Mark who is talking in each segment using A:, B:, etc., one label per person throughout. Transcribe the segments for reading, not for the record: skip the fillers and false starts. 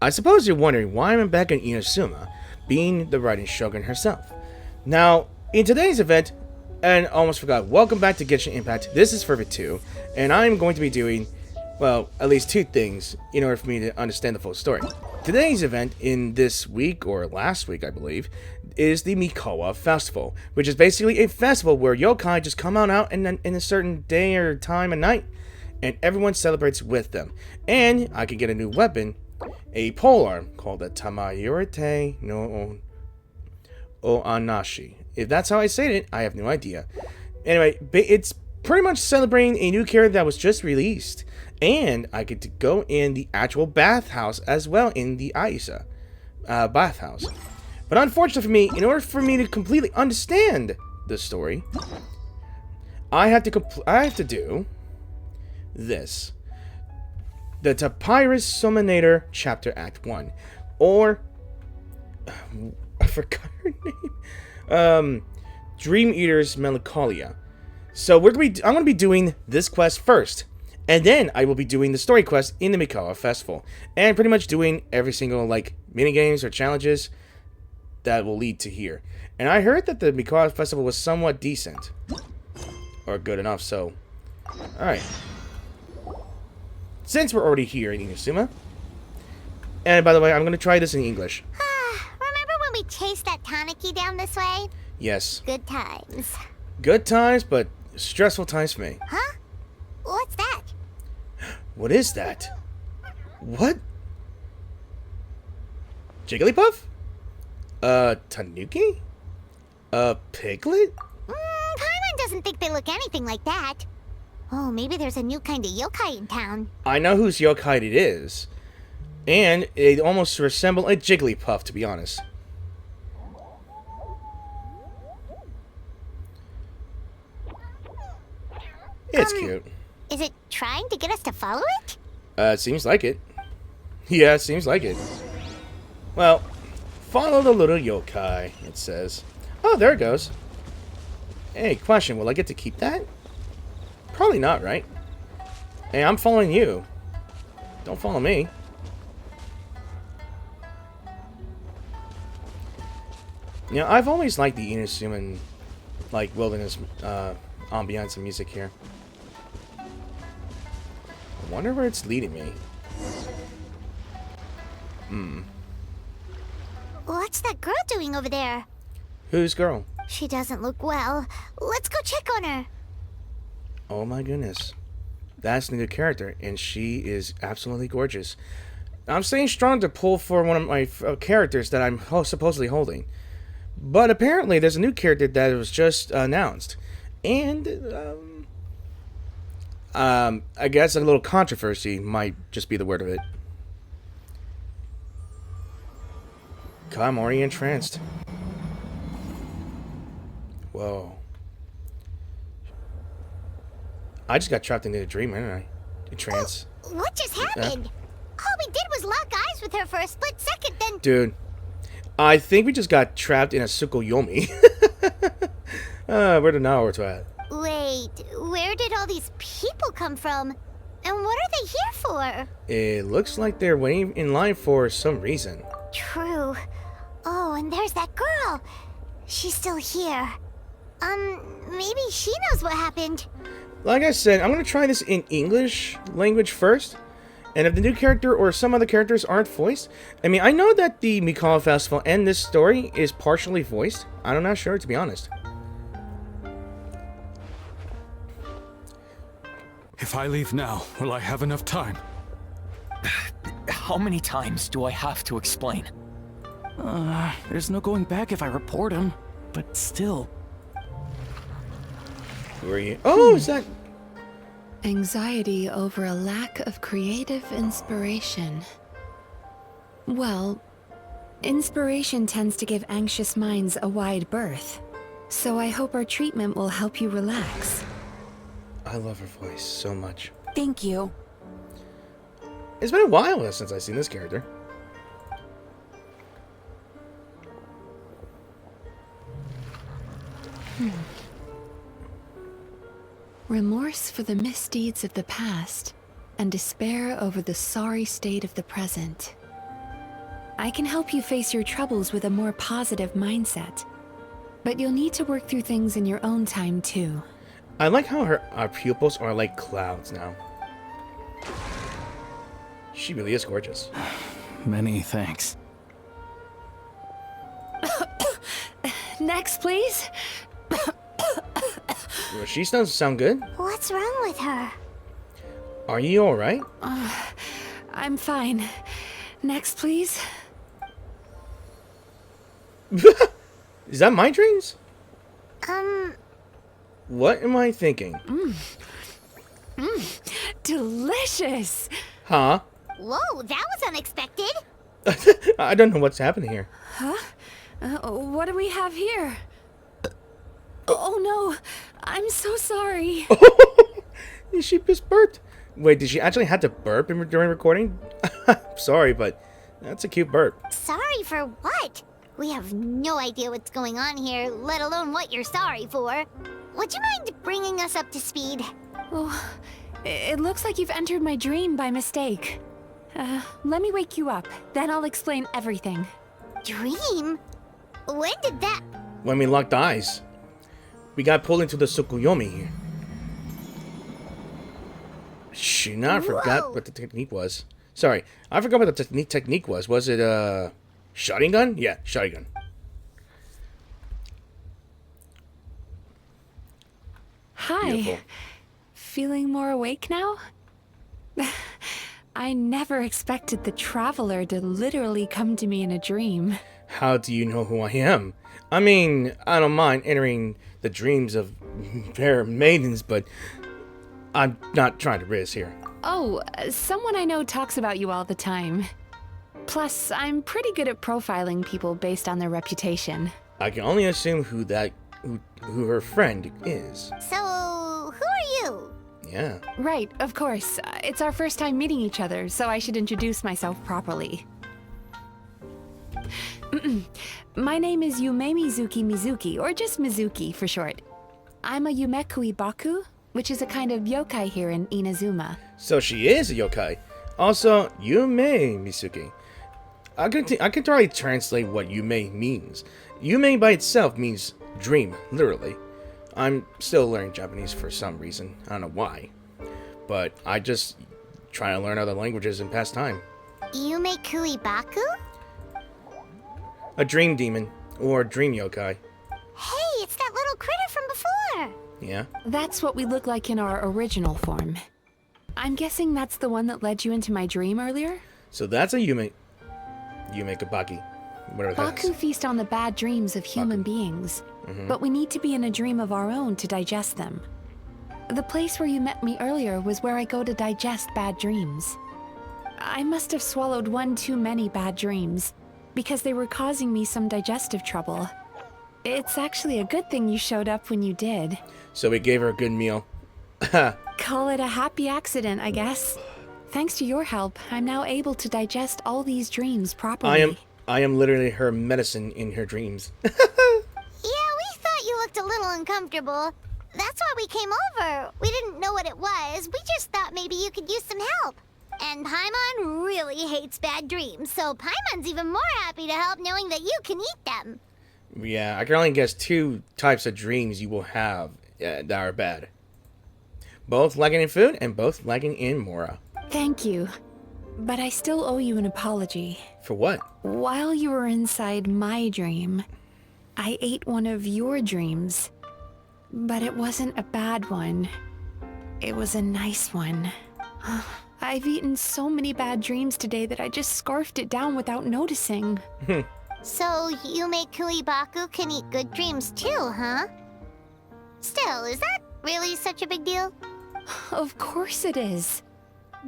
A: I suppose you're wondering why I'm back in Inazuma, being the writing shogun herself. Now, in today's event, and almost forgot, welcome back to Genshin Impact. This is Fervent 2, and I'm going to be doing, well, at least two things in order for me to understand the full story. Today's event in this week, or last week I believe, is the Mikawa Festival, which is basically a festival where yokai just come on out in a certain day or time of night, and everyone celebrates with them. And I can get a new weapon, a polearm called the Tamayurite no Oanashi. If that's how I say it, I have no idea. Anyway, it's pretty much celebrating a new character that was just released. And I get to go in the actual bathhouse as well, in the Aisa Bathhouse. But unfortunately for me, in order for me to completely understand the story, I have to do this. The Papyrus Summonator Chapter Act 1. Or I forgot her name. Dream Eater's Melancholia. So I'm gonna be doing this quest first. And then I will be doing the story quest in the Mikawa Festival. And pretty much doing every single minigames or challenges that will lead to here. And I heard that the Mikawa Festival was somewhat decent. Or good enough, so. Alright. Since we're already here in Inazuma. And by the way, I'm going to try this in English.
B: Remember when we chased that Tanuki down this way?
A: Yes.
B: Good times.
A: Good times, but stressful times for me.
B: Huh? What's that?
A: What is that? What? Jigglypuff? Tanuki? Piglet?
B: Paimon doesn't think they look anything like that. Oh, maybe there's a new kind of yokai in town.
A: I know whose yokai it is. And it almost resembles a Jigglypuff, to be honest. It's cute.
B: Is it trying to get us to follow it?
A: Seems like it. Yeah, seems like it. Well, follow the little yokai, it says. Oh, there it goes. Hey, question, will I get to keep that? Probably not, right? Hey, I'm following you. Don't follow me. You know, I've always liked the Inazuman, wilderness, ambiance and music here. I wonder where it's leading me.
B: What's that girl doing over there?
A: Whose girl?
B: She doesn't look well. Let's go check on her.
A: Oh my goodness. That's the new character, and she is absolutely gorgeous. I'm staying strong to pull for one of my characters that I'm supposedly holding. But apparently there's a new character that was just announced. And, I guess a little controversy might just be the word of it. I'm already entranced. Whoa. I just got trapped into a dream, didn't I? A trance.
B: What just happened? All we did was lock eyes with her for a split second, then...
A: Dude, I think we just got trapped in a Tsukuyomi. Where the Naruto at?
B: Wait, where did all these people come from? And what are they here for?
A: It looks like they're waiting in line for some reason.
B: True. Oh, and there's that girl. She's still here. Maybe she knows what happened.
A: Like I said, I'm going to try this in English language first. And if the new character or some other characters aren't voiced... I mean, I know that the Mikawa Festival and this story is partially voiced. I'm not sure, to be honest.
C: If I leave now, will I have enough time?
D: How many times do I have to explain?
E: There's no going back if I report him. But still...
A: Who are you? Oh, is that...
F: Anxiety over a lack of creative inspiration. Well, inspiration tends to give anxious minds a wide berth. So I hope our treatment will help you relax.
A: I love her voice so much.
F: Thank you.
A: It's been a while since I've seen this character.
F: Remorse for the misdeeds of the past, and despair over the sorry state of the present. I can help you face your troubles with a more positive mindset. But you'll need to work through things in your own time, too.
A: I like how our pupils are like clouds now. She really is gorgeous.
E: Many thanks.
F: Next, please.
A: Well, she doesn't sound good.
B: What's wrong with her?
A: Are you alright?
F: I'm fine. Next, please.
A: Is that my dreams?
B: Um,
A: What am I thinking?
F: Delicious.
A: Huh?
B: whoa, that was unexpected.
A: I don't know what's happening here.
F: What do we have here? Oh no, I'm so sorry.
A: She just burped. Wait, did she actually have to burp during recording? Sorry, but that's a cute burp.
B: Sorry for what? We have no idea what's going on here, let alone what you're sorry for. Would you mind bringing us up to speed?
F: Oh, it looks like you've entered my dream by mistake. Let me wake you up, then I'll explain everything.
B: Dream? When did that...
A: When we locked eyes, we got pulled into the Tsukuyomi here. Shoot, I forgot
B: Whoa.
A: what the technique was. Sorry, I forgot what the technique was. Was it shotgun gun? Yeah, shotgun gun.
F: Hi.
A: Beautiful.
F: Feeling more awake now? I never expected the Traveler to literally come to me in a dream.
A: How do you know who I am? I mean, I don't mind entering the dreams of fair maidens, but I'm not trying to risk here.
F: Oh, someone I know talks about you all the time. Plus, I'm pretty good at profiling people based on their reputation.
A: I can only assume who her friend is.
B: So, who are you?
A: Yeah.
F: Right, of course. It's our first time meeting each other, so I should introduce myself properly. My name is Yumemizuki Mizuki, or just Mizuki for short. I'm a Yumekui which is a kind of yokai here in Inazuma.
A: So she is a yokai. Also, Yumemizuki. I can totally translate what Yume means. Yume by itself means dream, literally. I'm still learning Japanese for some reason. I don't know why. But I just try to learn other languages and pass time.
B: Yumekui Baku?
A: A dream demon, or dream yokai.
B: Hey, it's that little critter from before.
A: Yeah?
F: That's what we look like in our original form. I'm guessing that's the one that led you into my dream earlier?
A: So that's a Yumekabaki. Whatever that
F: Baku
A: is.
F: feast on the bad dreams of human beings, but we need to be in a dream of our own to digest them. The place where you met me earlier was where I go to digest bad dreams. I must have swallowed one too many bad dreams, because they were causing me some digestive trouble. It's actually a good thing you showed up when you did.
A: So we gave her a good meal.
F: Call it a happy accident, I guess. Thanks to your help, I'm now able to digest all these dreams properly.
A: I am literally her medicine in her dreams.
B: Yeah, we thought you looked a little uncomfortable. That's why we came over. We didn't know what it was. We just thought maybe you could use some help. And Paimon really hates bad dreams, so Paimon's even more happy to help knowing that you can eat them.
A: Yeah, I can only guess two types of dreams you will have that are bad. Both lacking in food and both lacking in mora.
F: Thank you. But I still owe you an apology.
A: For what?
F: While you were inside my dream, I ate one of your dreams. But it wasn't a bad one. It was a nice one. I've eaten so many bad dreams today that I just scarfed it down without noticing.
B: So Yumekui Baku can eat good dreams too, huh? Still, is that really such a big deal?
F: Of course it is.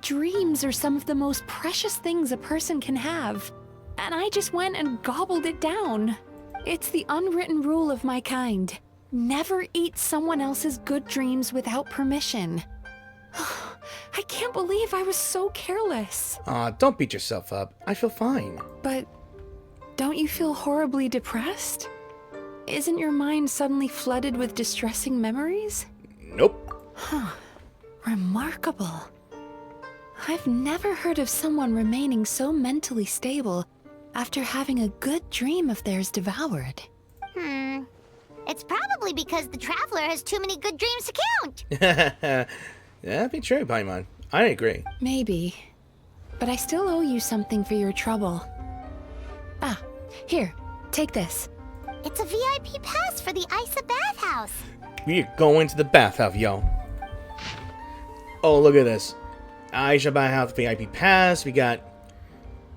F: Dreams are some of the most precious things a person can have. And I just went and gobbled it down. It's the unwritten rule of my kind. Never eat someone else's good dreams without permission. I can't believe I was so careless.
A: Don't beat yourself up. I feel fine.
F: But don't you feel horribly depressed? Isn't your mind suddenly flooded with distressing memories?
A: Nope.
F: Remarkable. I've never heard of someone remaining so mentally stable after having a good dream of theirs devoured?
B: It's probably because the traveler has too many good dreams to count.
A: That'd be true, Paimon. I agree.
F: Maybe. But I still owe you something for your trouble. Ah, here, take this.
B: It's a VIP pass for the Aisa Bathhouse.
A: We're going to the bathhouse, yo. Oh, look at this. Aisa Bathhouse VIP pass. We got...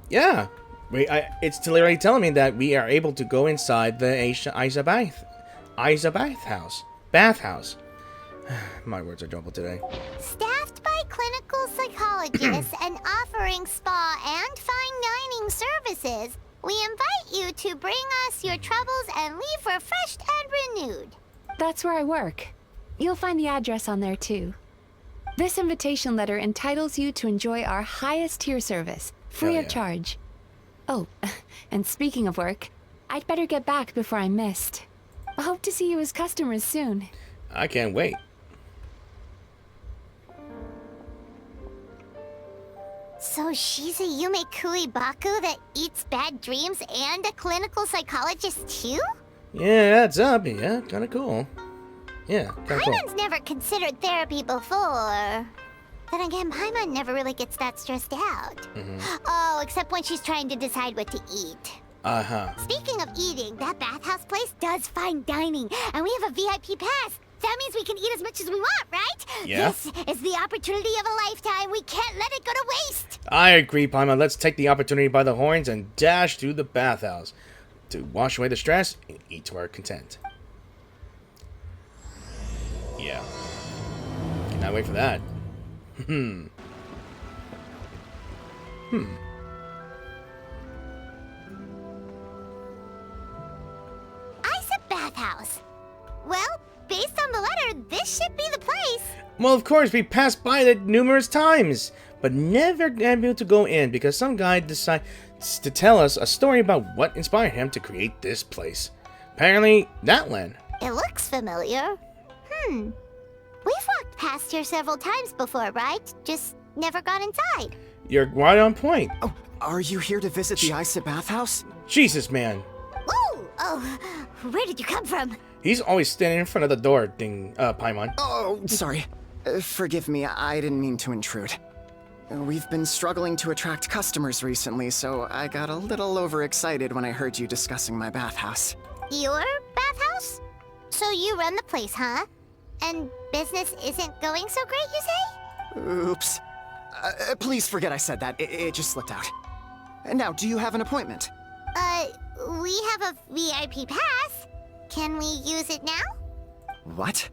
A: Yeah. It's literally telling me that we are able to go inside the Aisa Bathhouse. Bathhouse. My words are jumbled today.
B: Staffed by clinical psychologists and offering spa and fine dining services, we invite you to bring us your troubles and leave refreshed and renewed.
F: That's where I work. You'll find the address on there too. This invitation letter entitles you to enjoy our highest tier service, free
A: Hell
F: of
A: yeah.
F: charge. Oh, and speaking of work, I'd better get back before I'm missed. I hope to see you as customers soon.
A: I can't wait.
B: So she's a Yumemizuki Baku that eats bad dreams and a clinical psychologist too?
A: Yeah, that's up. Yeah, kind of cool. Yeah, kind of cool.
B: Paimon's never considered therapy before. Then again, Paimon never really gets that stressed out. Oh, except when she's trying to decide what to eat.
A: Uh-huh.
B: Speaking of eating, that bathhouse place does fine dining, and we have a VIP pass. That means we can eat as much as we want, right?
A: Yeah.
B: This is the opportunity of a lifetime. We can't let it go to waste.
A: I agree, Paimon. Let's take the opportunity by the horns and dash through the bathhouse to wash away the stress and eat to our content. Yeah. Cannot wait for that.
B: Aisa Bathhouse. Well, based on the letter, this should be the place.
A: Well, of course, we passed by it numerous times, but never able to go in because some guy decides to tell us a story about what inspired him to create this place. Apparently, that land.
B: It looks familiar. We've walked past here several times before, right? Just never got inside.
A: You're right on point.
D: Oh, are you here to visit the Aisa Bathhouse?
A: Jesus, man.
B: Whoa! Oh, where did you come from?
A: He's always standing in front of the door, Paimon.
D: Oh, sorry. Forgive me, I didn't mean to intrude. We've been struggling to attract customers recently, so I got a little overexcited when I heard you discussing my bathhouse.
B: Your bathhouse? So you run the place, huh? And business isn't going so great, you say?
D: Oops. Please forget I said that. It just slipped out. Now, do you have an appointment?
B: We have a VIP pass. Can we use it now?
D: What?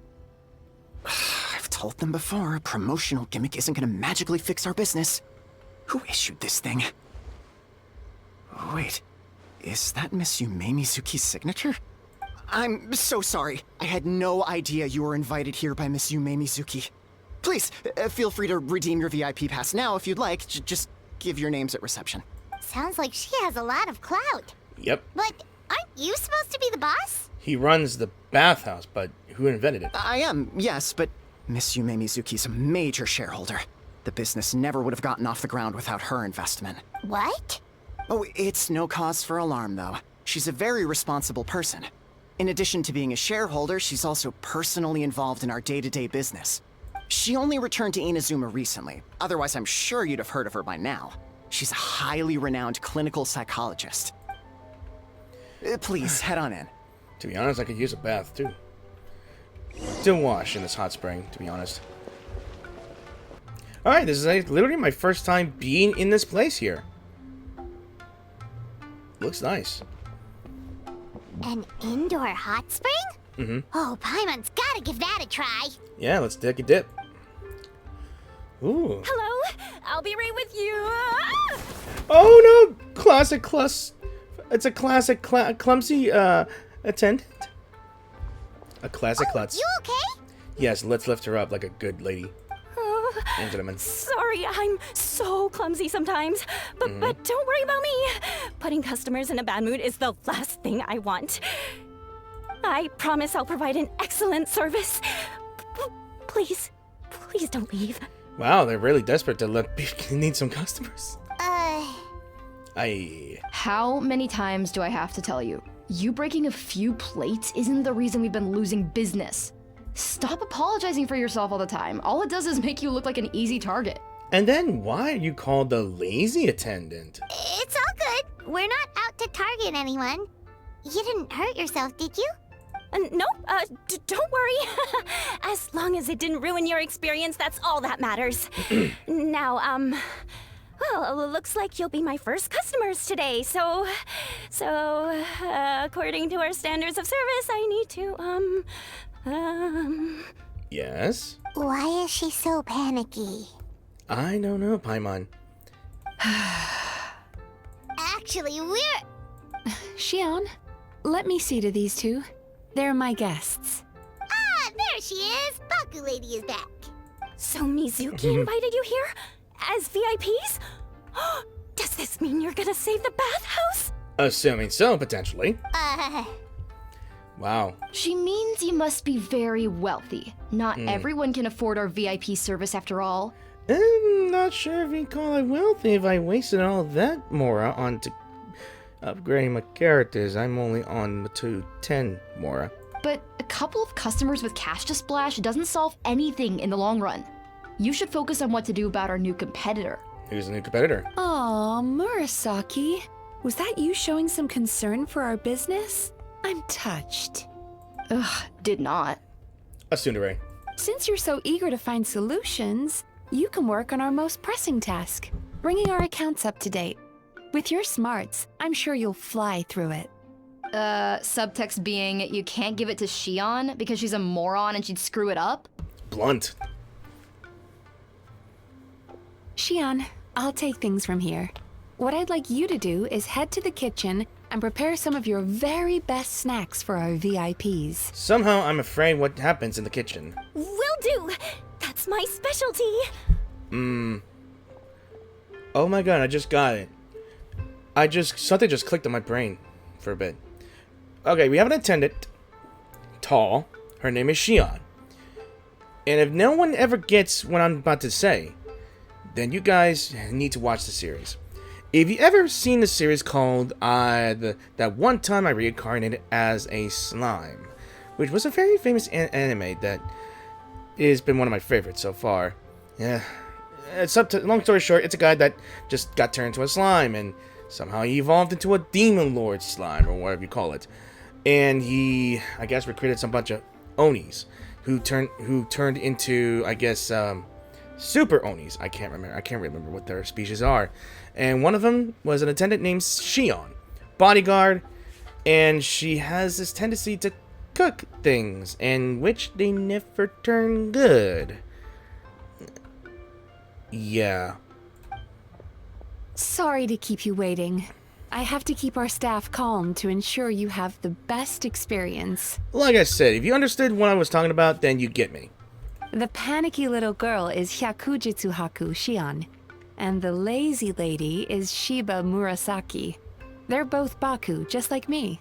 D: I've told them before, a promotional gimmick isn't gonna magically fix our business. Who issued this thing? Wait, is that Miss Yumemizuki's signature? I'm so sorry. I had no idea you were invited here by Miss Yumemizuki. Please, feel free to redeem your VIP pass now if you'd like. Just give your names at reception.
B: Sounds like she has a lot of clout.
A: Yep.
B: But aren't you supposed to be the boss?
A: He runs the bathhouse, but who invented it?
D: I am, yes, but Miss Yumemizuki's a major shareholder. The business never would have gotten off the ground without her investment.
B: What?
D: Oh, it's no cause for alarm, though. She's a very responsible person. In addition to being a shareholder, she's also personally involved in our day-to-day business. She only returned to Inazuma recently. Otherwise, I'm sure you'd have heard of her by now. She's a highly renowned clinical psychologist. Please, head on in.
A: To be honest, I could use a bath, too. To wash in this hot spring, to be honest. Alright, this is literally my first time being in this place here. Looks nice.
B: An indoor hot spring?
A: Mm-hmm.
B: Oh, Paimon's gotta give that a try.
A: Yeah, let's take a dip. Ooh.
G: Hello, I'll be right with you. Ah!
A: Oh no! Classic clus. It's a classic clumsy attendant. A classic klutz.
B: You okay?
A: Yes, let's lift her up like a good lady and gentleman.
G: Sorry, I'm so clumsy sometimes. But don't worry about me. Putting customers in a bad mood is the last thing I want. I promise I'll provide an excellent service. Please, please don't leave.
A: Wow, they're really desperate to need some customers.
H: How many times do I have to tell you? You breaking a few plates isn't the reason we've been losing business. Stop apologizing for yourself all the time. All it does is make you look like an easy target.
A: And then why are you called the lazy attendant?
B: It's all good. We're not out to target anyone. You didn't hurt yourself, did you?
G: Nope, don't worry. As long as it didn't ruin your experience, that's all that matters. Now, well, looks like you'll be my first customers today, so, according to our standards of service, I need to,
A: Yes?
B: Why is she so panicky?
A: I don't know, Paimon.
B: Actually, we're...
F: Shion, let me see to these two. They're my guests.
B: Ah, there she is! Baku Lady is back.
G: So Mizuki invited you here? As VIPs? Does this mean you're gonna save the bathhouse?
A: Assuming so, potentially. Wow.
H: She means you must be very wealthy. Not everyone can afford our VIP service after all.
A: I'm not sure if you call it wealthy if I wasted all that Mora on to upgrading my characters. I'm only on 210 Mora.
H: But a couple of customers with cash to splash doesn't solve anything in the long run. You should focus on what to do about our new competitor.
A: Who's the new competitor?
F: Aw, Murasaki. Was that you showing some concern for our business? I'm touched.
H: Ugh, did not.
A: A tsundere.
F: Since you're so eager to find solutions, you can work on our most pressing task, bringing our accounts up to date. With your smarts, I'm sure you'll fly through it.
H: Subtext being, you can't give it to Shion because she's a moron and she'd screw it up?
A: Blunt.
F: Shion, I'll take things from here. What I'd like you to do is head to the kitchen and prepare some of your very best snacks for our VIPs.
A: Somehow I'm afraid what happens in the kitchen.
G: Will do! That's my specialty!
A: Oh my god, I just got it. Something just clicked on my brain for a bit. Okay, we have an attendant. Tall. Her name is Shion. And if no one ever gets what I'm about to say, then you guys need to watch the series. If you ever seen the series called That One Time I Reincarnated as a Slime, which was a very famous anime that has been one of my favorites so far. Yeah, long story short, it's a guy that just got turned into a slime and somehow he evolved into a demon lord slime or whatever you call it. And he, I guess, recruited some bunch of Onis who turned into, I guess, super Onis. I can't remember what their species are. And one of them was an attendant named Shion, bodyguard, and she has this tendency to cook things, and which they never turn good. Yeah.
F: Sorry to keep you waiting. I have to keep our staff calm to ensure you have the best experience.
A: Like I said, if you understood what I was talking about, then you get me.
F: The panicky little girl is Hyakujitsu Haku Shion, and the lazy lady is Shiba Murasaki. They're both Baku, just like me.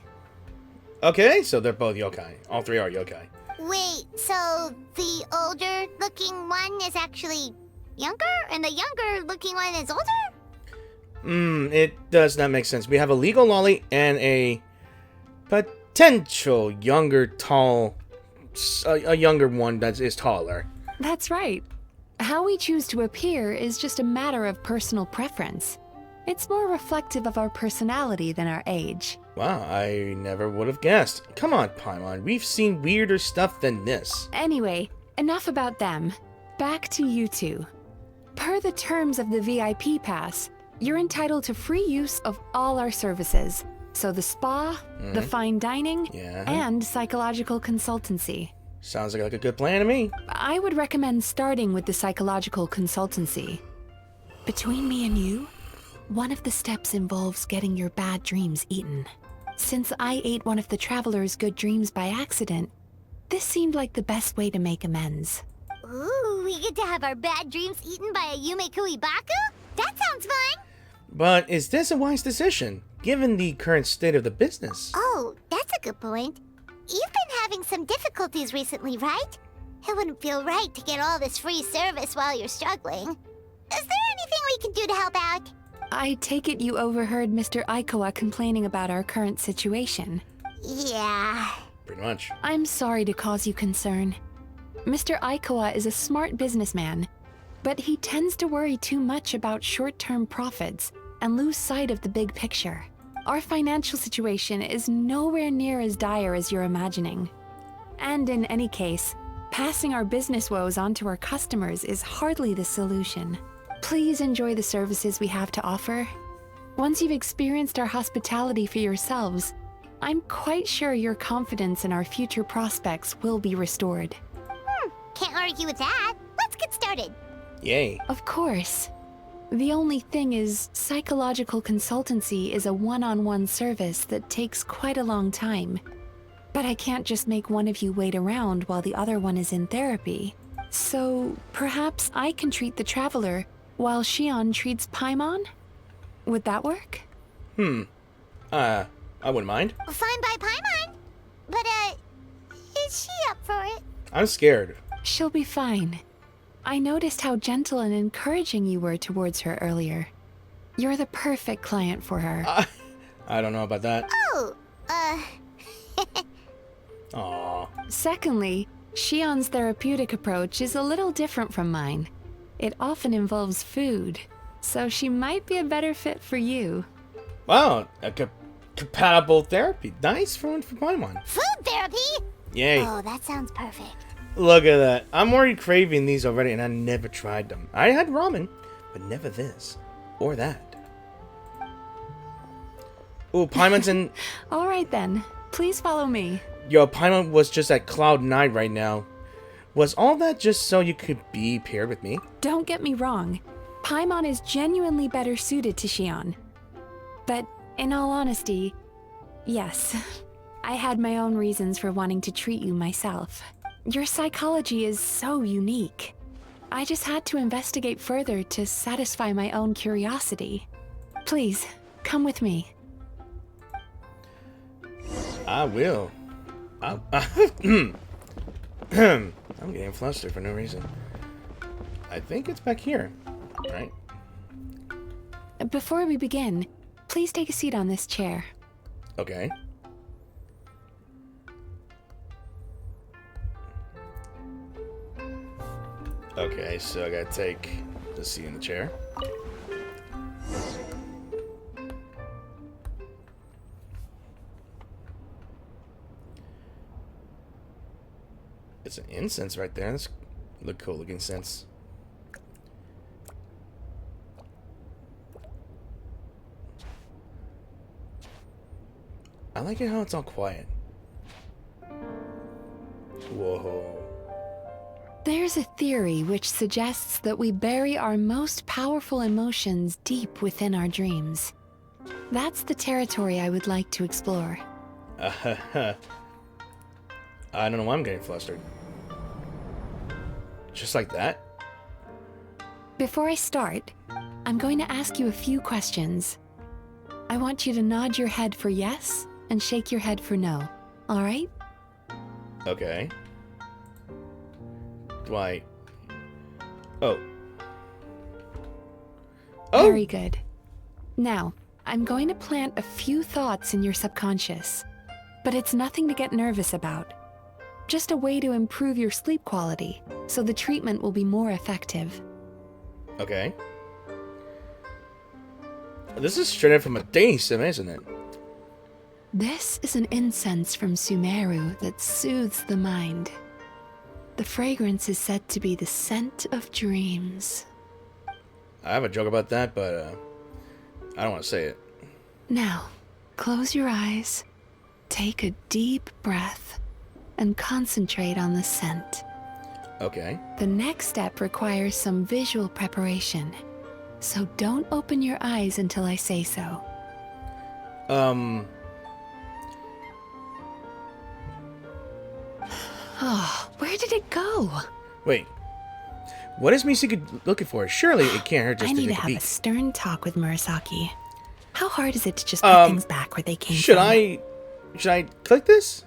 A: Okay, so they're both yokai. All three are yokai.
B: Wait, so the older-looking one is actually younger, and the younger-looking one is older?
A: It does not make sense. We have a legal lolly and a potential younger, a younger one that is taller.
F: That's right. How we choose to appear is just a matter of personal preference. It's more reflective of our personality than our age.
A: Wow, I never would have guessed. Come on, Paimon, we've seen weirder stuff than this.
F: Anyway, enough about them. Back to you two. Per the terms of the VIP pass, you're entitled to free use of all our services. So the spa, the fine dining, and psychological consultancy.
A: Sounds like a good plan to me.
F: I would recommend starting with the psychological consultancy. Between me and you, one of the steps involves getting your bad dreams eaten. Since I ate one of the traveler's good dreams by accident, this seemed like the best way to make amends.
B: Ooh, we get to have our bad dreams eaten by a Yumemizuki Baku? That sounds fun!
A: But is this a wise decision, given the current state of the business?
B: Oh, that's a good point. You've been having some difficulties recently, right? It wouldn't feel right to get all this free service while you're struggling. Is there anything we can do to help out?
F: I take it you overheard Mr. Aikawa complaining about our current situation.
B: Yeah.
A: Pretty much.
F: I'm sorry to cause you concern. Mr. Aikawa is a smart businessman, but he tends to worry too much about short-term profits and lose sight of the big picture. Our financial situation is nowhere near as dire as you're imagining. And in any case, passing our business woes on to our customers is hardly the solution. Please enjoy the services we have to offer. Once you've experienced our hospitality for yourselves, I'm quite sure your confidence in our future prospects will be restored.
B: Can't argue with that. Let's get started.
A: Yay.
F: Of course. The only thing is, psychological consultancy is a one-on-one service that takes quite a long time. But I can't just make one of you wait around while the other one is in therapy. So perhaps I can treat the traveler while Shion treats Paimon? Would that work?
A: I wouldn't mind.
B: Fine by Paimon. But, is she up for it?
A: I'm scared.
F: She'll be fine. I noticed how gentle and encouraging you were towards her earlier. You're the perfect client for her.
A: I don't know about that.
B: Oh,
A: Aww.
F: Secondly, Shion's therapeutic approach is a little different from mine. It often involves food, so she might be a better fit for you.
A: Wow, a compatible therapy. Nice for one for Paimon.
B: food therapy?
A: Yay.
B: Oh, that sounds perfect.
A: Look at that. I'm already craving these already, and I never tried them. I had ramen, but never this. Or that. Ooh, Paimon's in...
F: All right then, please follow me.
A: Yo, Paimon was just at Cloud 9 right now. Was all that just so you could be paired with me?
F: Don't get me wrong. Paimon is genuinely better suited to Shion. But in all honesty, yes, I had my own reasons for wanting to treat you myself. Your psychology is so unique. I just had to investigate further to satisfy my own curiosity. Please, come with me.
A: I will. I'm getting flustered for no reason. I think it's back here, right?
F: Before we begin, please take a seat on this chair.
A: Okay. Okay, so I gotta take the seat in the chair. It's an incense right there. That's look cool looking incense. I like it how it's all quiet. Whoa.
F: There's a theory which suggests that we bury our most powerful emotions deep within our dreams. That's the territory I would like to explore.
A: I don't know why I'm getting flustered. Just like that?
F: Before I start, I'm going to ask you a few questions. I want you to nod your head for yes and shake your head for no. All right?
A: Okay. Do I... Oh. Oh!
F: Very good. Now, I'm going to plant a few thoughts in your subconscious, but it's nothing to get nervous about. Just a way to improve your sleep quality, so the treatment will be more effective.
A: Okay. This is straight up from a dating sim, isn't it?
F: This is an incense from Sumeru that soothes the mind. The fragrance is said to be the scent of dreams.
A: I have a joke about that, but I don't want to say it.
F: Now, close your eyes, take a deep breath, and concentrate on the scent.
A: Okay.
F: The next step requires some visual preparation, so don't open your eyes until I say so. Oh, where did it go?
A: Wait. What is Mizuki looking for? Surely it can't hurt just
F: I
A: to
F: need to
A: take a
F: have a
A: peek.
F: stern talk with Murasaki. How hard is it to just put things back where they came
A: Should
F: from?
A: Should I click this?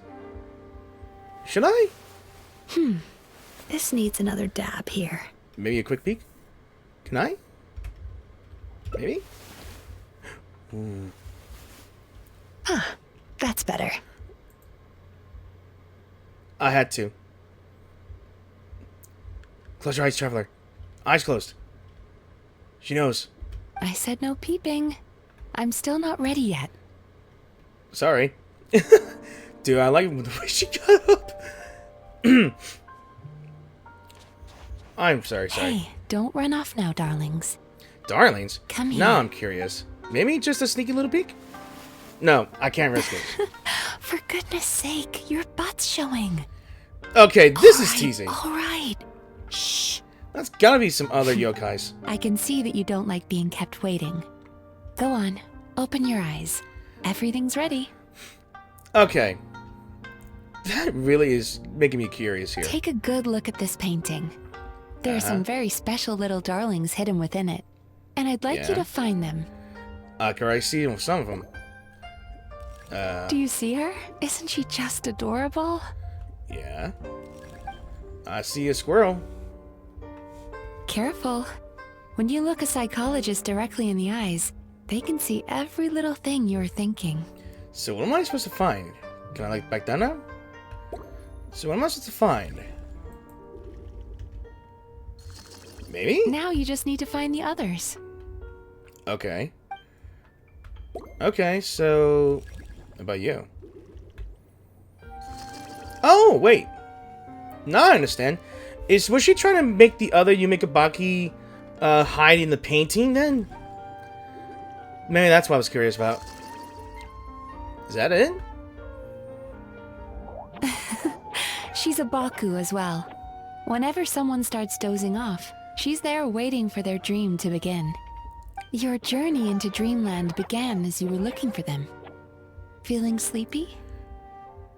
A: Should I?
F: This needs another dab here.
A: Maybe a quick peek? Can I? Maybe?
F: That's better.
A: I had to. Close your eyes, Traveler. Eyes closed. She knows.
F: I said no peeping. I'm still not ready yet.
A: Sorry. Dude, I like the way she got up. I'm sorry.
F: Hey, don't run off now, darlings.
A: Darlings?
F: Come here.
A: Now I'm curious. Maybe just a sneaky little peek? No, I can't risk it.
F: For goodness sake, your butt's showing.
A: Okay, this is teasing.
F: All right. Shh.
A: That's gotta be some other yokais.
F: I can see that you don't like being kept waiting. Go on, open your eyes. Everything's ready.
A: Okay. That really is making me curious here.
F: Take a good look at this painting. There are some very special little darlings hidden within it. And I'd like you to find them.
A: Can I see some of them?
F: Do you see her? Isn't she just adorable?
A: Yeah. I see a squirrel.
F: Careful. When you look a psychologist directly in the eyes, they can see every little thing you're thinking.
A: So what am I supposed to find? Can I back down now? So what am I supposed to find? Maybe?
F: Now you just need to find the others.
A: Okay. Okay, so... How about you? Oh, wait. Now I understand. Was she trying to make the other Yumemizuki hide in the painting then? Maybe that's what I was curious about. Is that it?
F: She's a Baku as well. Whenever someone starts dozing off, she's there waiting for their dream to begin. Your journey into Dreamland began as you were looking for them. Feeling sleepy?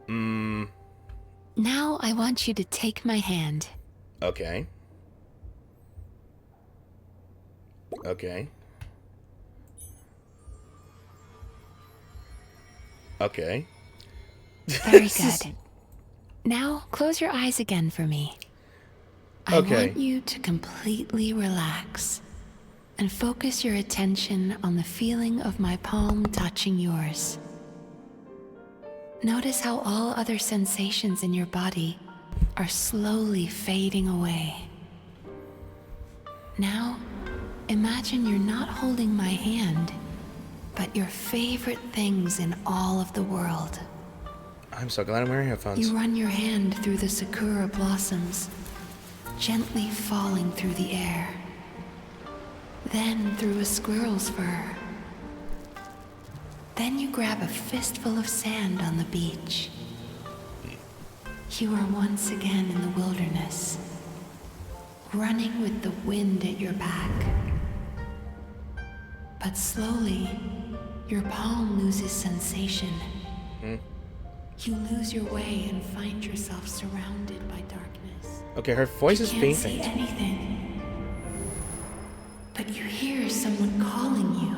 F: Now I want you to take my hand.
A: Okay. Okay. Okay.
F: Very good. Now close your eyes again for me. I want you to completely relax and focus your attention on the feeling of my palm touching yours. Notice how all other sensations in your body are slowly fading away. Now, imagine you're not holding my hand, but your favorite things in all of the world.
A: I'm so glad I'm wearing headphones.
F: You run your hand through the sakura blossoms, gently falling through the air. Then through a squirrel's fur. Then you grab a fistful of sand on the beach. You are once again in the wilderness, running with the wind at your back. But slowly, your palm loses sensation. You lose your way and find yourself surrounded by darkness.
A: Okay, her voice is being
F: You can't see anything, but you hear someone calling you.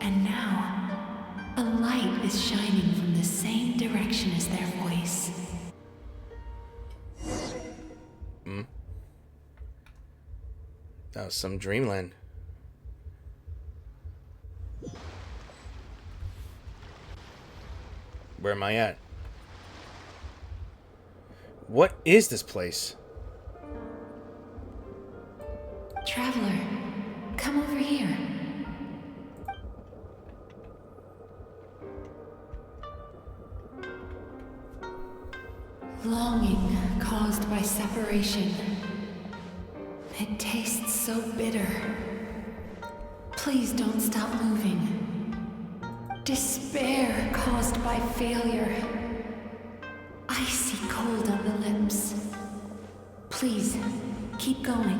F: And now, a light is shining from the same direction as their voice.
A: That was some dreamland. Where am I at? What is this place?
F: Traveler, come over here. Longing caused by separation. It tastes so bitter. Please don't stop moving. Despair caused by failure. Icy cold on the lips. Please, keep going.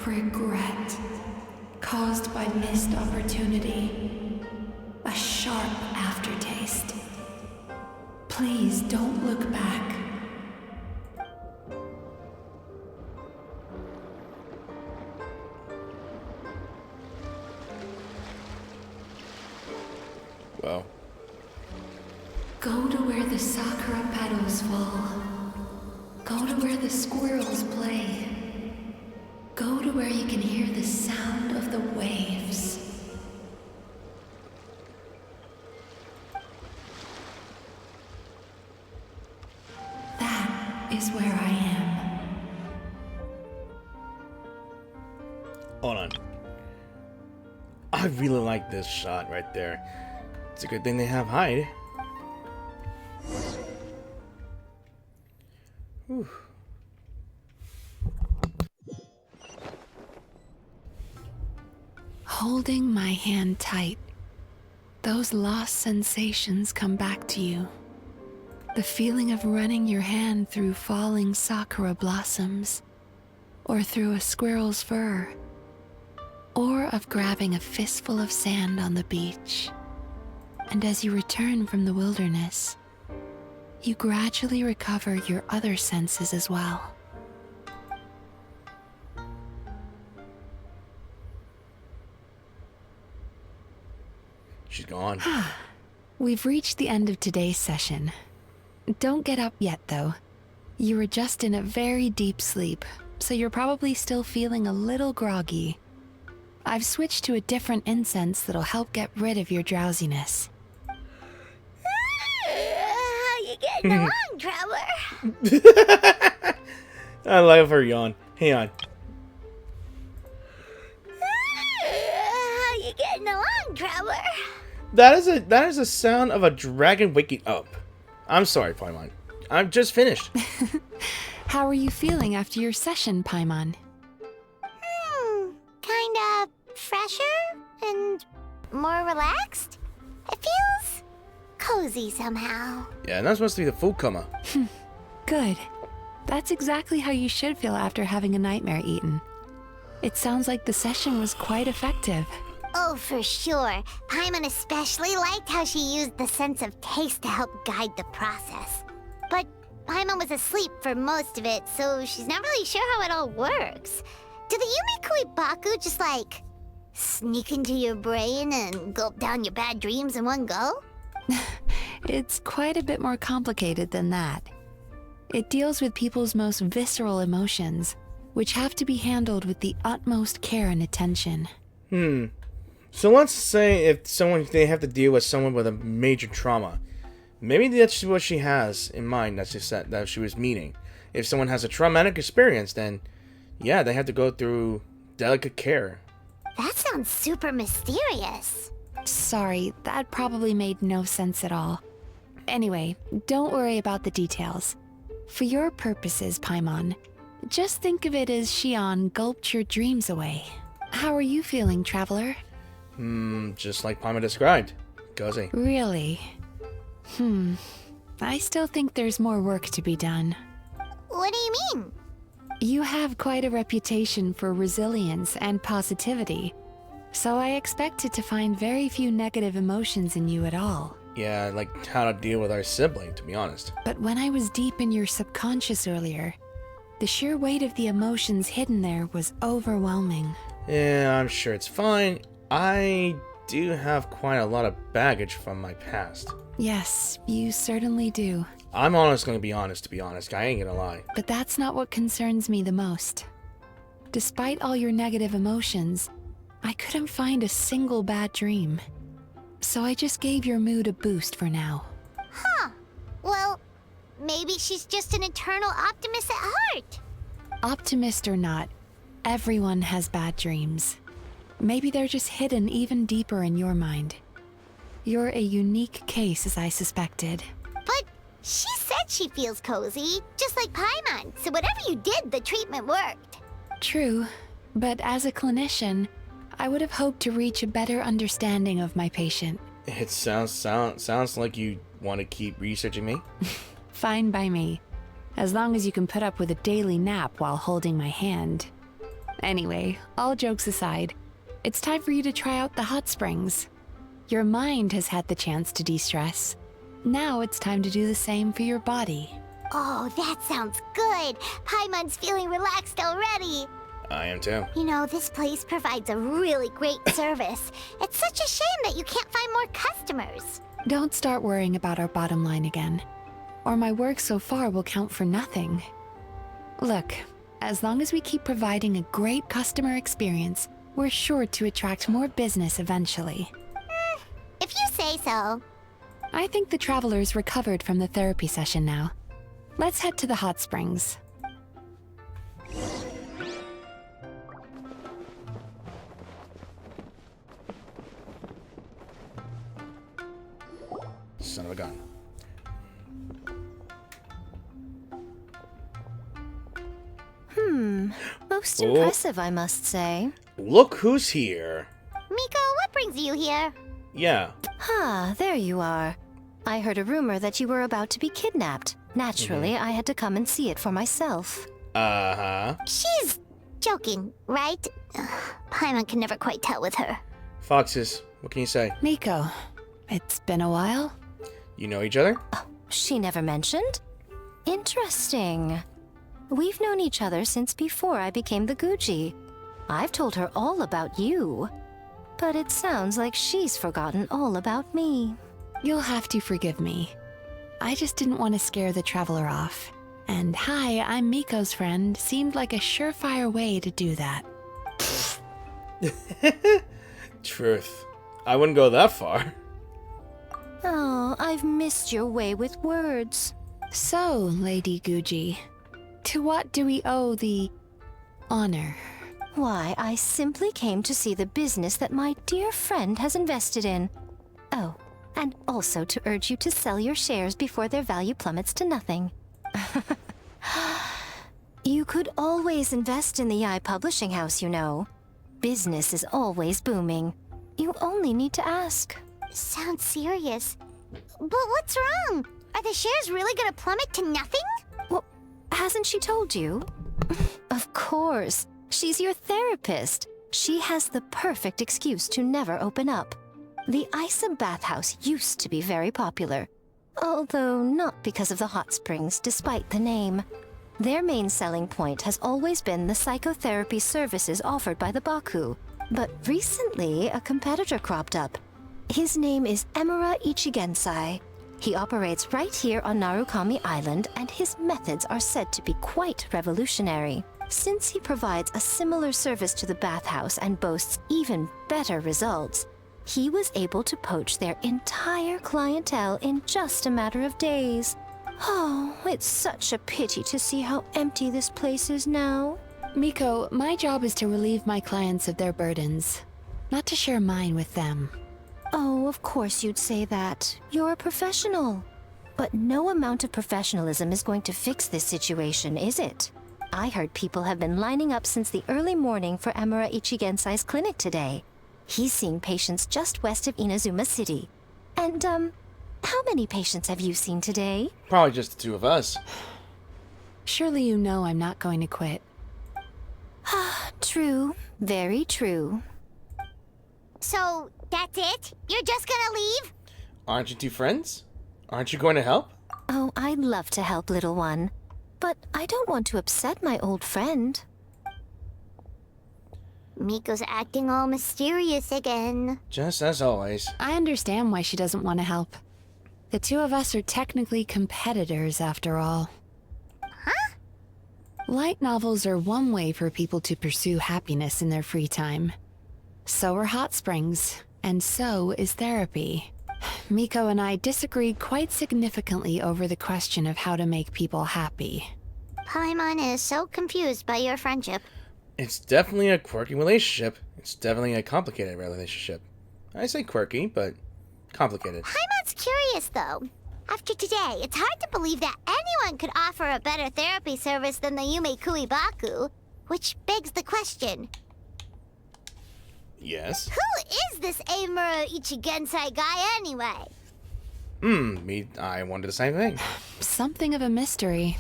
F: Regret caused by missed opportunity. A sharp aftertaste. Please don't look back.
A: Well.
F: Go to where the sakura petals fall. Go to where the squirrels play. where you can hear the sound of the waves. That is where I am.
A: Hold on. I really like this shot right there. It's a good thing they have hide. Whew.
F: Holding my hand tight, those lost sensations come back to you. The feeling of running your hand through falling sakura blossoms, or through a squirrel's fur, or of grabbing a fistful of sand on the beach. And as you return from the wilderness, you gradually recover your other senses as well.
A: She's gone.
F: We've reached the end of today's session. Don't get up yet, though. You were just in a very deep sleep, so you're probably still feeling a little groggy. I've switched to a different incense that'll help get rid of your drowsiness.
B: How you getting along, Traveler?
A: I love her yawn. Hang on.
B: How you getting along, Traveler?
A: That is a sound of a dragon waking up. I'm sorry, Paimon. I'm just finished.
F: How are you feeling after your session, Paimon?
B: Kinda fresher and more relaxed. It feels cozy somehow.
A: Yeah, and that's supposed to be the full coma.
F: Good. That's exactly how you should feel after having a nightmare eaten. It sounds like the session was quite effective.
B: Oh, for sure. Paimon especially liked how she used the sense of taste to help guide the process. But Paimon was asleep for most of it, so she's not really sure how it all works. Do the Yumemizuki Baku just like sneak into your brain and gulp down your bad dreams in one go?
F: It's quite a bit more complicated than that. It deals with people's most visceral emotions, which have to be handled with the utmost care and attention.
A: So let's say if they have to deal with someone with a major trauma. Maybe that's what she has in mind that she was meaning. If someone has a traumatic experience, then yeah, they have to go through delicate care.
B: That sounds super mysterious.
F: Sorry, that probably made no sense at all. Anyway, don't worry about the details. For your purposes, Paimon, just think of it as Shion gulped your dreams away. How are you feeling, Traveler?
A: Just like Paimon described. Cozy.
F: Really? I still think there's more work to be done.
B: What do you mean?
F: You have quite a reputation for resilience and positivity, so I expected to find very few negative emotions in you at all.
A: Yeah, like how to deal with our sibling, to be honest.
F: But when I was deep in your subconscious earlier, the sheer weight of the emotions hidden there was overwhelming.
A: Yeah, I'm sure it's fine. I do have quite a lot of baggage from my past.
F: Yes, you certainly do.
A: I'm honest gonna be honest, to be honest. I ain't gonna lie.
F: But that's not what concerns me the most. Despite all your negative emotions, I couldn't find a single bad dream. So I just gave your mood a boost for now.
B: Huh. Well, maybe she's just an eternal optimist at heart.
F: Optimist or not, everyone has bad dreams. Maybe they're just hidden even deeper in your mind. You're a unique case, as I suspected.
B: But she said she feels cozy, just like Paimon. So whatever you did, the treatment worked.
F: True, but as a clinician, I would have hoped to reach a better understanding of my patient.
A: It sounds like you want to keep researching me.
F: Fine by me, as long as you can put up with a daily nap while holding my hand. Anyway, all jokes aside, it's time for you to try out the hot springs. Your mind has had the chance to de-stress. Now it's time to do the same for your body.
B: Oh, that sounds good. Paimon's feeling relaxed already.
A: I am too.
B: You know, this place provides a really great service. It's such a shame that you can't find more customers.
F: Don't start worrying about our bottom line again, or my work so far will count for nothing. Look, as long as we keep providing a great customer experience, we're sure to attract more business eventually.
B: If you say so.
F: I think the travelers recovered from the therapy session now. Let's head to the hot springs.
A: Son of a gun.
I: Most impressive, I must say.
A: Look who's here.
B: Miko, what brings you here?
A: Yeah.
I: Ah, there you are. I heard a rumor that you were about to be kidnapped. Naturally, I had to come and see it for myself.
A: Uh-huh.
B: She's joking, right? Paimon can never quite tell with her.
A: Foxes, what can you say?
F: Miko, it's been a while.
A: You know each other?
I: She never mentioned? Interesting. We've known each other since before I became the Guji. I've told her all about you. But it sounds like she's forgotten all about me.
F: You'll have to forgive me. I just didn't want to scare the traveler off. And hi, I'm Miko's friend seemed like a surefire way to do that.
A: Truth. I wouldn't go that far.
I: Oh, I've missed your way with words.
F: So, Lady Guji, to what do we owe the honor?
I: Why, I simply came to see the business that my dear friend has invested in. Oh, and also to urge you to sell your shares before their value plummets to nothing. You could always invest in the Yai Publishing House, you know. Business is always booming. You only need to ask.
B: Sounds serious. But what's wrong? Are the shares really gonna plummet to nothing?
I: Well, hasn't she told you? Of course. She's your therapist. She has the perfect excuse to never open up. The Aisa Bathhouse used to be very popular. Although not because of the hot springs, despite the name. Their main selling point has always been the psychotherapy services offered by the Baku. But recently, a competitor cropped up. His name is Emura Ichigensai. He operates right here on Narukami Island, and his methods are said to be quite revolutionary. Since he provides a similar service to the bathhouse and boasts even better results, he was able to poach their entire clientele in just a matter of days. Oh, it's such a pity to see how empty this place is now.
F: Miko, my job is to relieve my clients of their burdens, not to share mine with them.
I: Oh, of course you'd say that. You're a professional. But no amount of professionalism is going to fix this situation, is it? I heard people have been lining up since the early morning for Emura Ichigensai's clinic today. He's seeing patients just west of Inazuma City. And, how many patients have you seen today?
A: Probably just the two of us.
F: Surely you know I'm not going to quit.
I: True. Very true.
B: So, that's it? You're just gonna leave?
A: Aren't you two friends? Aren't you going to help?
I: Oh, I'd love to help, little one. But I don't want to upset my old friend.
B: Miko's acting all mysterious again.
A: Just as always.
F: I understand why she doesn't want to help. The two of us are technically competitors, after all.
B: Huh?
F: Light novels are one way for people to pursue happiness in their free time. So are hot springs, and so is therapy. Miko and I disagreed quite significantly over the question of how to make people happy.
B: Paimon is so confused by your friendship.
A: It's definitely a quirky relationship. It's definitely a complicated relationship. I say quirky, but complicated.
B: Paimon's curious, though. After today, it's hard to believe that anyone could offer a better therapy service than the Yumei Baku, which begs the question,
A: Yes?
B: who is this Emura Ichigensai guy anyway?
A: I wondered the same thing.
F: Something of a mystery.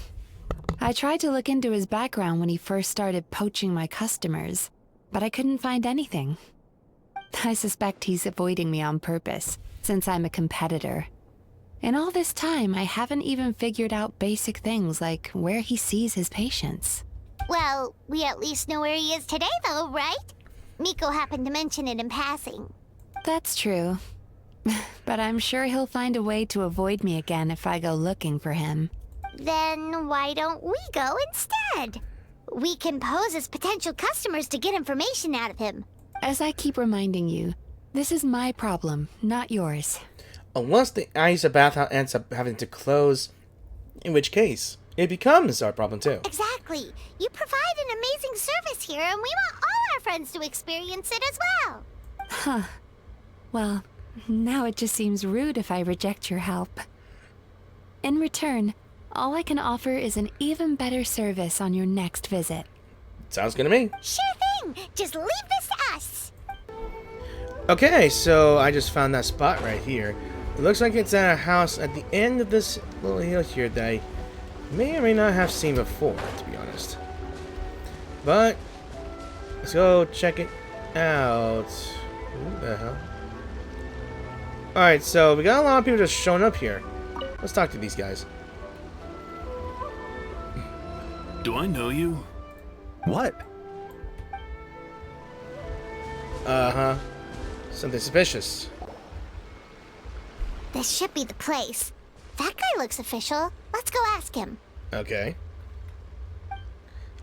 F: I tried to look into his background when he first started poaching my customers, but I couldn't find anything. I suspect he's avoiding me on purpose, since I'm a competitor. In all this time, I haven't even figured out basic things like where he sees his patients.
B: Well, we at least know where he is today, though, right? Miko happened to mention it in passing.
F: That's true. But I'm sure he'll find a way to avoid me again if I go looking for him.
B: Then why don't we go instead? We can pose as potential customers to get information out of him.
F: As I keep reminding you, this is my problem, not yours.
A: Unless the Aisa Bathhouse ends up having to close, in which case, it becomes our problem too.
B: Exactly. You provide an amazing service here, and we want all our friends to experience it as well.
F: Huh. Well, now it just seems rude if I reject your help. In return, all I can offer is an even better service on your next visit.
A: Sounds good to me.
B: Sure thing. Just leave this to us.
A: Okay, so I just found that spot right here. It looks like it's at a house at the end of this little hill here that I may or may not have seen before, to be honest. But let's go check it out. What the hell? Alright, so we got a lot of people just showing up here. Let's talk to these guys.
C: Do I know you?
J: What?
A: Uh-huh. Something suspicious.
B: This should be the place. That guy looks official. Let's go ask him.
A: Okay.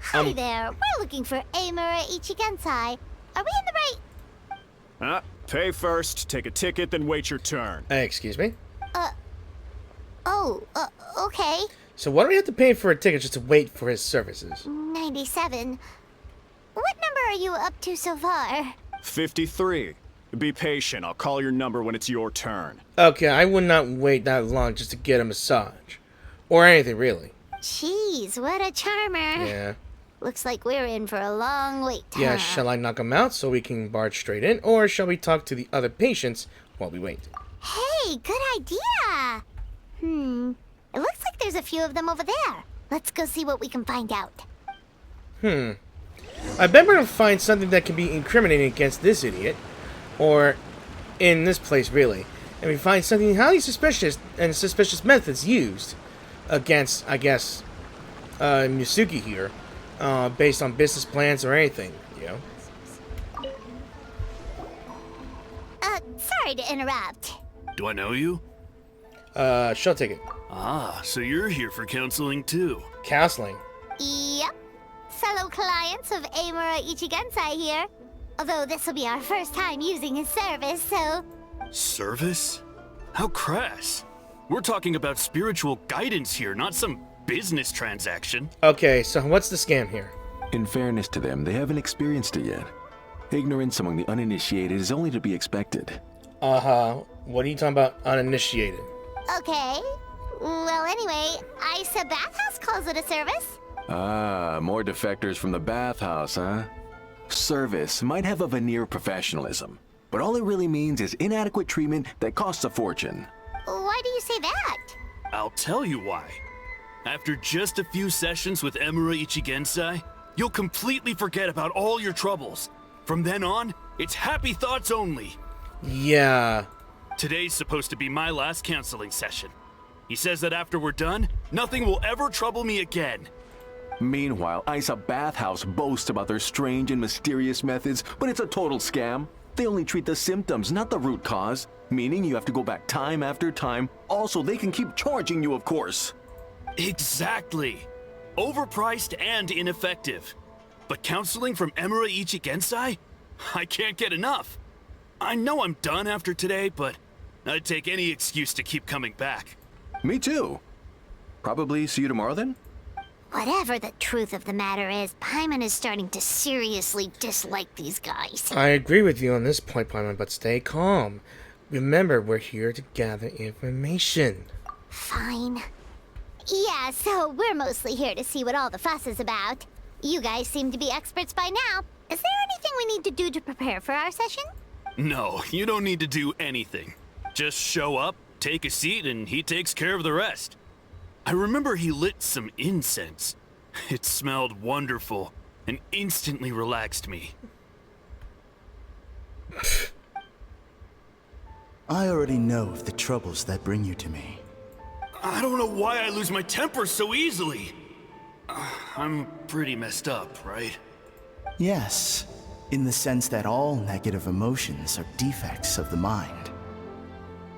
B: Hi there. We're looking for Amura Ichigensai. Are we in the right...
K: Pay first, take a ticket, then wait your turn.
A: Excuse me?
B: Okay.
A: So why do we have to pay for a ticket just to wait for his services?
B: 97. What number are you up to so far?
K: 53. Be patient, I'll call your number when it's your turn.
A: Okay, I would not wait that long just to get a massage. Or anything, really.
B: Jeez, what a charmer.
A: Yeah.
B: Looks like we're in for a long wait.
A: Yeah,
B: huh?
A: shall I knock him out so we can barge straight in? Or shall we talk to the other patients while we wait?
B: Hey, good idea. It looks like there's a few of them over there. Let's go see what we can find out.
A: I bet we're gonna find something that can be incriminating against this idiot. Or in this place, really. And we find something highly suspicious and suspicious methods used against, I guess, Mizuki here. Based on business plans or anything, you know?
B: Sorry to interrupt.
C: Do I know you?
A: She'll take it.
C: Ah, so you're here for counseling too.
A: Counseling.
B: Yep. Fellow clients of Amura Ichigensai here. Although this will be our first time using his service, so...
C: Service? How crass. We're talking about spiritual guidance here, not some business transaction.
A: Okay, so what's the scam here?
J: In fairness to them, they haven't experienced it yet. Ignorance among the uninitiated is only to be expected.
A: What are you talking about, uninitiated?
B: Okay. Well, anyway, Aisa Bathhouse calls it a service.
J: Ah, more defectors from the bathhouse, huh? Service might have a veneer of professionalism, but all it really means is inadequate treatment that costs a fortune.
B: Why do you say that?
C: I'll tell you why. After just a few sessions with Amura Ichigensai, you'll completely forget about all your troubles. From then on, it's happy thoughts only.
A: Yeah.
C: Today's supposed to be my last counseling session. He says that after we're done, nothing will ever trouble me again.
J: Meanwhile, Aisa Bathhouse boasts about their strange and mysterious methods, but it's a total scam. They only treat the symptoms, not the root cause, meaning you have to go back time after time. Also, they can keep charging you, of course.
C: Exactly. Overpriced and ineffective. But counseling from Amura Ichigensai? I can't get enough. I know I'm done after today, but I'd take any excuse to keep coming back.
J: Me too. Probably see you tomorrow then?
B: Whatever the truth of the matter is, Paimon is starting to seriously dislike these guys.
A: I agree with you on this point, Paimon, but stay calm. Remember, we're here to gather information.
B: Fine. Yeah, so we're mostly here to see what all the fuss is about. You guys seem to be experts by now. Is there anything we need to do to prepare for our session?
C: No, you don't need to do anything. Just show up, take a seat, and he takes care of the rest. I remember he lit some incense. It smelled wonderful and instantly relaxed me.
L: I already know of the troubles that bring you to me.
C: I don't know why I lose my temper so easily. I'm pretty messed up, right?
L: Yes, in the sense that all negative emotions are defects of the mind.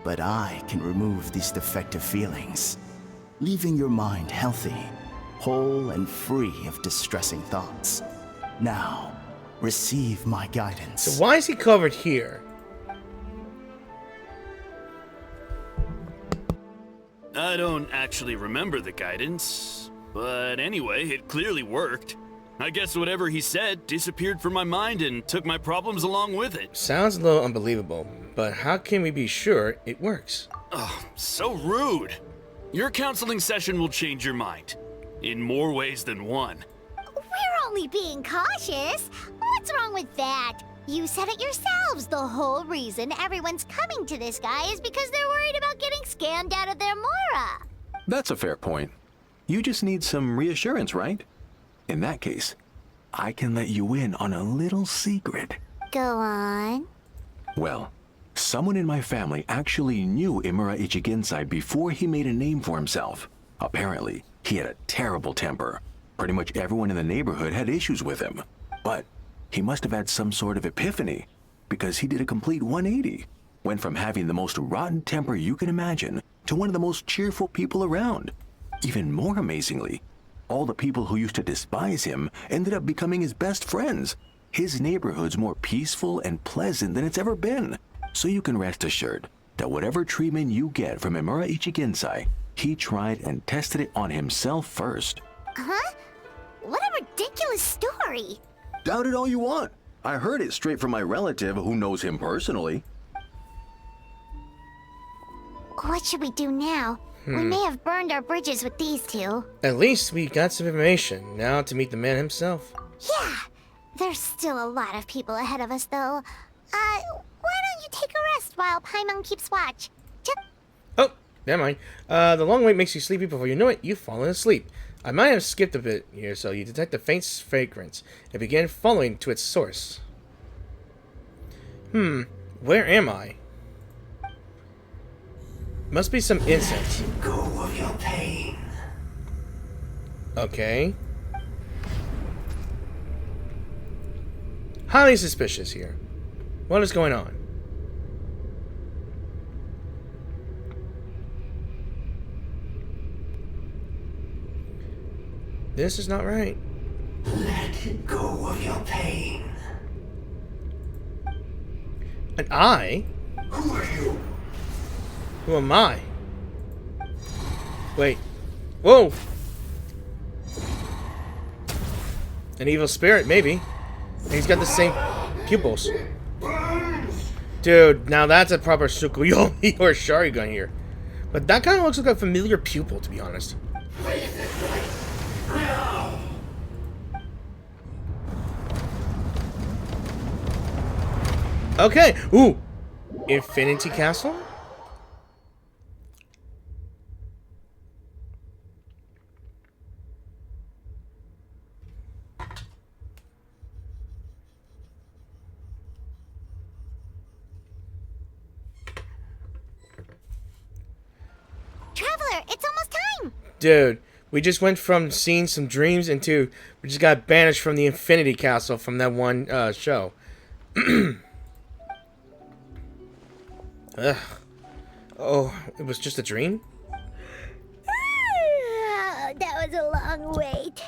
L: But I can remove these defective feelings, leaving your mind healthy, whole and free of distressing thoughts. Now, receive my guidance.
A: So why is he covered here?
C: I don't actually remember the guidance, but anyway, it clearly worked. I guess whatever he said disappeared from my mind and took my problems along with it.
A: Sounds a little unbelievable, but how can we be sure it works?
C: Oh, so rude. Your counseling session will change your mind. In more ways than one.
B: We're only being cautious. What's wrong with that? You said it yourselves. The whole reason everyone's coming to this guy is because they're worried about getting scammed out of their Mora.
J: That's a fair point. You just need some reassurance, right? In that case, I can let you in on a little secret.
B: Go on.
J: Well, someone in my family actually knew Imura Ichigensai before he made a name for himself. Apparently, he had a terrible temper. Pretty much everyone in the neighborhood had issues with him. But he must have had some sort of epiphany, because he did a complete 180. Went from having the most rotten temper you can imagine to one of the most cheerful people around. Even more amazingly, all the people who used to despise him ended up becoming his best friends. His neighborhood's more peaceful and pleasant than it's ever been. So you can rest assured that whatever treatment you get from Imura Ichigensai, he tried and tested it on himself first.
B: Huh? What a ridiculous story.
J: Doubt it all you want. I heard it straight from my relative who knows him personally.
B: What should we do now? We may have burned our bridges with these two.
A: At least we got some information. Now to meet the man himself.
B: Yeah. There's still a lot of people ahead of us, though. Why don't you take a rest while Paimon keeps watch?
A: Oh, never mind. The long wait makes you sleepy. Before you know it, you've fallen asleep. I might have skipped a bit here, so you detect a faint fragrance and begin following to its source. Where am I? Must be some incense.
M: Let go of your pain.
A: Okay. Highly suspicious here. What is going on? This is not right.
M: Let go of your pain.
A: And I?
M: Who are you?
A: Who am I? Wait. Whoa! An evil spirit, maybe. And he's got the same pupils. Dude, now that's a proper Tsukuyomi or Sharingan here. But that kind of looks like a familiar pupil, to be honest. Okay. Ooh. Infinity Castle?
B: Traveler, it's almost time.
A: Dude, we just went from seeing some dreams into we just got banished from the Infinity Castle from that one show. Ugh. Oh, it was just a dream?
B: That was a long wait.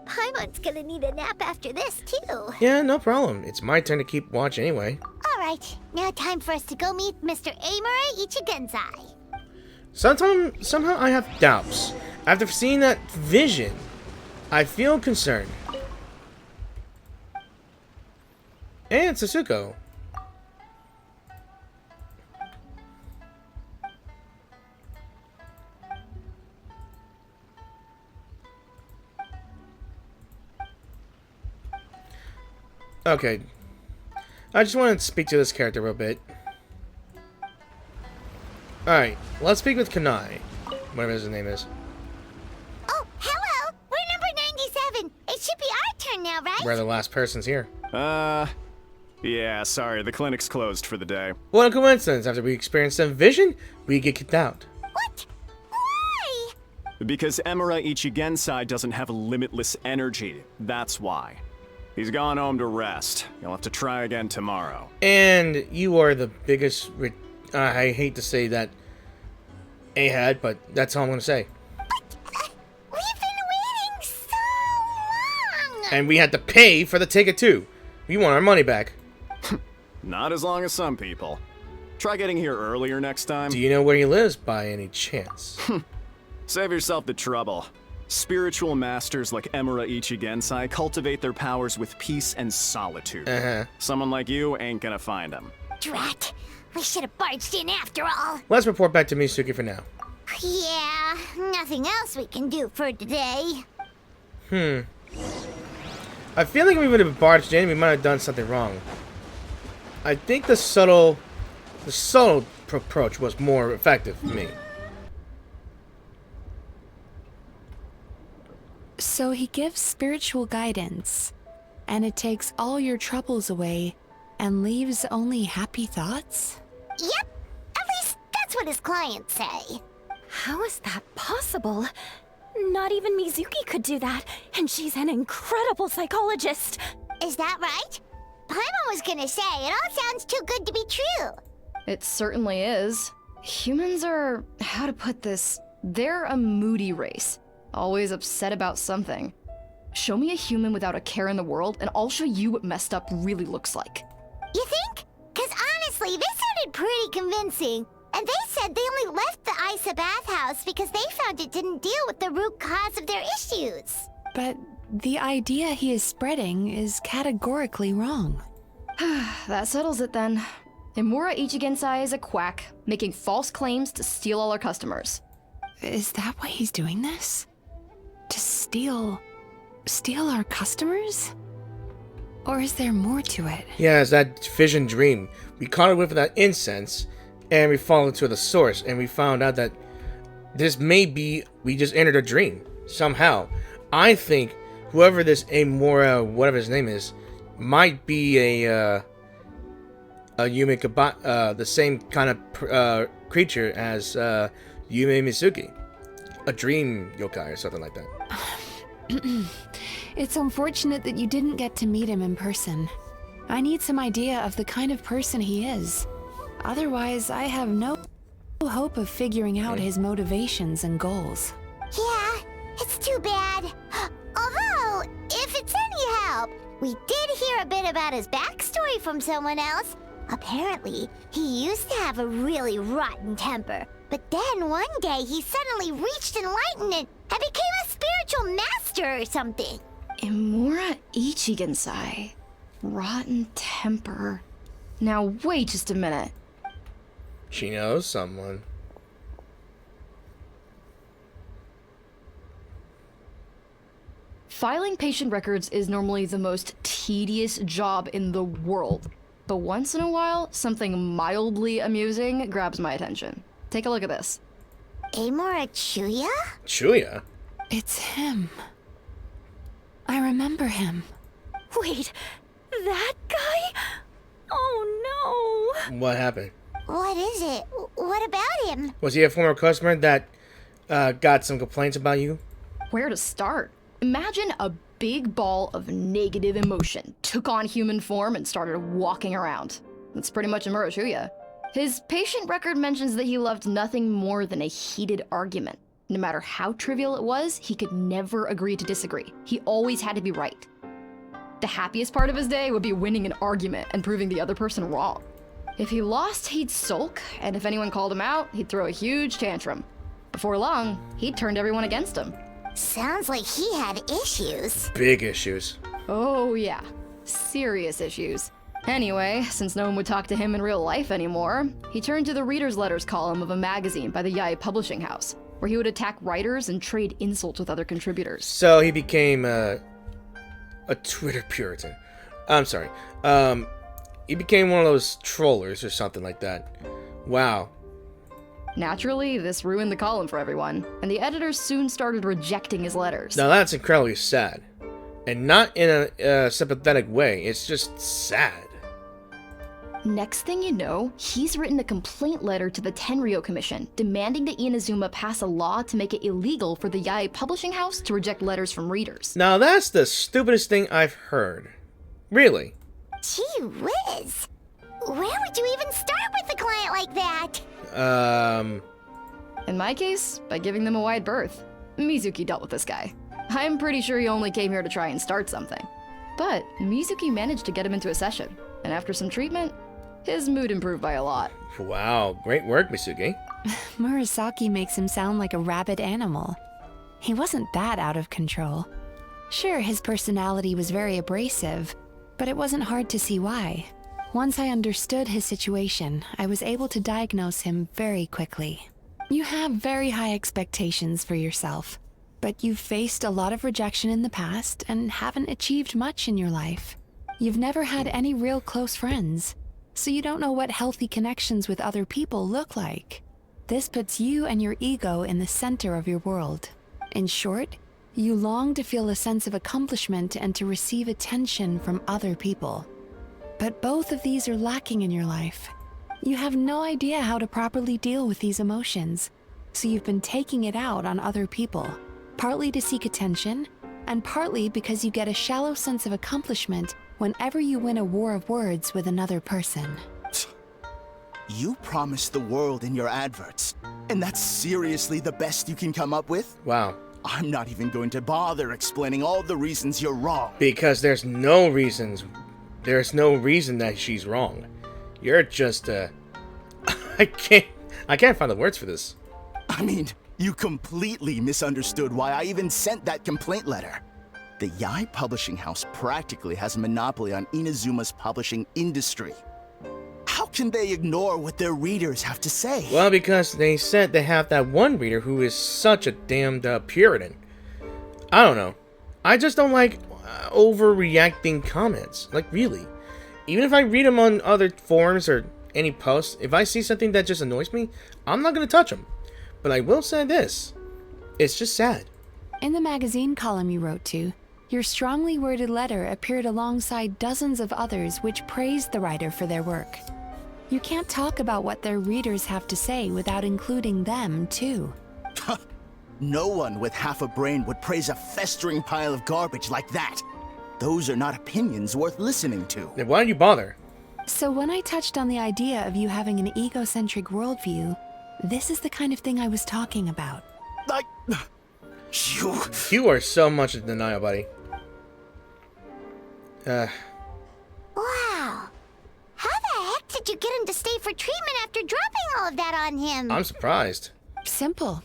B: Paimon's gonna need a nap after this, too.
A: Yeah, no problem. It's my turn to keep watch anyway.
B: Alright, now time for us to go meet Mr. Imura Ichigensai.
A: Somehow I have doubts. After seeing that vision, I feel concerned. And Sasuko. Okay. I just want to speak to this character real bit. Alright, let's speak with Kanai. Whatever his name is.
B: Oh, hello! We're number 97. It should be our turn now, right?
A: We're the last persons here.
K: Yeah, sorry, the clinic's closed for the day.
A: What a coincidence. After we experience some vision, we get kicked out.
B: What? Why?
K: Because Imura Ichigensai doesn't have limitless energy, that's why. He's gone home to rest. You'll have to try again tomorrow.
A: And you are the biggest... I hate to say that Ahad, but that's all I'm going to say.
B: But we've been waiting
A: And we had to pay for the ticket too. We want our money back.
K: Not as long as some people. Try getting here earlier next time.
A: Do you know where he lives by any chance?
K: Save yourself the trouble. Spiritual masters like Emura Ichigensai cultivate their powers with peace and solitude. Someone like you ain't gonna find them.
B: Drat. We should have barged in after all.
A: Let's report back to Mizuki for now.
B: Yeah, nothing else we can do for today.
A: I feel like if we would have barged in, we might have done something wrong. I think the subtle approach was more effective for me.
F: So he gives spiritual guidance, and it takes all your troubles away and leaves only happy thoughts?
B: Yep, at least that's what his clients say.
G: How is that possible? Not even Mizuki could do that, and she's an incredible psychologist.
B: Is that right? Paimon was gonna say, it all sounds too good to be true.
H: It certainly is. Humans are, how to put this, they're a moody race. Always upset about something. Show me a human without a care in the world, and I'll show you what messed up really looks like.
B: You think? Cause honestly, this sounded pretty convincing. And they said they only left the Aisa Bathhouse because they found it didn't deal with the root cause of their issues.
F: But the idea he is spreading is categorically wrong.
H: That settles it then. Imura Ichigensai is a quack, making false claims to steal all our customers.
F: Is that why he's doing this? To steal our customers? Or is there more to it?
A: Yeah, it's that vision dream. We caught it with that incense, and we followed to the source, and we found out that this may be, we just entered a dream, somehow. I think whoever this Amora, whatever his name is, might be a Yumemizuki, the same kind of creature as Yumemizuki. A dream yokai or something like that.
F: It's unfortunate that you didn't get to meet him in person. I need some idea of the kind of person he is. Otherwise, I have no hope of figuring out his motivations and goals.
B: Yeah, it's too bad. Although, if it's any help, we did hear a bit about his backstory from someone else. Apparently, he used to have a really rotten temper. But then one day he suddenly reached enlightenment and became a spiritual master or something.
H: Imura Ichigensai. Rotten temper. Now wait just a minute.
A: She knows someone.
H: Filing patient records is normally the most tedious job in the world. But once in a while, something mildly amusing grabs my attention. Take a look at this.
B: Amora Chuya?
A: Chuya?
F: It's him. I remember him.
G: Wait, that guy? Oh no!
A: What happened?
B: What is it? What about him?
A: Was he a former customer that got some complaints about you?
H: Where to start? Imagine a big ball of negative emotion took on human form and started walking around. That's pretty much Imura Chuya. His patient record mentions that he loved nothing more than a heated argument. No matter how trivial it was, he could never agree to disagree. He always had to be right. The happiest part of his day would be winning an argument and proving the other person wrong. If he lost, he'd sulk, and if anyone called him out, he'd throw a huge tantrum. Before long, he'd turned everyone against him.
B: Sounds like he had issues.
A: Big issues.
H: Oh yeah, serious issues. Anyway, since no one would talk to him in real life anymore, he turned to the reader's letters column of a magazine by the Yaoi publishing house, where he would attack writers and trade insults with other contributors.
A: So he became a Twitter Puritan. I'm sorry. He became one of those trollers or something like that. Wow.
H: Naturally, this ruined the column for everyone, and the editors soon started rejecting his letters.
A: Now that's incredibly sad. And not in a sympathetic way. It's just sad.
H: Next thing you know, he's written a complaint letter to the Tenryo Commission, demanding that Inazuma pass a law to make it illegal for the Yaoi publishing house to reject letters from readers.
A: Now that's the stupidest thing I've heard. Really.
B: Gee whiz. Where would you even start with a client like that?
H: In my case, by giving them a wide berth. Mizuki dealt with this guy. I'm pretty sure he only came here to try and start something. But Mizuki managed to get him into a session, and after some treatment, his mood improved by a lot.
A: Wow, great work, Mizuki.
F: Murasaki makes him sound like a rabid animal. He wasn't that out of control. Sure, his personality was very abrasive, but it wasn't hard to see why. Once I understood his situation, I was able to diagnose him very quickly. You have very high expectations for yourself, but you've faced a lot of rejection in the past and haven't achieved much in your life. You've never had any real close friends, so you don't know what healthy connections with other people look like. This puts you and your ego in the center of your world. In short, you long to feel a sense of accomplishment and to receive attention from other people. But both of these are lacking in your life. You have no idea how to properly deal with these emotions, so you've been taking it out on other people, partly to seek attention, and partly because you get a shallow sense of accomplishment whenever you win a war of words with another person.
L: You promised the world in your adverts, and that's seriously the best you can come up with?
A: Wow.
L: I'm not even going to bother explaining all the reasons you're wrong.
A: Because there's no reasons. There's no reason that she's wrong. You're just, I can't find the words for this.
L: I mean, you completely misunderstood why I even sent that complaint letter. The Yai publishing house practically has a monopoly on Inazuma's publishing industry. How can they ignore what their readers have to say?
A: Well, because they said they have that one reader who is such a damned Puritan. I don't know. I just don't like overreacting comments. Like, really. Even if I read them on other forums or any posts, if I see something that just annoys me, I'm not going to touch them. But I will say this. It's just sad.
F: In the magazine column you wrote to, your strongly worded letter appeared alongside dozens of others which praised the writer for their work. You can't talk about what their readers have to say without including them, too.
L: No one with half a brain would praise a festering pile of garbage like that. Those are not opinions worth listening to.
A: Then why don't you bother?
F: So when I touched on the idea of you having an egocentric worldview, this is the kind of thing I was talking about.
A: You are so much in denial, buddy.
B: Wow. How the heck did you get him to stay for treatment after dropping all of that on him?
A: I'm surprised.
F: Simple.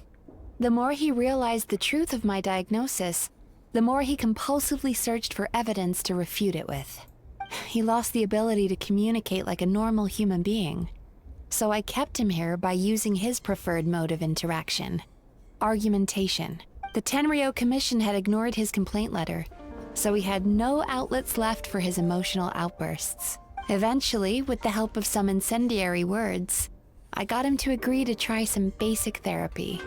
F: The more he realized the truth of my diagnosis, the more he compulsively searched for evidence to refute it with. He lost the ability to communicate like a normal human being. So I kept him here by using his preferred mode of interaction: argumentation. The Tenryo Commission had ignored his complaint letter, so he had no outlets left for his emotional outbursts. Eventually, with the help of some incendiary words, I got him to agree to try some basic therapy.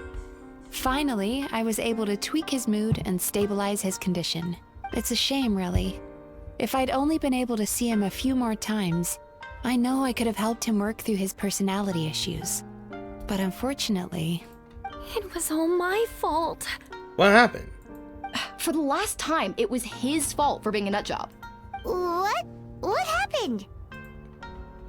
F: Finally, I was able to tweak his mood and stabilize his condition. It's a shame, really. If I'd only been able to see him a few more times, I know I could have helped him work through his personality issues. But unfortunately...
G: It was all my fault.
A: What happened?
H: For the last time, it was his fault for being a nutjob.
B: What? What happened?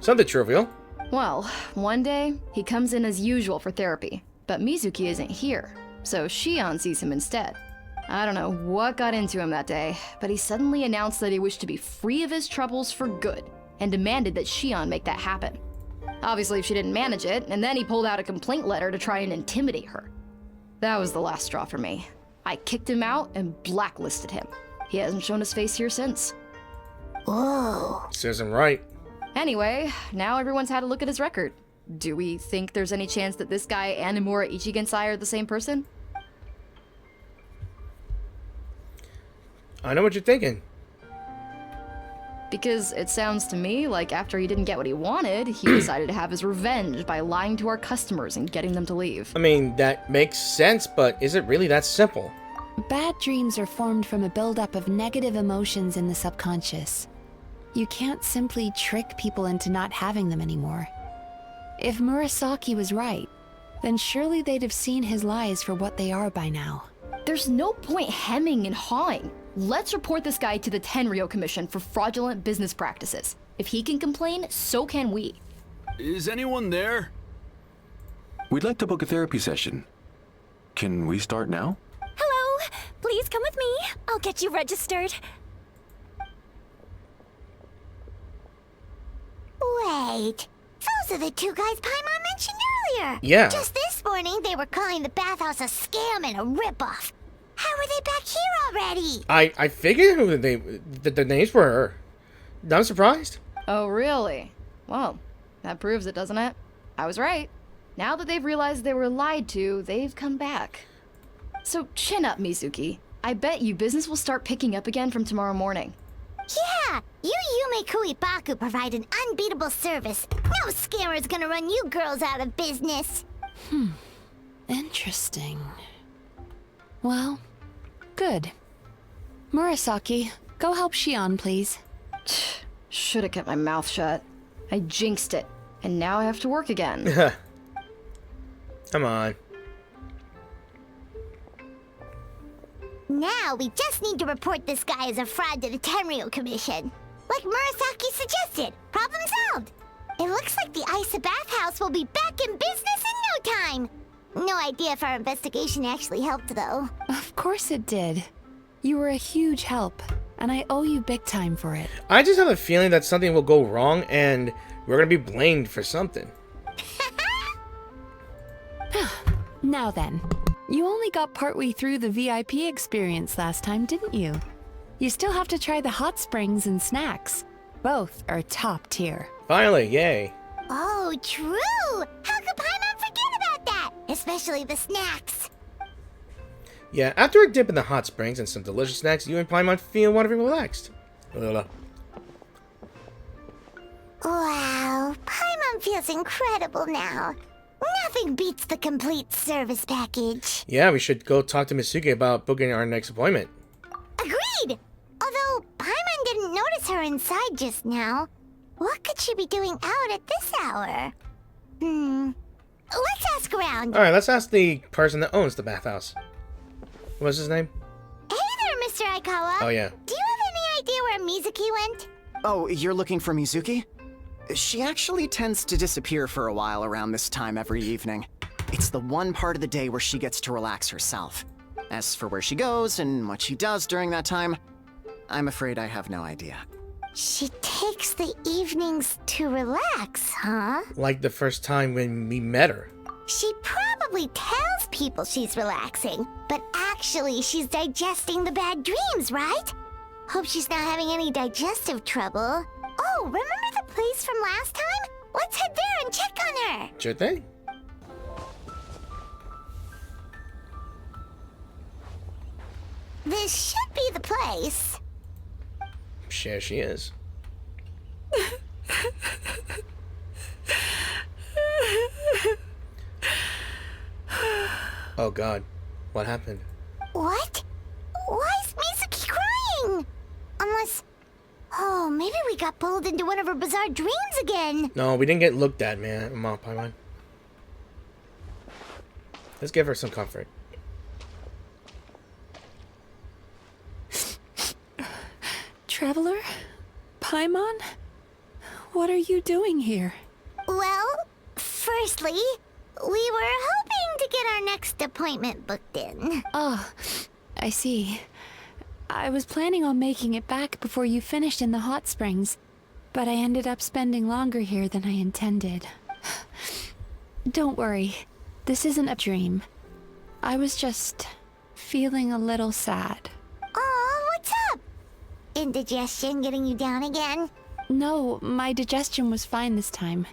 A: Something trivial.
H: Well, one day, he comes in as usual for therapy, but Mizuki isn't here, so Shion sees him instead. I don't know what got into him that day, but he suddenly announced that he wished to be free of his troubles for good, and demanded that Shion make that happen. Obviously, she didn't manage it, and then he pulled out a complaint letter to try and intimidate her. That was the last straw for me. I kicked him out and blacklisted him. He hasn't shown his face here since.
B: Whoa.
A: Serves him right.
H: Anyway, now everyone's had a look at his record. Do we think there's any chance that this guy and Nomura Ichigensai are the same person?
A: I know what you're thinking.
H: Because it sounds to me like after he didn't get what he wanted, he decided to have his revenge by lying to our customers and getting them to leave.
A: I mean, that makes sense, but is it really that simple?
F: Bad dreams are formed from a buildup of negative emotions in the subconscious. You can't simply trick people into not having them anymore. If Murasaki was right, then surely they'd have seen his lies for what they are by now.
H: There's no point hemming and hawing. Let's report this guy to the Tenryo Commission for fraudulent business practices. If he can complain, so can we.
C: Is anyone there?
J: We'd like to book a therapy session. Can we start now?
G: Hello! Please come with me. I'll get you registered.
B: Wait, those are the two guys Paimon mentioned earlier.
A: Yeah.
B: Just this morning, they were calling the bathhouse a scam and a ripoff. How are they back here already?
A: I figured who the names were. I'm surprised.
H: Oh, really? Well, that proves it, doesn't it? I was right. Now that they've realized they were lied to, they've come back. So chin up, Mizuki. I bet you business will start picking up again from tomorrow morning.
B: Yeah, you Yumemizuki Baku provide an unbeatable service. No scammer's gonna run you girls out of business.
F: Interesting. Well, good. Murasaki, go help Shion, please.
H: Should have kept my mouth shut. I jinxed it, and now I have to work again.
A: Come on.
B: Now we just need to report this guy as a fraud to the Tenryo Commission. Like Murasaki suggested. Problem solved. It looks like the Aisa Bathhouse will be back in business in no time. No idea if our investigation actually helped, though.
F: Of course it did. You were a huge help, and I owe you big time for it.
A: I just have a feeling that something will go wrong and we're gonna be blamed for something.
F: Now then, you only got partway through the VIP experience last time, didn't you? You still have to try the hot springs and snacks. Both are top tier.
A: Finally, yay.
B: Oh, true! How could Paimon forget about that? Especially the snacks.
A: Yeah, after a dip in the hot springs and some delicious snacks, you and Paimon feel wonderfully relaxed.
B: Wow, Paimon feels incredible now. Nothing beats the complete service package.
A: Yeah, we should go talk to Mizuki about booking our next appointment.
B: Agreed! Although Paimon didn't notice her inside just now. What could she be doing out at this hour? Let's ask around.
A: Alright, let's ask the person that owns the bathhouse. What's his name?
B: Hey there, Mr. Aikawa.
A: Oh, yeah.
B: Do you have any idea where Mizuki went?
D: Oh, you're looking for Mizuki? She actually tends to disappear for a while around this time every evening. It's the one part of the day where she gets to relax herself. As for where she goes and what she does during that time, I'm afraid I have no idea.
B: She takes the evenings to relax, huh?
A: Like the first time when we met her.
B: She probably tells people she's relaxing, but actually she's digesting the bad dreams, right? Hope she's not having any digestive trouble. Oh, remember the place from last time? Let's head there and check on her.
A: Sure thing.
B: This should be the place.
A: Sure she is. Oh god, what happened?
B: What? Why is Mizuki crying? Unless... Oh, maybe we got pulled into one of her bizarre dreams again.
A: No, we didn't get looked at, man. Come on, Paimon. Let's give her some comfort.
F: Traveler? Paimon? What are you doing here?
B: Well, firstly, we were hoping to get our next appointment booked in.
F: Oh, I see. I was planning on making it back before you finished in the hot springs, but I ended up spending longer here than I intended. Don't worry, this isn't a dream. I was just feeling a little sad.
B: Oh, what's up? Indigestion getting you down again?
F: No, my digestion was fine this time.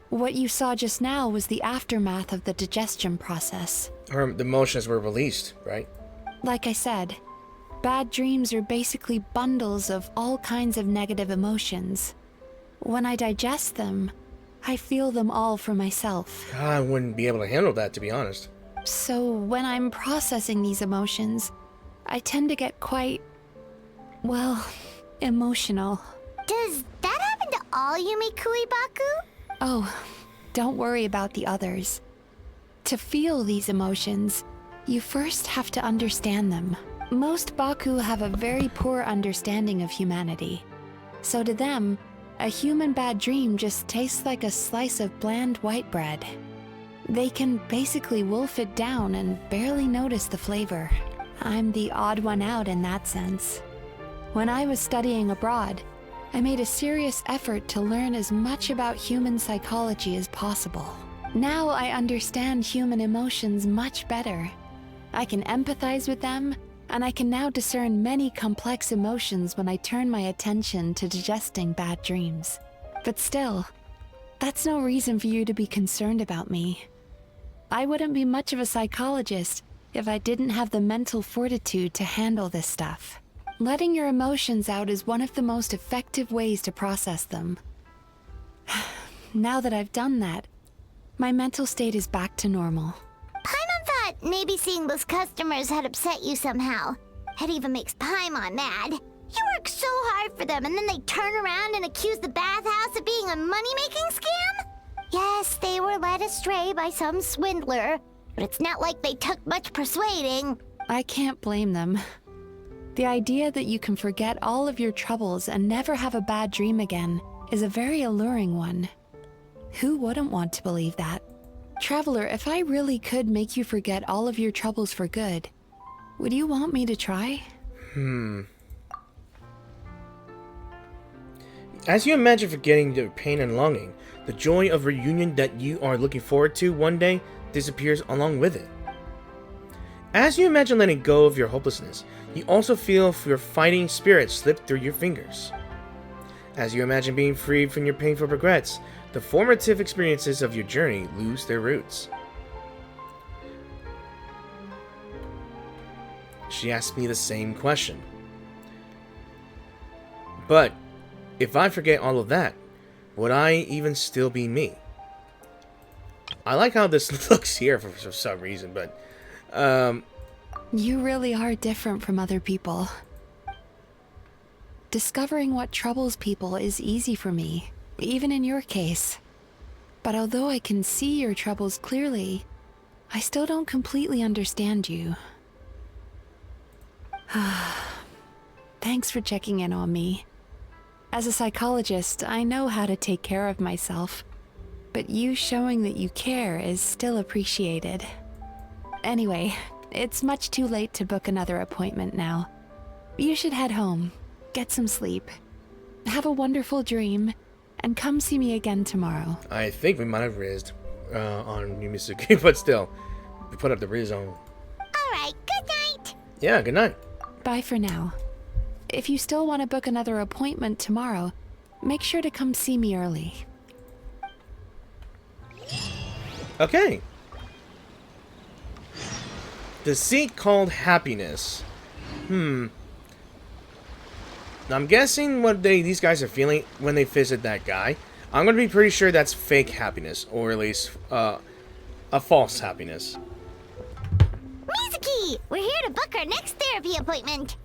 F: What you saw just now was the aftermath of the digestion process.
A: Her the emotions were released, right?
F: Like I said, bad dreams are basically bundles of all kinds of negative emotions. When I digest them, I feel them all for myself.
A: I wouldn't be able to handle that, to be honest.
F: So when I'm processing these emotions, I tend to get quite, well, emotional.
B: Does that happen to all Yumemizuki Baku?
F: Oh, don't worry about the others. To feel these emotions, you first have to understand them. Most Baku have a very poor understanding of humanity. So to them, a human bad dream just tastes like a slice of bland white bread. They can basically wolf it down and barely notice the flavor. I'm the odd one out in that sense. When I was studying abroad, I made a serious effort to learn as much about human psychology as possible. Now I understand human emotions much better. I can empathize with them, and I can now discern many complex emotions when I turn my attention to digesting bad dreams. But still, that's no reason for you to be concerned about me. I wouldn't be much of a psychologist if I didn't have the mental fortitude to handle this stuff. Letting your emotions out is one of the most effective ways to process them. Now that I've done that, my mental state is back to normal.
B: Paimon thought maybe seeing those customers had upset you somehow. It even makes Paimon mad. You work so hard for them and then they turn around and accuse the bathhouse of being a money-making scam? Yes, they were led astray by some swindler, but it's not like they took much persuading.
F: I can't blame them. The idea that you can forget all of your troubles and never have a bad dream again is a very alluring one. Who wouldn't want to believe that? Traveler, if I really could make you forget all of your troubles for good, would you want me to try?
A: As you imagine forgetting the pain and longing, the joy of reunion that you are looking forward to one day disappears along with it. As you imagine letting go of your hopelessness, you also feel your fighting spirit slip through your fingers. As you imagine being freed from your painful regrets, the formative experiences of your journey lose their roots. She asked me the same question. But if I forget all of that, would I even still be me? I like how this looks here for some reason, but
F: You really are different from other people. Discovering what troubles people is easy for me, even in your case. But although I can see your troubles clearly, I still don't completely understand you. Thanks for checking in on me. As a psychologist, I know how to take care of myself, but you showing that you care is still appreciated. Anyway, it's much too late to book another appointment now. You should head home, get some sleep, have a wonderful dream, and come see me again tomorrow.
A: I think we might have rizzed on Yumemizuki, but still, we put up the riz on.
B: Alright, good night.
A: Yeah, good night.
F: Bye for now. If you still want to book another appointment tomorrow, make sure to come see me early.
A: Okay. The seat called happiness. I'm guessing what these guys are feeling when they visit that guy. I'm gonna be pretty sure that's fake happiness, or at least a false happiness.
B: Mizuki! We're here to book our next therapy appointment.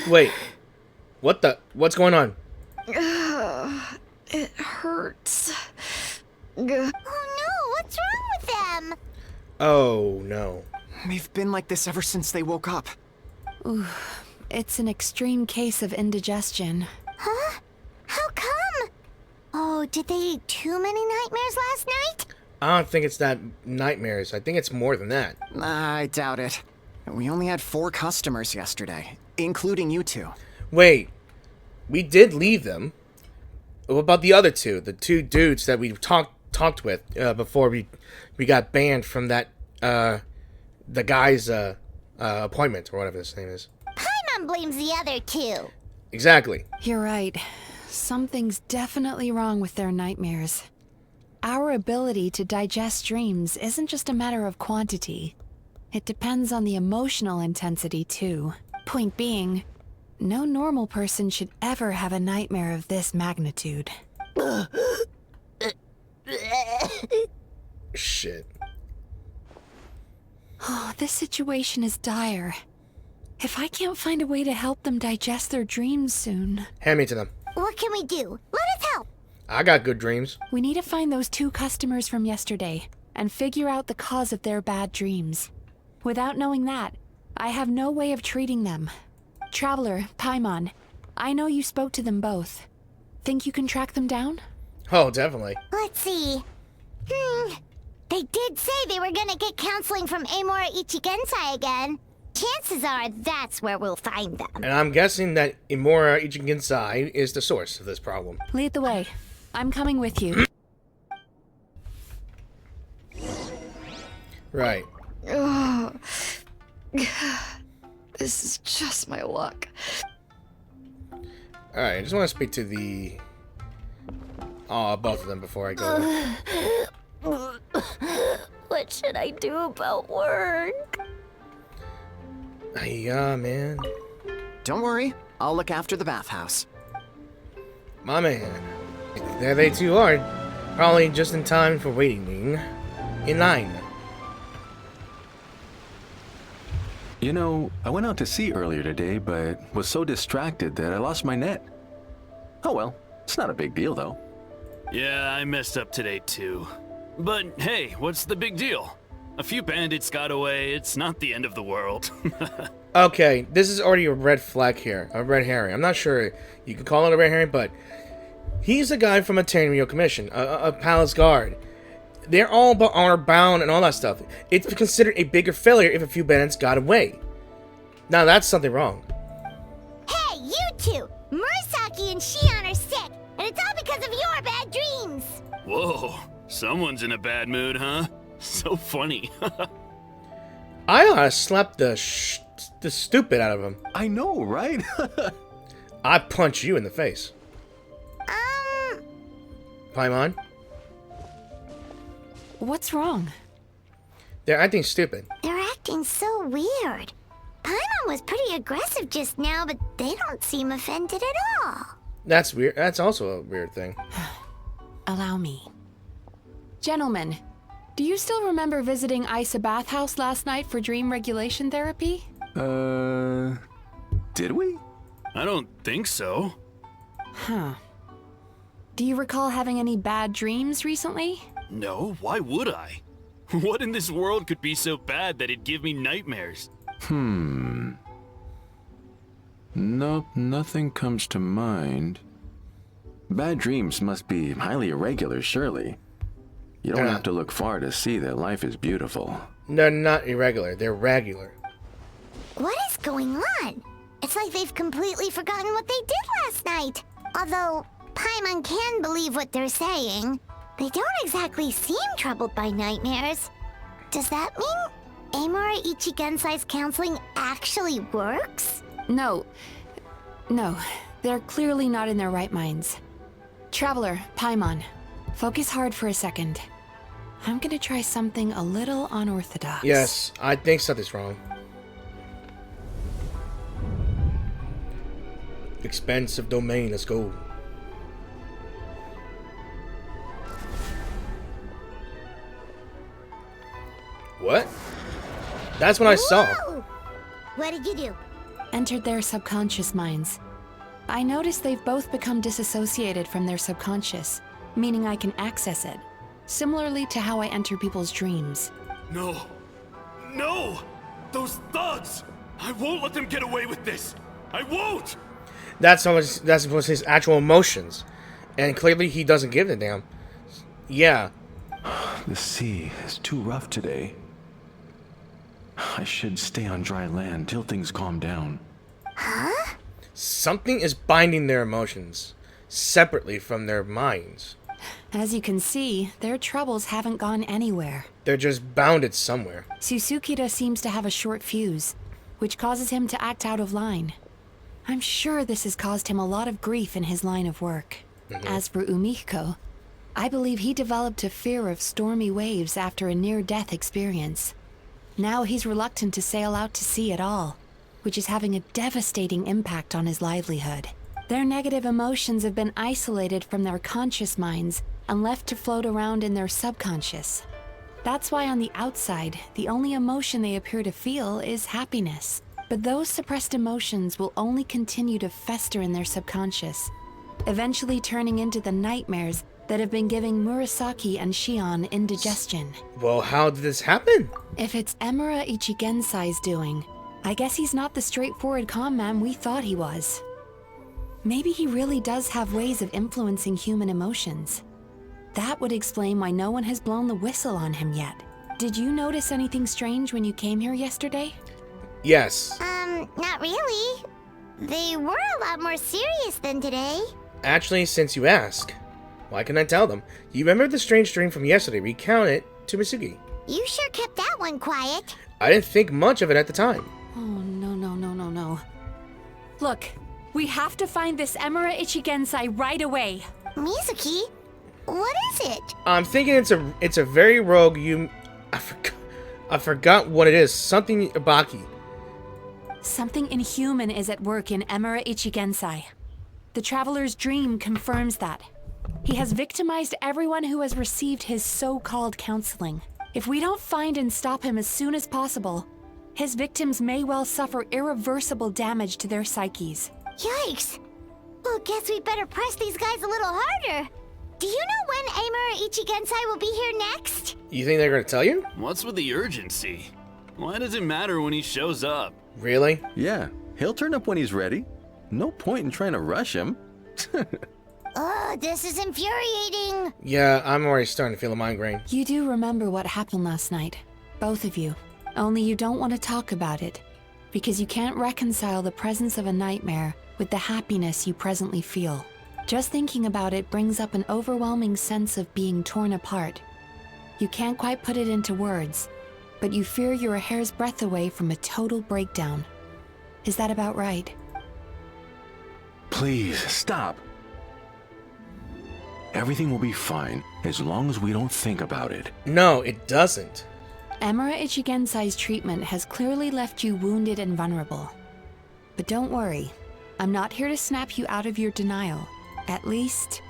A: Wait. What's going on?
H: It hurts.
B: Oh no, what's wrong with them?
A: Oh no.
D: They've been like this ever since they woke up.
F: Ooh, it's an extreme case of indigestion.
B: Huh? How come? Oh, did they eat too many nightmares last night?
A: I don't think it's that nightmares. I think it's more than that.
D: I doubt it. We only had 4 customers yesterday, including you two.
A: Wait. We did leave them. What about the other two? The 2 dudes that we talked with before we got banned from that the guy's appointment, or whatever his name is.
B: Paimon blames the other 2.
A: Exactly.
F: You're right. Something's definitely wrong with their nightmares. Our ability to digest dreams isn't just a matter of quantity. It depends on the emotional intensity, too. Point being, no normal person should ever have a nightmare of this magnitude.
A: Shit.
F: Oh, this situation is dire. If I can't find a way to help them digest their dreams soon...
A: Hand me to them.
B: What can we do? Let us help.
A: I got good dreams.
F: We need to find those 2 customers from yesterday and figure out the cause of their bad dreams. Without knowing that, I have no way of treating them. Traveler, Paimon, I know you spoke to them both. Think you can track them down?
A: Oh, definitely.
B: Let's see. They did say they were gonna get counseling from Amora Ichigensai again. Chances are that's where we'll find them.
A: And I'm guessing that Amora Ichigensai is the source of this problem.
F: Lead the way. I'm coming with you.
A: Right.
H: Ugh. This is just my luck.
A: Alright, I just want to speak to the... both of them before I go.
G: What should I do about work?
A: Yeah, man.
D: Don't worry, I'll look after the bathhouse.
A: My man. There they two are. Probably just in time for waiting in line.
J: You know, I went out to sea earlier today, but was so distracted that I lost my net. Oh well, it's not a big deal though.
C: Yeah, I messed up today too. But hey, what's the big deal? A few bandits got away, it's not the end of the world.
A: Okay, this is already a red flag here. A red herring. I'm not sure you could call it a red herring, but he's a guy from a Tenryou commission, a palace guard. They're all about honor bound and all that stuff. It's considered a bigger failure if a few bandits got away. Now that's something wrong.
B: Hey, you two! Murasaki and Shion are sick, and it's all because of your bad dreams!
C: Whoa, someone's in a bad mood, huh? So funny.
A: I ought to slap the stupid out of him.
J: I know, right?
A: I punch you in the face. Paimon?
F: What's wrong?
A: They're acting stupid.
B: They're acting so weird. Paimon was pretty aggressive just now, but they don't seem offended at all.
A: That's weird. That's also a weird thing.
F: Allow me. Gentlemen, do you still remember visiting Aisa Bathhouse last night for dream regulation therapy?
J: Did we?
C: I don't think so.
F: Huh. Do you recall having any bad dreams recently?
C: No, why would I? What in this world could be so bad that it'd give me nightmares?
J: Nope, nothing comes to mind. Bad dreams must be highly irregular, surely. You don't have to look far to see that life is beautiful.
A: They're not irregular. They're regular.
B: What is going on? It's like they've completely forgotten what they did last night. Although Paimon can believe what they're saying, they don't exactly seem troubled by nightmares. Does that mean Amora Ichigensai's counseling actually works?
F: No. No. They're clearly not in their right minds. Traveler, Paimon, focus hard for a second. I'm gonna try something a little unorthodox.
A: Yes, I think something's wrong. Expansive domain, let's go. What? That's what I saw.
B: What did you do?
F: Entered their subconscious minds. I noticed they've both become disassociated from their subconscious, meaning I can access it, similarly to how I enter people's dreams.
C: No. No! Those thugs! I won't let them get away with this! I won't!
A: That's his actual emotions. And clearly he doesn't give a damn. Yeah.
J: The sea is too rough today. I should stay on dry land till things calm down.
B: Huh?
A: Something is binding their emotions, separately from their minds.
F: As you can see, their troubles haven't gone anywhere.
A: They're just bounded somewhere.
F: Susukira seems to have a short fuse, which causes him to act out of line. I'm sure this has caused him a lot of grief in his line of work. As for Umihiko, I believe he developed a fear of stormy waves after a near-death experience. Now he's reluctant to sail out to sea at all, which is having a devastating impact on his livelihood. Their negative emotions have been isolated from their conscious minds and left to float around in their subconscious. That's why on the outside, the only emotion they appear to feel is happiness. But those suppressed emotions will only continue to fester in their subconscious, eventually turning into the nightmares that have been giving Murasaki and Shion indigestion.
A: Well, how did this happen?
F: If it's Amora Ichigensai's doing, I guess he's not the straightforward calm man we thought he was. Maybe he really does have ways of influencing human emotions. That would explain why no one has blown the whistle on him yet. Did you notice anything strange when you came here yesterday?
A: Yes.
B: Not really. They were a lot more serious than today.
A: Actually, since you ask, why can I tell them? You remember the strange dream from yesterday? Recount it to Mizuki.
B: You sure kept that one quiet.
A: I didn't think much of it at the time.
F: Oh, no. Look, we have to find this Emura Ichigensai right away.
B: Mizuki? What is it?
A: I'm thinking it's a very rogue I forgot what it is. Something Ibaki.
F: Something inhuman is at work in Emura Ichigensai. The Traveler's dream confirms that. He has victimized everyone who has received his so-called counseling. If we don't find and stop him as soon as possible, his victims may well suffer irreversible damage to their psyches.
B: Yikes! Well, guess we better press these guys a little harder. Do you know when Emura Ichigensai will be here next?
A: You think they're gonna tell you?
C: What's with the urgency? Why does it matter when he shows up?
A: Really?
J: Yeah, he'll turn up when he's ready. No point in trying to rush him.
B: Ugh, this is infuriating.
A: Yeah, I'm already starting to feel a migraine.
F: You do remember what happened last night, both of you. Only you don't want to talk about it, because you can't reconcile the presence of a nightmare with the happiness you presently feel. Just thinking about it brings up an overwhelming sense of being torn apart. You can't quite put it into words, but you fear you're a hair's breadth away from a total breakdown. Is that about right?
J: Please, stop. Everything will be fine as long as we don't think about it.
A: No, it doesn't.
F: Emura Ichigensai's treatment has clearly left you wounded and vulnerable. But don't worry, I'm not here to snap you out of your denial. At least,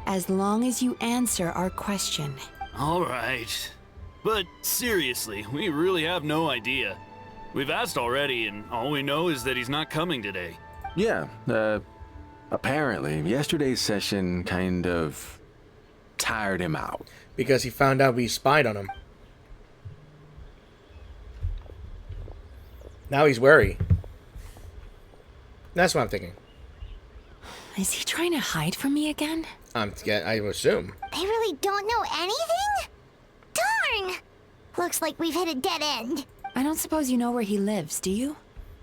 F: as long as you answer our question.
C: All right. But seriously, we really have no idea. We've asked already, and all we know is that he's not coming today.
J: Yeah, apparently, yesterday's session kind of tired him out.
A: Because he found out we spied on him. Now he's wary. That's what I'm thinking.
F: Is he trying to hide from me again?
A: I would assume.
B: They really don't know anything? Darn! Looks like we've hit a dead end.
F: I don't suppose you know where he lives, do you?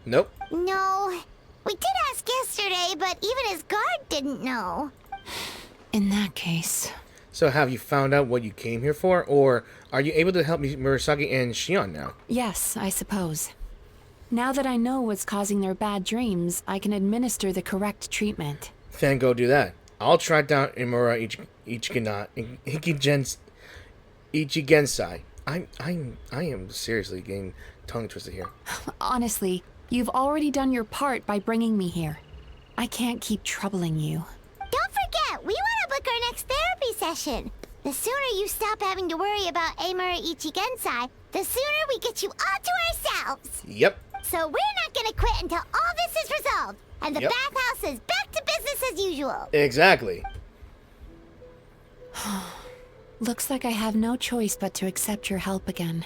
A: Nope.
B: No. We did ask yesterday, but even his guard didn't know.
F: In that case...
A: So have you found out what you came here for? Or are you able to help me, Murasaki and Shion now?
F: Yes, I suppose. Now that I know what's causing their bad dreams, I can administer the correct treatment.
A: Then go do that. I'll track down Emura Ichigensai. I am seriously getting tongue twisted here.
F: Honestly, you've already done your part by bringing me here. I can't keep troubling you.
B: Don't forget, we want to book our next therapy session. The sooner you stop having to worry about Emura Ichigensai, the sooner we get you all to ourselves.
A: Yep.
B: So we're not gonna quit until all this is resolved, and the bathhouse is back to business as usual.
A: Exactly.
F: Looks like I have no choice but to accept your help again.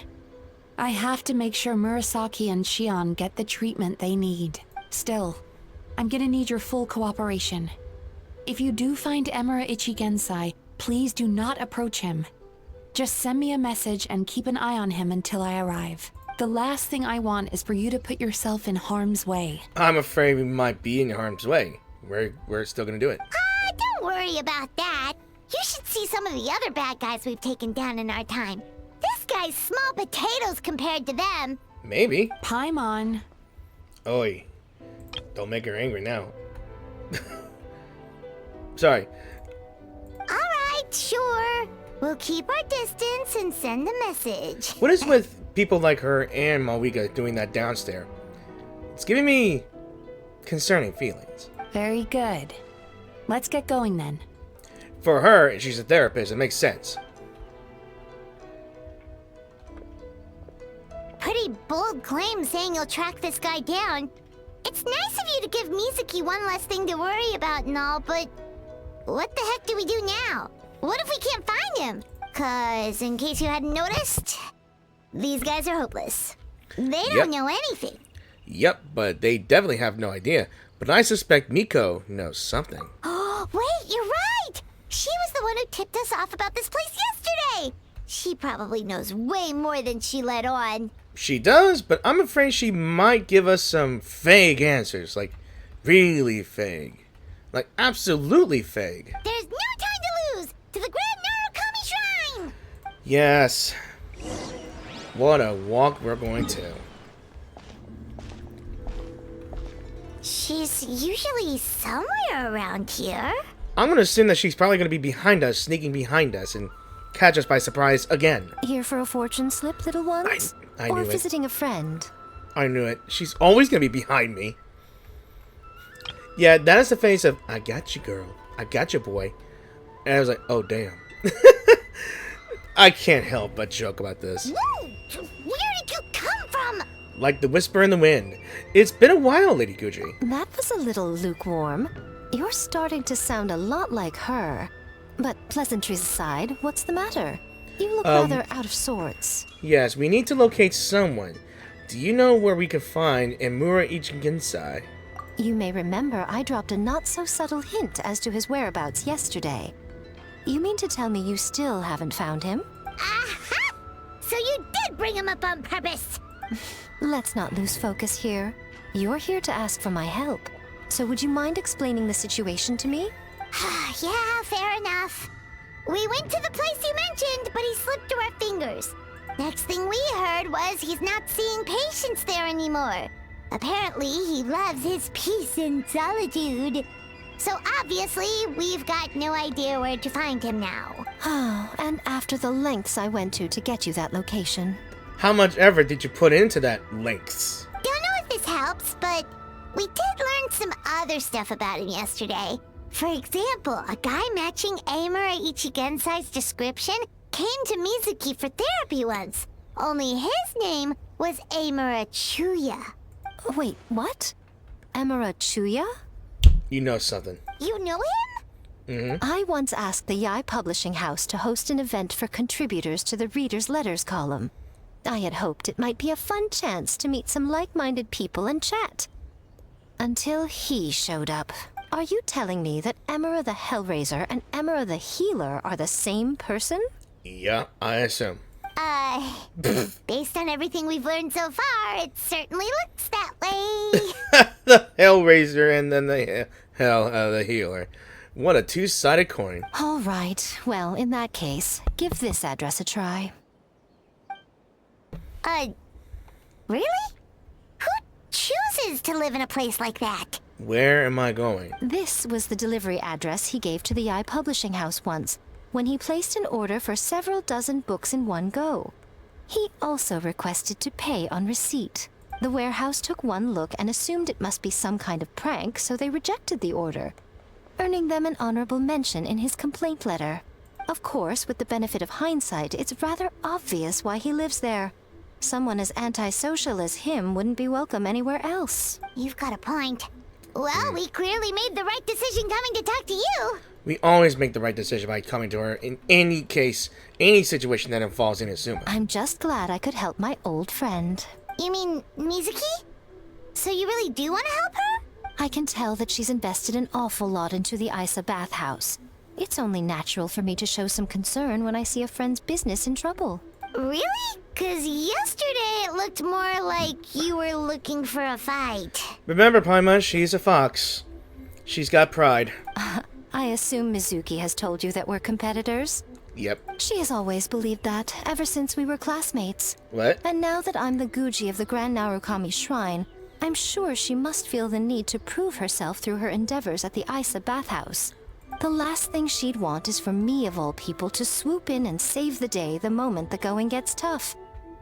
F: I have to make sure Murasaki and Shion get the treatment they need. Still, I'm gonna need your full cooperation. If you do find Emura Ichigensai, please do not approach him. Just send me a message and keep an eye on him until I arrive. The last thing I want is for you to put yourself in harm's way.
A: I'm afraid we might be in harm's way. We're still gonna do it.
B: Don't worry about that. You should see some of the other bad guys we've taken down in our time. This guy's small potatoes compared to them.
A: Maybe.
F: Paimon.
A: Oi. Don't make her angry now. Sorry.
B: Alright, sure. We'll keep our distance and send the message.
A: What is with people like her and Malwika doing that downstairs? It's giving me concerning feelings.
F: Very good. Let's get going then.
A: For her, she's a therapist, it makes sense.
B: Pretty bold claim saying you'll track this guy down. It's nice of you to give Mizuki one less thing to worry about and all, but what the heck do we do now? What if we can't find him? 'Cause in case you hadn't noticed, these guys are hopeless. They don't know anything.
A: Yep, but they definitely have no idea. But I suspect Miko knows something.
B: Oh, wait, you're right! She was the one one who tipped us off about this place yesterday. She probably knows way more than she let on.
A: She does, but I'm afraid she might give us some vague answers. Like, really vague. Like, absolutely vague.
B: There's no time to lose! To the Grand Narukami Shrine!
A: Yes. What a walk we're going to.
B: She's usually somewhere around here.
A: I'm going to assume that she's probably going to be behind us, sneaking behind us, and catch us by surprise again.
I: Here for a fortune slip, little ones?
A: I
I: or
A: knew it.
I: visiting a friend?
A: I knew it. She's always going to be behind me. Yeah, that is the face of, I got you, girl. I got you, boy. And I was like, oh, damn. I can't help but joke about this.
B: Whoa! Where did you come from?
A: Like the whisper in the wind. It's been a while, Lady Guji.
I: That was a little lukewarm. You're starting to sound a lot like her. But pleasantries aside, what's the matter? You look rather out of sorts.
A: Yes, we need to locate someone. Do you know where we can find Emura Ichigensai?
I: You may remember I dropped a not-so-subtle hint as to his whereabouts yesterday. You mean to tell me you still haven't found him?
B: Aha! So you did bring him up on purpose!
I: Let's not lose focus here. You're here to ask for my help. So would you mind explaining the situation to me?
B: Yeah, fair enough. We went to the place you mentioned, but he slipped through our fingers. Next thing we heard was he's not seeing patients there anymore. Apparently, he loves his peace and solitude. So obviously, we've got no idea where to find him now.
I: Oh, and after the lengths I went to get you that location.
A: How much effort did you put into that lengths?
B: Don't know if this helps, but we did learn some other stuff about him yesterday. For example, a guy matching Amura Ichigensai's description came to Mizuki for therapy once. Only his name was Amura Chuya.
I: Wait, what? Amura Chuya?
A: You know something.
B: You know him?
I: I once asked the Yai Publishing House to host an event for contributors to the Reader's Letters column. I had hoped it might be a fun chance to meet some like-minded people and chat. Until he showed up. Are you telling me that Emera the Hellraiser and Emera the Healer are the same person?
A: Yeah, I assume.
B: Based on everything we've learned so far, it certainly looks that way.
A: The Hellraiser and then the Healer. What a two-sided coin.
I: All right. Well, in that case, give this address a try.
B: Really? Who chooses to live in a place like that?
A: Where am I going?
I: This was the delivery address he gave to the Yai Publishing House once, when he placed an order for several dozen books in one go. He also requested to pay on receipt. The warehouse took one look and assumed it must be some kind of prank, so they rejected the order, earning them an honorable mention in his complaint letter. Of course, with the benefit of hindsight, it's rather obvious why he lives there. Someone as antisocial as him wouldn't be welcome anywhere else.
B: You've got a point. Well, we clearly made the right decision coming to talk to you.
A: We always make the right decision by coming to her in any case, any situation that involves Inazuma.
I: I'm just glad I could help my old friend.
B: You mean Mizuki? So you really do want to help her?
I: I can tell that she's invested an awful lot into the Aisa Bathhouse. It's only natural for me to show some concern when I see a friend's business in trouble.
B: Really? 'Cause yesterday it looked more like you were looking for a fight.
A: Remember, Paimon, she's a fox. She's got pride.
I: I assume Mizuki has told you that we're competitors?
A: Yep.
I: She has always believed that, ever since we were classmates.
A: What?
I: And now that I'm the Guji of the Grand Narukami Shrine, I'm sure she must feel the need to prove herself through her endeavors at the Aisa Bathhouse. The last thing she'd want is for me, of all people, to swoop in and save the day the moment the going gets tough.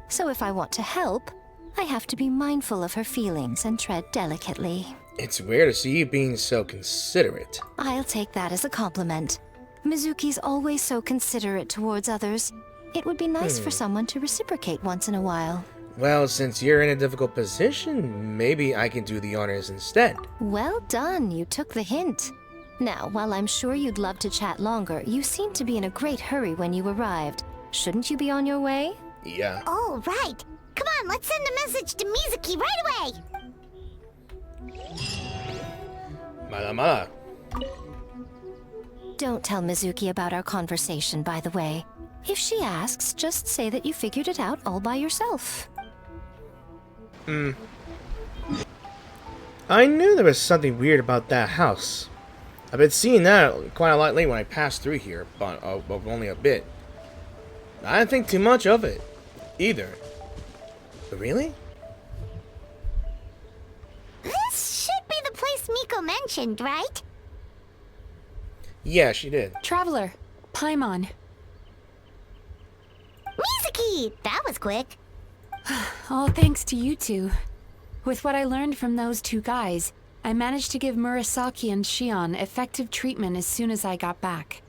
I: So if I want to help, I have to be mindful of her feelings and tread delicately.
A: It's weird to see you being so considerate.
I: I'll take that as a compliment. Mizuki's always so considerate towards others. It would be nice for someone to reciprocate once in a while.
A: Well, since you're in a difficult position, maybe I can do the honors instead.
I: Well done, you took the hint. Now, while I'm sure you'd love to chat longer, you seemed to be in a great hurry when you arrived. Shouldn't you be on your way?
A: Yeah.
B: Oh, right. Come on, let's send a message to Mizuki right away.
A: Mala mala.
I: Don't tell Mizuki about our conversation, by the way. If she asks, just say that you figured it out all by yourself.
A: I knew there was something weird about that house. I've been seeing that quite a lot lately when I pass through here, but only a bit. I didn't think too much of it, either. But really?
B: This should be the place Miko mentioned, right?
A: Yeah, she did.
F: Traveler, Paimon.
B: Mizuki! That was quick.
F: All thanks to you two. With what I learned from those two guys, I managed to give Murasaki and Shion effective treatment as soon as I got back.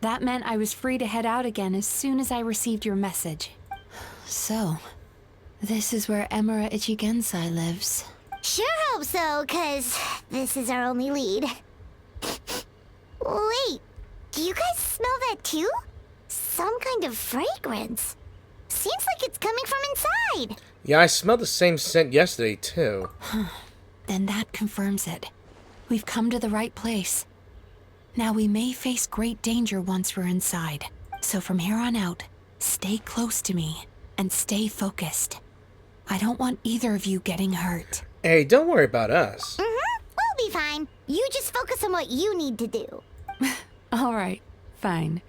F: That meant I was free to head out again as soon as I received your message. So, this is where Emura Ichigensai lives.
B: Sure hope so, 'cause this is our only lead. Wait, do you guys smell that too? Some kind of fragrance. Seems like it's coming from inside.
A: Yeah, I smelled the same scent yesterday, too.
F: Then that confirms it. We've come to the right place. Now we may face great danger once we're inside. So from here on out, stay close to me and stay focused. I don't want either of you getting hurt.
A: Hey, don't worry about us.
B: We'll be fine. You just focus on what you need to do.
F: All right, fine.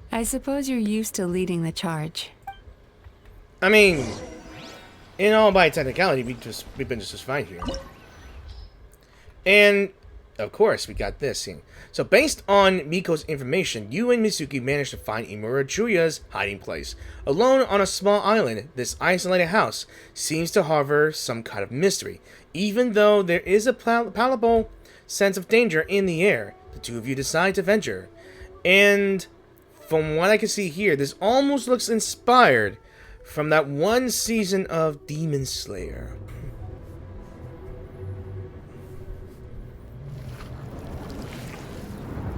F: I suppose you're used to leading the charge.
A: I mean, in all by technicality, we've been just fine here. And, of course, we got this scene. So, based on Miko's information, you and Mizuki managed to find Imura Juya's hiding place. Alone on a small island, this isolated house seems to harbor some kind of mystery. Even though there is a palpable sense of danger in the air, the two of you decide to venture. And, from what I can see here, this almost looks inspired from that one season of Demon Slayer.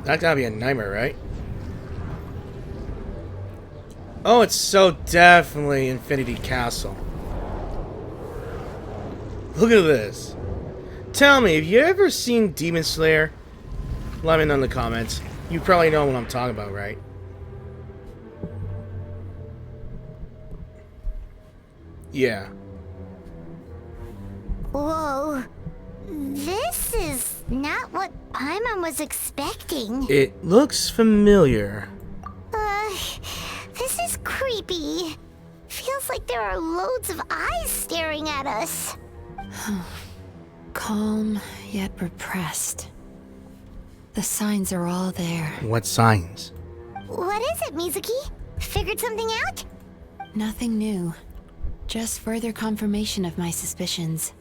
A: That gotta be a nightmare, right? Oh, it's so definitely Infinity Castle. Look at this. Tell me, have you ever seen Demon Slayer? Let me know in the comments. You probably know what I'm talking about, right? Yeah.
B: Whoa. This is not what Paimon was expecting.
A: It looks familiar.
B: This is creepy. Feels like there are loads of eyes staring at us.
F: Calm, yet repressed. The signs are all there.
A: What signs?
B: What is it, Mizuki? Figured something out?
F: Nothing new. Just further confirmation of my suspicions.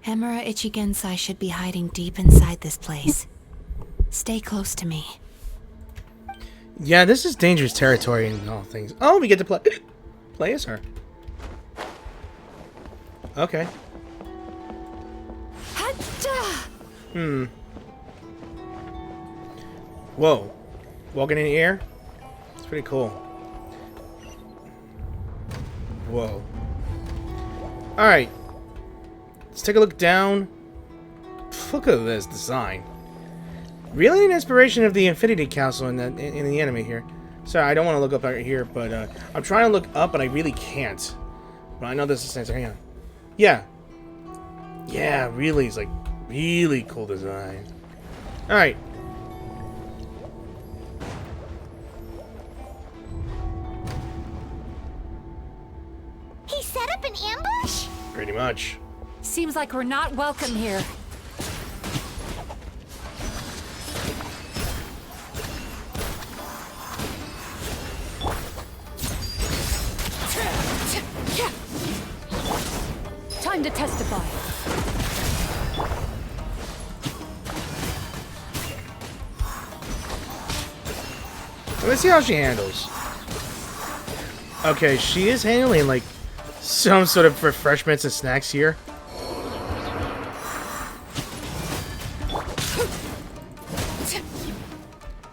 F: Emura Ichigensai should be hiding deep inside this place. Stay close to me.
A: Yeah, this is dangerous territory and all things. Oh, we get to play as her. Okay. Whoa. Walking in the air? It's pretty cool. Whoa. Alright. Let's take a look down. Look at this design. Really an inspiration of the Infinity Castle in the anime here. Sorry, I don't want to look up right here, but I'm trying to look up, but I really can't. But I know this is the same. Hang on. Yeah. Yeah, really. It's like really cool design. Alright.
B: He set up an ambush?
A: Pretty much.
F: Seems like we're not welcome here. Time to testify.
A: Let's see how she handles. Okay, she is handling like some sort of refreshments and snacks here.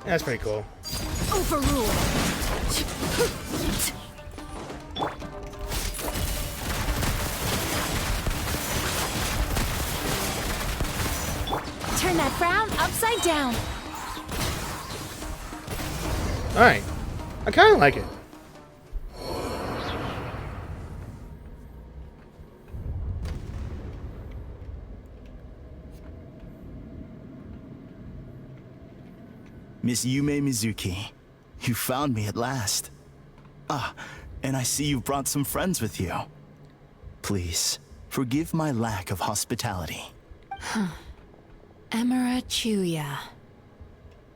A: That's pretty cool.
F: Overruled. Turn that frown upside down.
A: Alright. I kind of like it.
L: Miss Yumemizuki, you found me at last. Ah, and I see you've brought some friends with you. Please, forgive my lack of hospitality.
F: Emira Chuya.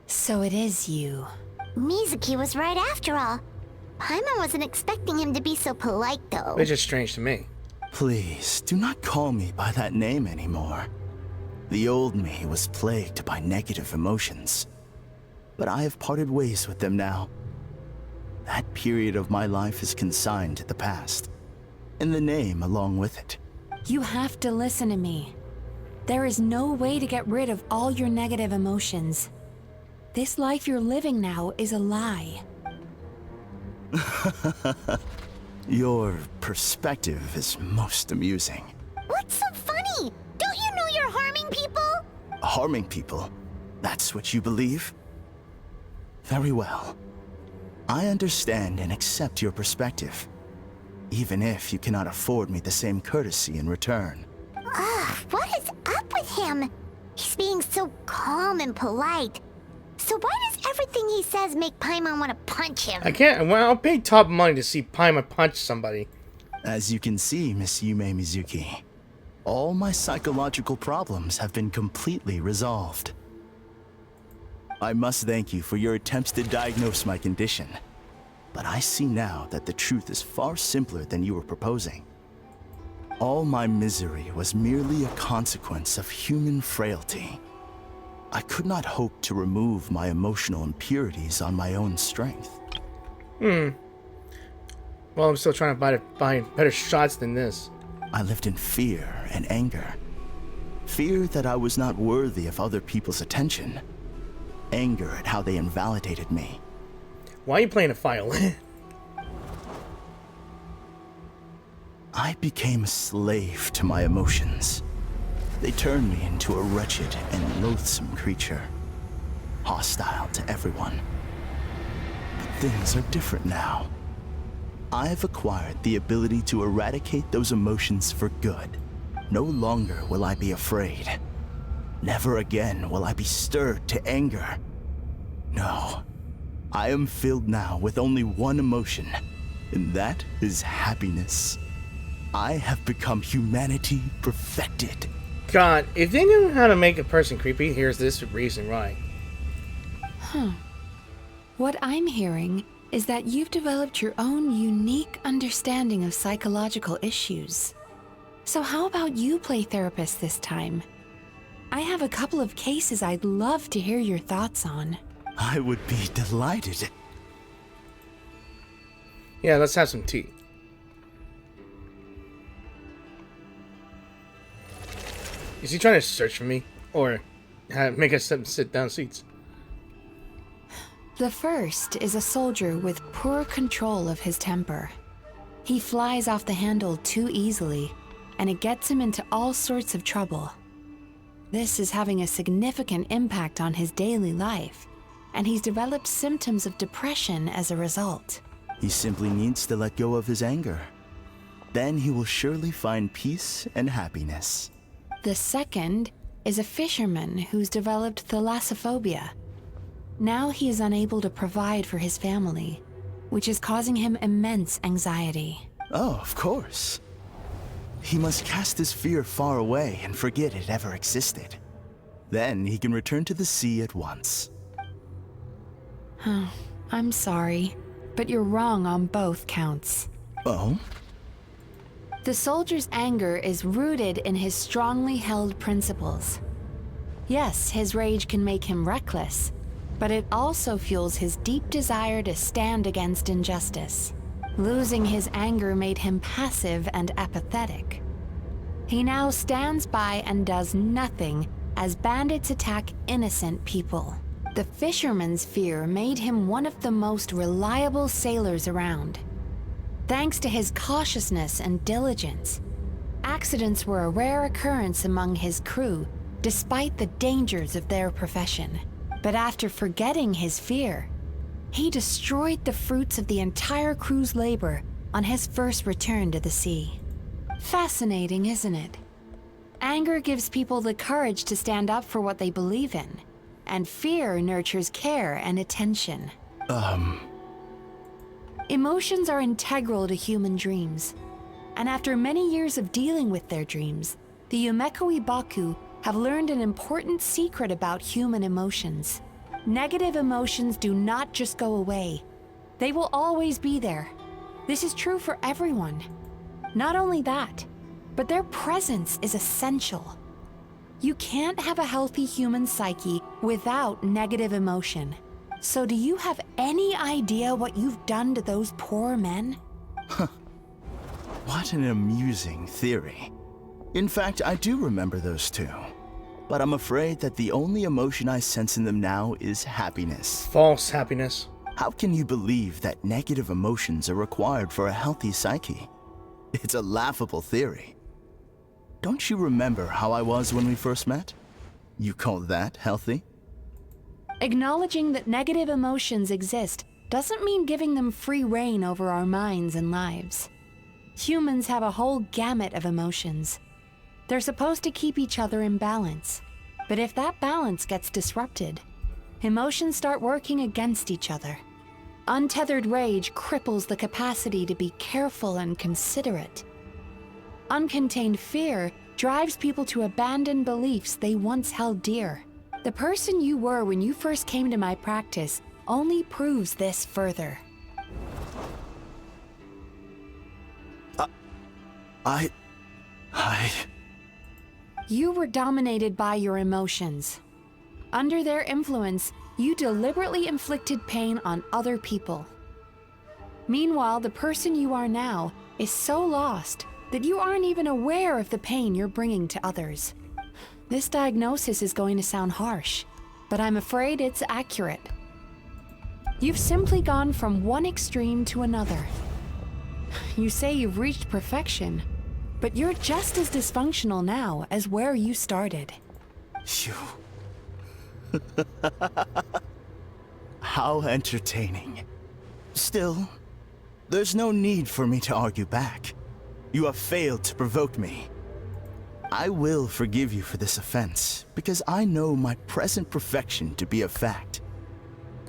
F: So it is you.
B: Mizuki was right after all. Paimon wasn't expecting him to be so polite, though.
A: It's just strange to me.
L: Please, do not call me by that name anymore. The old me was plagued by negative emotions. But I have parted ways with them now. That period of my life is consigned to the past. And the name along with it.
F: You have to listen to me. There is no way to get rid of all your negative emotions. This life you're living now is a lie.
L: Your perspective is most amusing.
B: What's so funny? Don't you know you're harming people?
L: Harming people? That's what you believe? Very well. I understand and accept your perspective, even if you cannot afford me the same courtesy in return.
B: Ugh, what is up with him? He's being so calm and polite. So why does everything he says make Paimon want to punch him?
A: I can't. Well, I'll pay top money to see Paimon punch somebody.
L: As you can see, Miss Yumemizuki, all my psychological problems have been completely resolved. I must thank you for your attempts to diagnose my condition. But I see now that the truth is far simpler than you were proposing. All my misery was merely a consequence of human frailty. I could not hope to remove my emotional impurities on my own strength.
A: Well, I'm still trying to find better shots than this.
L: I lived in fear and anger. Fear that I was not worthy of other people's attention. Anger at how they invalidated me.
A: Why are you playing a violin?
L: I became a slave to my emotions. They turned me into a wretched and loathsome creature, hostile to everyone. But things are different now. I've acquired the ability to eradicate those emotions for good. No longer will I be afraid. Never again will I be stirred to anger. No, I am filled now with only one emotion, and that is happiness. I have become humanity perfected.
A: God, if they knew how to make a person creepy, here's this reason why.
F: What I'm hearing is that you've developed your own unique understanding of psychological issues. So how about you play therapist this time? I have a couple of cases I'd love to hear your thoughts on.
L: I would be delighted.
A: Yeah, let's have some tea. Is he trying to search for me? Or make us sit down seats?
F: The first is a soldier with poor control of his temper. He flies off the handle too easily, and it gets him into all sorts of trouble. This is having a significant impact on his daily life, and he's developed symptoms of depression as a result.
L: He simply needs to let go of his anger. Then he will surely find peace and happiness.
F: The second is a fisherman who's developed thalassophobia. Now he is unable to provide for his family, which is causing him immense anxiety.
L: Oh, of course. He must cast his fear far away and forget it ever existed. Then he can return to the sea at once.
F: I'm sorry, but you're wrong on both counts.
L: Oh?
F: The soldier's anger is rooted in his strongly held principles. Yes, his rage can make him reckless, but it also fuels his deep desire to stand against injustice. Losing his anger made him passive and apathetic. He now stands by and does nothing as bandits attack innocent people. The fisherman's fear made him one of the most reliable sailors around. Thanks to his cautiousness and diligence, accidents were a rare occurrence among his crew, despite the dangers of their profession. But after forgetting his fear, He destroyed the fruits of the entire crew's labor on his first return to the sea. Fascinating, isn't it? Anger gives people the courage to stand up for what they believe in, and fear nurtures care and attention. Emotions are integral to human dreams, and after many years of dealing with their dreams, the Yumemizuki Baku have learned an important secret about human emotions. Negative emotions do not just go away. They will always be there. This is true for everyone. Not only that, but their presence is essential. You can't have a healthy human psyche without negative emotion. So do you have any idea what you've done to those poor men?
L: What an amusing theory. In fact, I do remember those two. But I'm afraid that the only emotion I sense in them now is happiness.
A: False happiness.
L: How can you believe that negative emotions are required for a healthy psyche? It's a laughable theory. Don't you remember how I was when we first met? You call that healthy?
F: Acknowledging that negative emotions exist doesn't mean giving them free rein over our minds and lives. Humans have a whole gamut of emotions. They're supposed to keep each other in balance. But if that balance gets disrupted, emotions start working against each other. Untethered rage cripples the capacity to be careful and considerate. Uncontained fear drives people to abandon beliefs they once held dear. The person you were when you first came to my practice only proves this further. You were dominated by your emotions. Under their influence, you deliberately inflicted pain on other people. Meanwhile, the person you are now is so lost that you aren't even aware of the pain you're bringing to others. This diagnosis is going to sound harsh, but I'm afraid it's accurate. You've simply gone from one extreme to another. You say you've reached perfection, but you're just as dysfunctional now as where you started.
L: You... How entertaining. Still, there's no need for me to argue back. You have failed to provoke me. I will forgive you for this offense, because I know my present perfection to be a fact.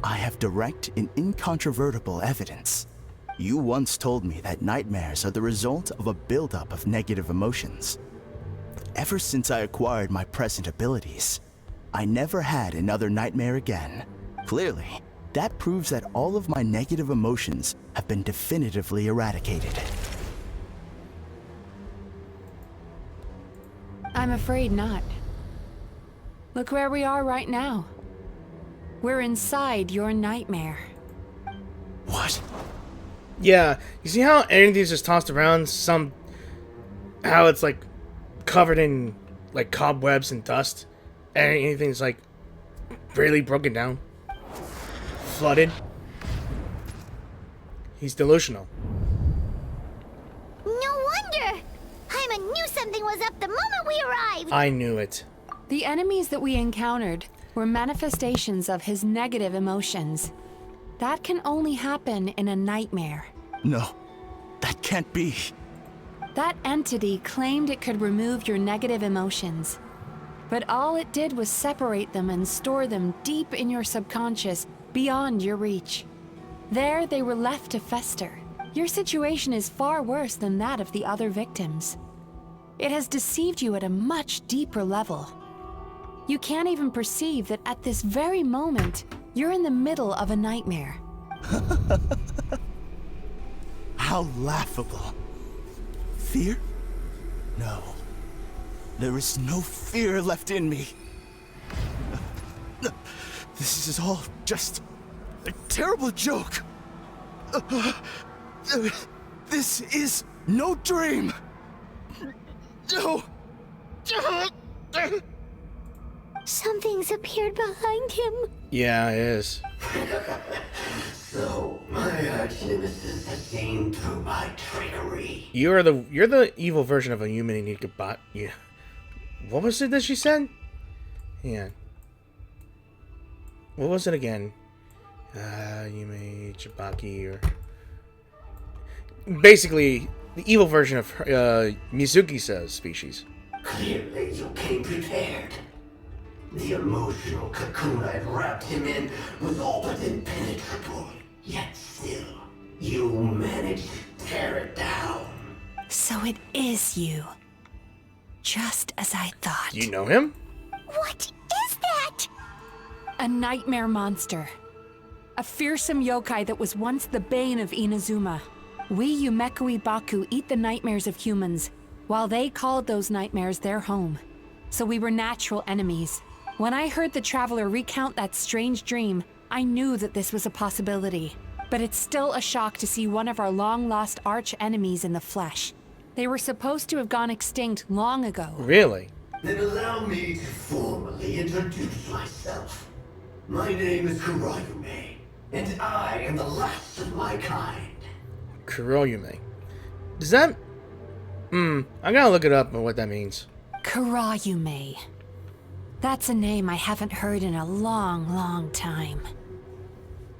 L: I have direct and incontrovertible evidence. You once told me that nightmares are the result of a buildup of negative emotions. Ever since I acquired my present abilities, I never had another nightmare again. Clearly, that proves that all of my negative emotions have been definitively eradicated.
F: I'm afraid not. Look where we are right now. We're inside your nightmare.
L: What?
A: Yeah, you see how anything's just tossed around? How it's like covered in like cobwebs and dust, and anything's like really broken down, flooded. He's delusional.
B: No wonder! Hyman knew something was up the moment we arrived!
A: I knew it.
F: The enemies that we encountered were manifestations of his negative emotions. That can only happen in a nightmare.
L: No, that can't be.
F: That entity claimed it could remove your negative emotions. But all it did was separate them and store them deep in your subconscious, beyond your reach. There, they were left to fester. Your situation is far worse than that of the other victims. It has deceived you at a much deeper level. You can't even perceive that at this very moment, you're in the middle of a nightmare.
L: How laughable. Fear? No. There is no fear left in me. This is all just a terrible joke. This is no dream. No.
B: Something's appeared behind him.
A: Yeah, it is.
M: So, my arch nemesis has gained through my trickery.
A: You're the evil version of a Yumemizuki bot. Yeah. What was it that she said? Yeah. What was it again? Yumemizuki, or basically the evil version of Mizuki-sa's species.
M: Clearly, you came prepared. The emotional cocoon I'd wrapped him in was all but impenetrable. Yet still, you managed to tear it down.
F: So it is you. Just as I thought.
A: Do you know him?
B: What is that?
N: A nightmare monster. A fearsome yokai that was once the bane of Inazuma. We Yumekui Baku eat the nightmares of humans, while they called those nightmares their home. So we were natural enemies. When I heard the traveler recount that strange dream, I knew that this was a possibility. But it's still a shock to see one of our long-lost arch-enemies in the flesh. They were supposed to have gone extinct long ago.
A: Really?
M: Then allow me to formally introduce myself. My name is Kurayume, and I am the last of my kind.
A: Kuroyume. Does that... I gotta look it up on what that means.
N: Kurayume. That's a name I haven't heard in a long, long time.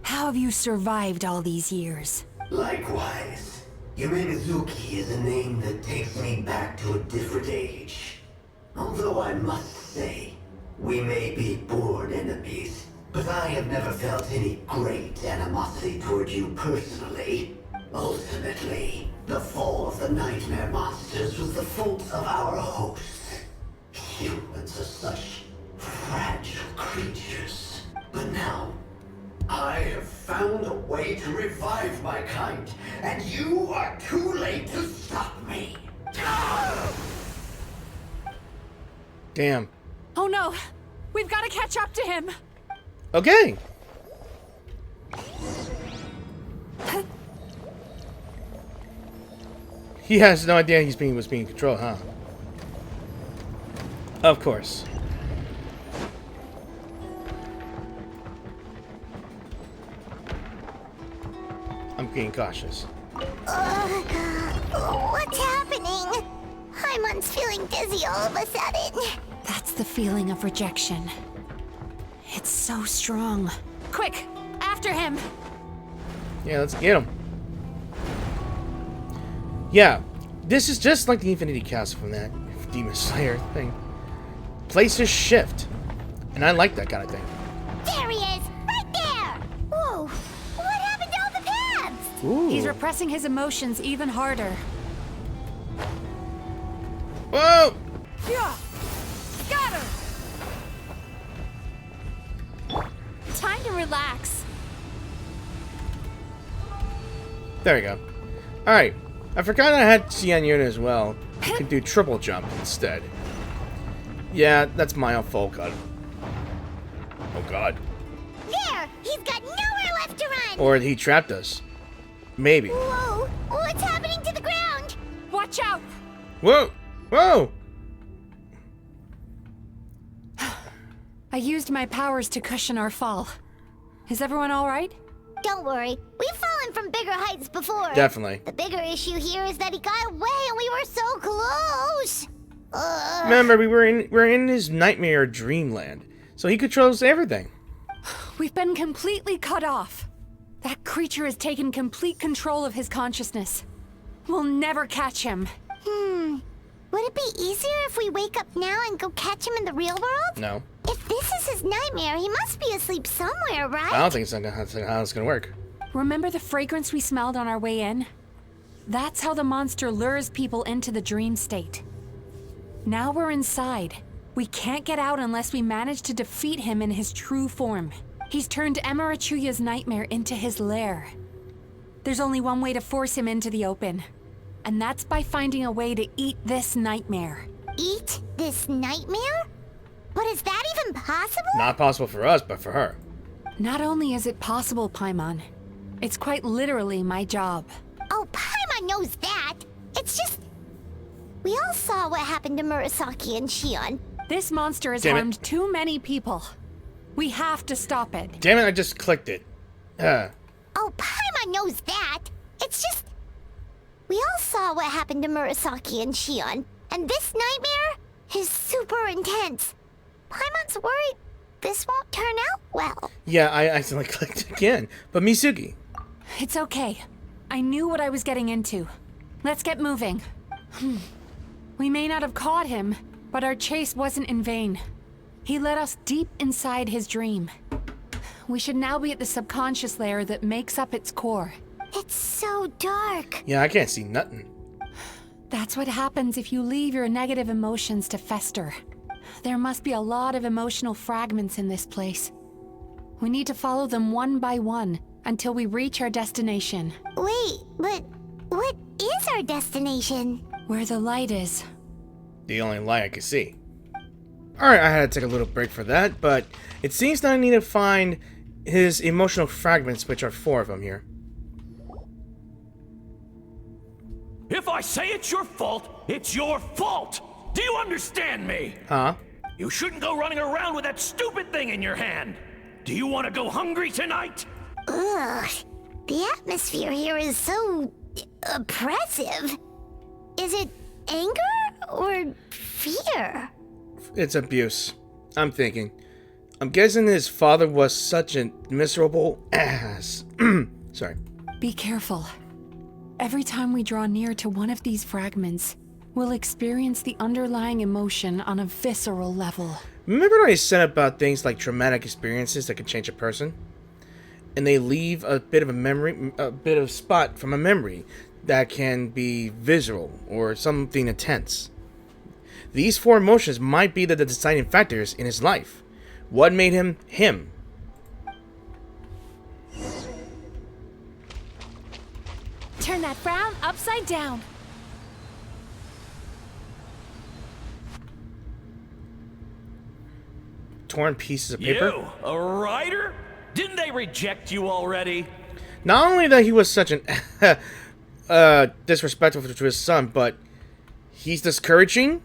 N: How have you survived all these years?
M: Likewise, Yumemizuki is a name that takes me back to a different age. Although I must say, we may be born enemies, but I have never felt any great animosity toward you personally. Ultimately, the fall of the nightmare monsters was the fault of our hosts. Humans are such fragile creatures. But now, I have found a way to revive my kind, and you are too late to stop me.
A: Damn.
N: Oh no! We've got to catch up to him!
A: Okay. He has no idea was being controlled, huh? Of course. I'm being cautious.
B: What's happening? Haimon's feeling dizzy all of a sudden.
N: That's the feeling of rejection. It's so strong. Quick! After him!
A: Yeah, let's get him. Yeah, this is just like the Infinity Castle from that Demon Slayer thing. Places shift. And I like that kind of thing.
B: There he is! Right there! Whoa! What happened to all the paths?
A: Ooh.
N: He's repressing his emotions even harder.
A: Whoa!
N: Yeah! Got her! Time to relax.
A: There we go. Alright. I forgot I had Xian Yun as well. I could do triple jump instead. Yeah, that's my own fault. God. Oh god.
B: There! He's got nowhere left to run!
A: Or he trapped us. Maybe.
B: Whoa! What's happening to the ground?
N: Watch out!
A: Whoa! Whoa!
N: I used my powers to cushion our fall. Is everyone alright?
B: Don't worry. We've fallen from bigger heights before.
A: Definitely.
B: The bigger issue here is that he got away and we were so close.
A: Remember, we're in his nightmare dreamland, so he controls everything.
N: We've been completely cut off. That creature has taken complete control of his consciousness. We'll never catch him.
B: Would it be easier if we wake up now and go catch him in the real world?
A: No.
B: If this is his nightmare, he must be asleep somewhere, right?
A: I don't think that's how it's gonna work.
N: Remember the fragrance we smelled on our way in? That's how the monster lures people into the dream state. Now we're inside. We can't get out unless we manage to defeat him in his true form. He's turned Emarachuya's nightmare into his lair. There's only one way to force him into the open. And that's by finding a way to eat this nightmare.
B: Eat this nightmare? But is that even possible?
A: Not possible for us, but for her.
N: Not only is it possible, Paimon, it's quite literally my job.
B: Oh, Paimon knows that. It's just... We all saw what happened to Murasaki and Shion.
N: This monster has
A: Damn it.
N: harmed too many people. We have to stop it.
A: Damn it, I just clicked it.
B: Oh, Paimon knows that. It's just... We all saw what happened to Murasaki and Shion. And this nightmare is super intense. Paimon's worried this won't turn out well.
A: Yeah, I accidentally clicked again. But Mizuki.
N: It's okay. I knew what I was getting into. Let's get moving. We may not have caught him, but our chase wasn't in vain. He led us deep inside his dream. We should now be at the subconscious layer that makes up its core.
B: It's so dark.
A: Yeah, I can't see nothing.
N: That's what happens if you leave your negative emotions to fester. There must be a lot of emotional fragments in this place. We need to follow them one by one until we reach our destination.
B: Wait, but what is our destination?
N: Where the light is.
A: The only light I could see. Alright, I had to take a little break for that, but it seems that I need to find his emotional fragments, which are 4 of them here.
O: If I say it's your fault, it's your fault! Do you understand me?
A: Huh?
O: You shouldn't go running around with that stupid thing in your hand! Do you want to go hungry tonight?
B: Ugh, the atmosphere here is so oppressive. Is it anger or fear?
A: It's abuse. I'm thinking. I'm guessing his father was such a miserable ass. Sorry.
N: Be careful. Every time we draw near to one of these fragments, we'll experience the underlying emotion on a visceral level.
A: Remember when I said about things like traumatic experiences that can change a person? And they leave a bit of a memory, a bit of spot from a memory that can be visceral or something intense. These 4 emotions might be the deciding factors in his life. What made him him?
N: Turn that frown upside down.
A: Torn pieces of paper?
O: You, a writer? Didn't they reject you already?
A: Not only that he was such an disrespectful to his son, but he's discouraging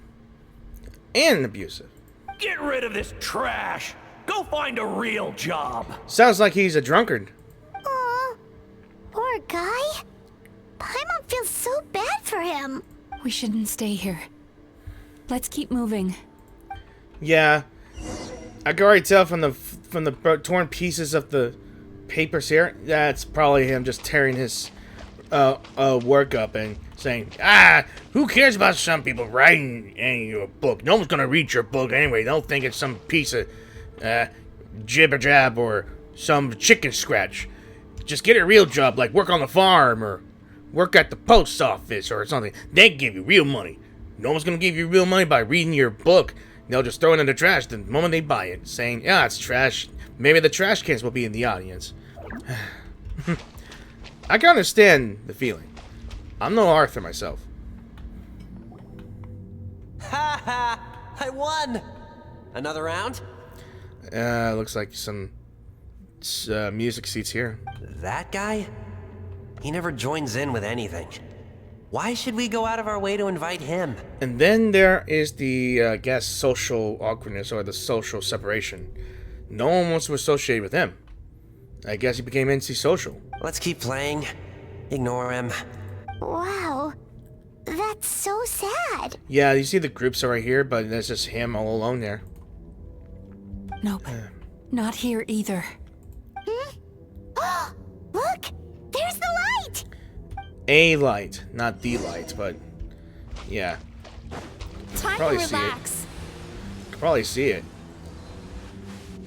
A: and abusive.
O: Get rid of this trash! Go find a real job!
A: Sounds like he's a drunkard.
B: Aw, poor guy. Paimon feels so bad for him.
N: We shouldn't stay here. Let's keep moving.
A: Yeah, I can already tell from the torn pieces of the papers here. That's probably him just tearing his work up and saying, who cares about some people writing your book? No one's gonna read your book anyway. They'll think it's some piece of jibber jab or some chicken scratch. Just get a real job, like work on the farm or work at the post office or something. They give you real money. No one's gonna give you real money by reading your book. They'll just throw it in the trash the moment they buy it, saying, yeah, it's trash. Maybe the trash cans will be in the audience. I can understand the feeling. I'm no Arthur myself.
P: Ha ha! I won! Another round?
A: Looks like some music seats here.
P: That guy? He never joins in with anything. Why should we go out of our way to invite him?
A: And then there is the, I guess, social awkwardness or the social separation. No one wants to associate with him. I guess he became antisocial.
P: Let's keep playing. Ignore him.
B: Wow, that's so sad.
A: Yeah, you see the groups are right here, but there's just him all alone there.
N: Nope, not here either.
B: Look, there's the light.
A: A light, not the light, but yeah.
N: Time
A: Probably
N: to
A: see it.
N: relax.
A: Could probably see it.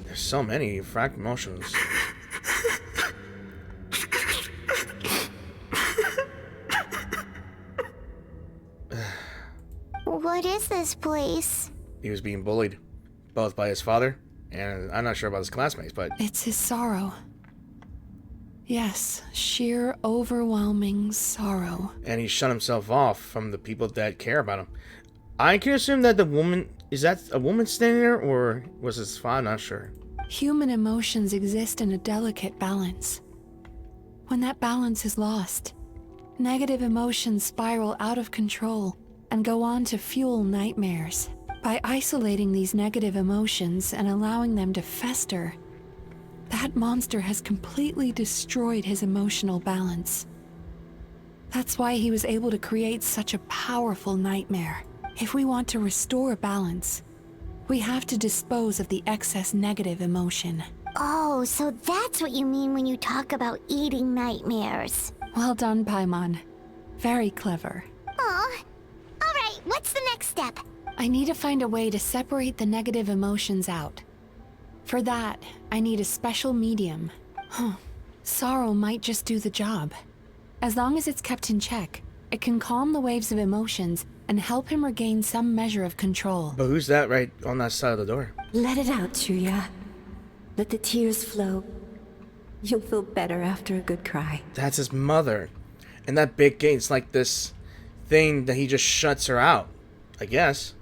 A: There's so many fractal motions.
B: What is this place?
A: He was being bullied, both by his father, and I'm not sure about his classmates, but...
N: It's his sorrow. Yes, sheer overwhelming sorrow.
A: And he shut himself off from the people that care about him. I can assume that the woman... Is that a woman standing there, or was his father? Not sure.
N: Human emotions exist in a delicate balance. When that balance is lost, negative emotions spiral out of control and go on to fuel nightmares. By isolating these negative emotions and allowing them to fester, that monster has completely destroyed his emotional balance. That's why he was able to create such a powerful nightmare. If we want to restore balance, We have to dispose of the excess negative emotion.
B: Oh, so that's what you mean when you talk about eating nightmares.
N: Well done, Paimon. Very clever.
B: Aw. Alright, what's the next step?
N: I need to find a way to separate the negative emotions out. For that, I need a special medium. Sorrow might just do the job. As long as it's kept in check, it can calm the waves of emotions and help him regain some measure of control.
A: But who's that right on that side of the door?
Q: Let it out, Chuya. Let the tears flow. You'll feel better after a good cry.
A: That's his mother. And that big gate's like this thing that he just shuts her out, I guess.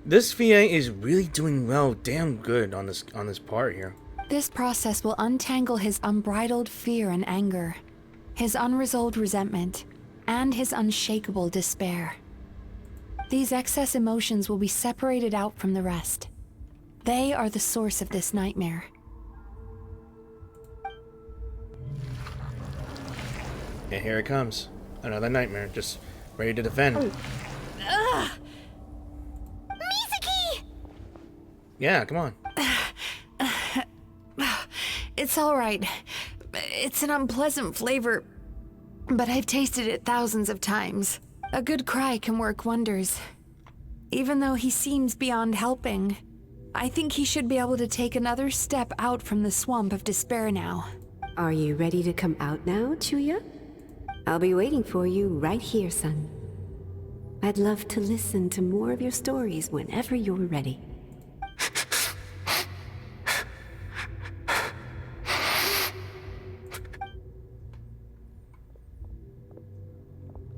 A: This VA is really doing well, damn good on this part here.
N: This process will untangle his unbridled fear and anger, his unresolved resentment, and his unshakable despair. These excess emotions will be separated out from the rest. They are the source of this nightmare.
A: And here it comes. Another nightmare, just ready to defend.
B: Ugh! Mizuki!
A: Yeah, come on.
N: It's alright. It's an unpleasant flavor, but I've tasted it thousands of times. A good cry can work wonders. Even though he seems beyond helping, I think he should be able to take another step out from the swamp of despair now.
Q: Are you ready to come out now, Chuya? I'll be waiting for you right here, son. I'd love to listen to more of your stories whenever you're ready.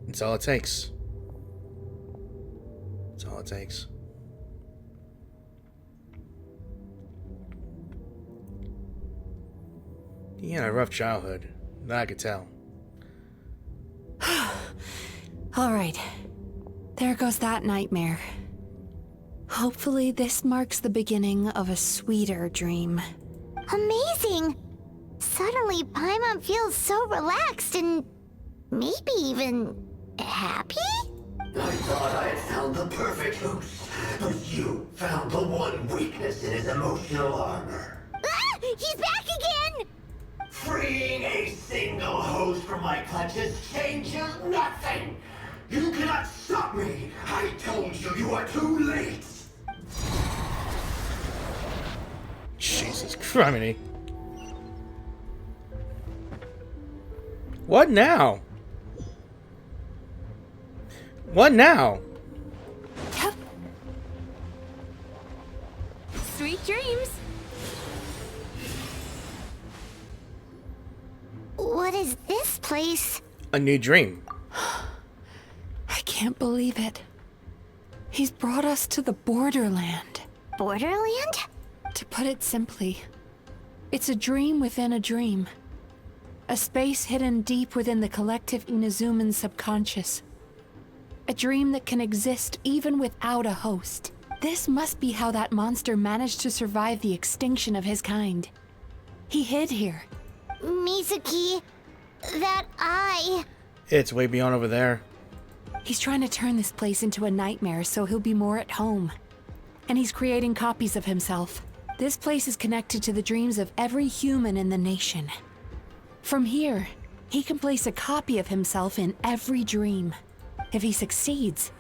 A: That's all it takes. That's all it takes. He had a rough childhood. That I could tell.
N: Alright. There goes that nightmare. Hopefully this marks the beginning of a sweeter dream.
B: Amazing! Suddenly, Paimon feels so relaxed and maybe even happy?
M: I thought I had found the perfect host, but you found the one weakness in his emotional armor.
B: Ah! He's back again!
M: Freeing a single host from my clutches changes nothing! You cannot stop me! I told you, you are too late!
A: Jesus Christ. What now? What now?
G: Sweet dreams.
B: What is this place?
A: A new dream.
N: I can't believe it. He's brought us to the Borderland.
B: Borderland?
N: To put it simply, it's a dream within a dream. A space hidden deep within the collective Inazuman subconscious. A dream that can exist even without a host. This must be how that monster managed to survive the extinction of his kind. He hid here.
B: Mizuki, that eye.
A: It's way beyond over there.
N: He's trying to turn this place into a nightmare so he'll be more at home. And he's creating copies of himself. This place is connected to the dreams of every human in the nation. From here, he can place a copy of himself in every dream. If he succeeds,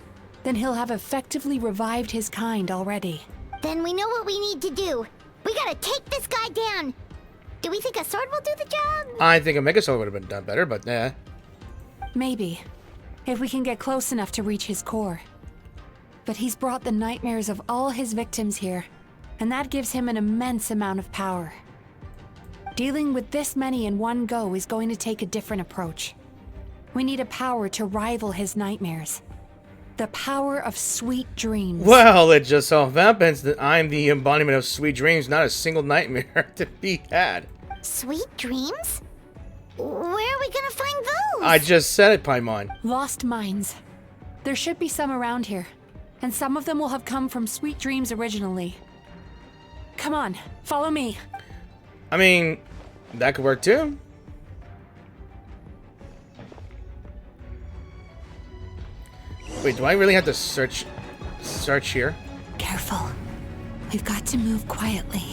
N: then he'll have effectively revived his kind already.
B: Then we know what we need to do. We gotta take this guy down. Do we think a sword will do the job?
A: I think a Mega Sword would have been done better, but yeah.
N: Maybe, if we can get close enough to reach his core. But he's brought the nightmares of all his victims here, and that gives him an immense amount of power. Dealing with this many in one go is going to take a different approach. We need a power to rival his nightmares. The power of sweet dreams.
A: Well, it just so happens that I'm the embodiment of sweet dreams, not a single nightmare to be had.
B: Sweet dreams? Where are we gonna find those?
A: I just said it, Paimon.
N: Lost minds. There should be some around here, and some of them will have come from sweet dreams originally. Come on, follow me.
A: I mean, that could work too. Wait, do I really have to search here?
N: Careful. We've got to move quietly.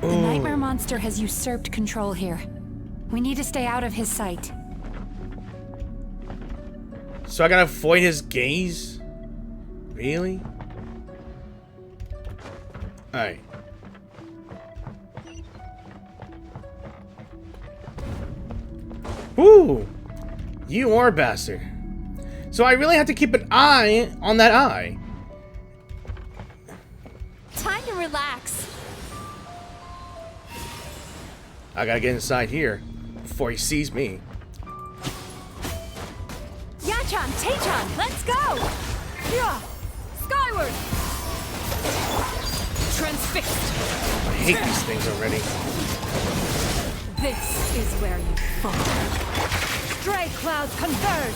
N: The
A: Ooh.
N: nightmare monster has usurped control here. We need to stay out of his sight.
A: So I gotta avoid his gaze? Really? Alright. Ooh! You are a bastard. So I really have to keep an eye on that eye.
N: Time to relax.
A: I gotta get inside here before he sees me.
N: Yachan, Taechan, let's go! Yeah! Skyward! Transfixed!
A: I hate these things already.
N: This is where you fall. Stray clouds converge!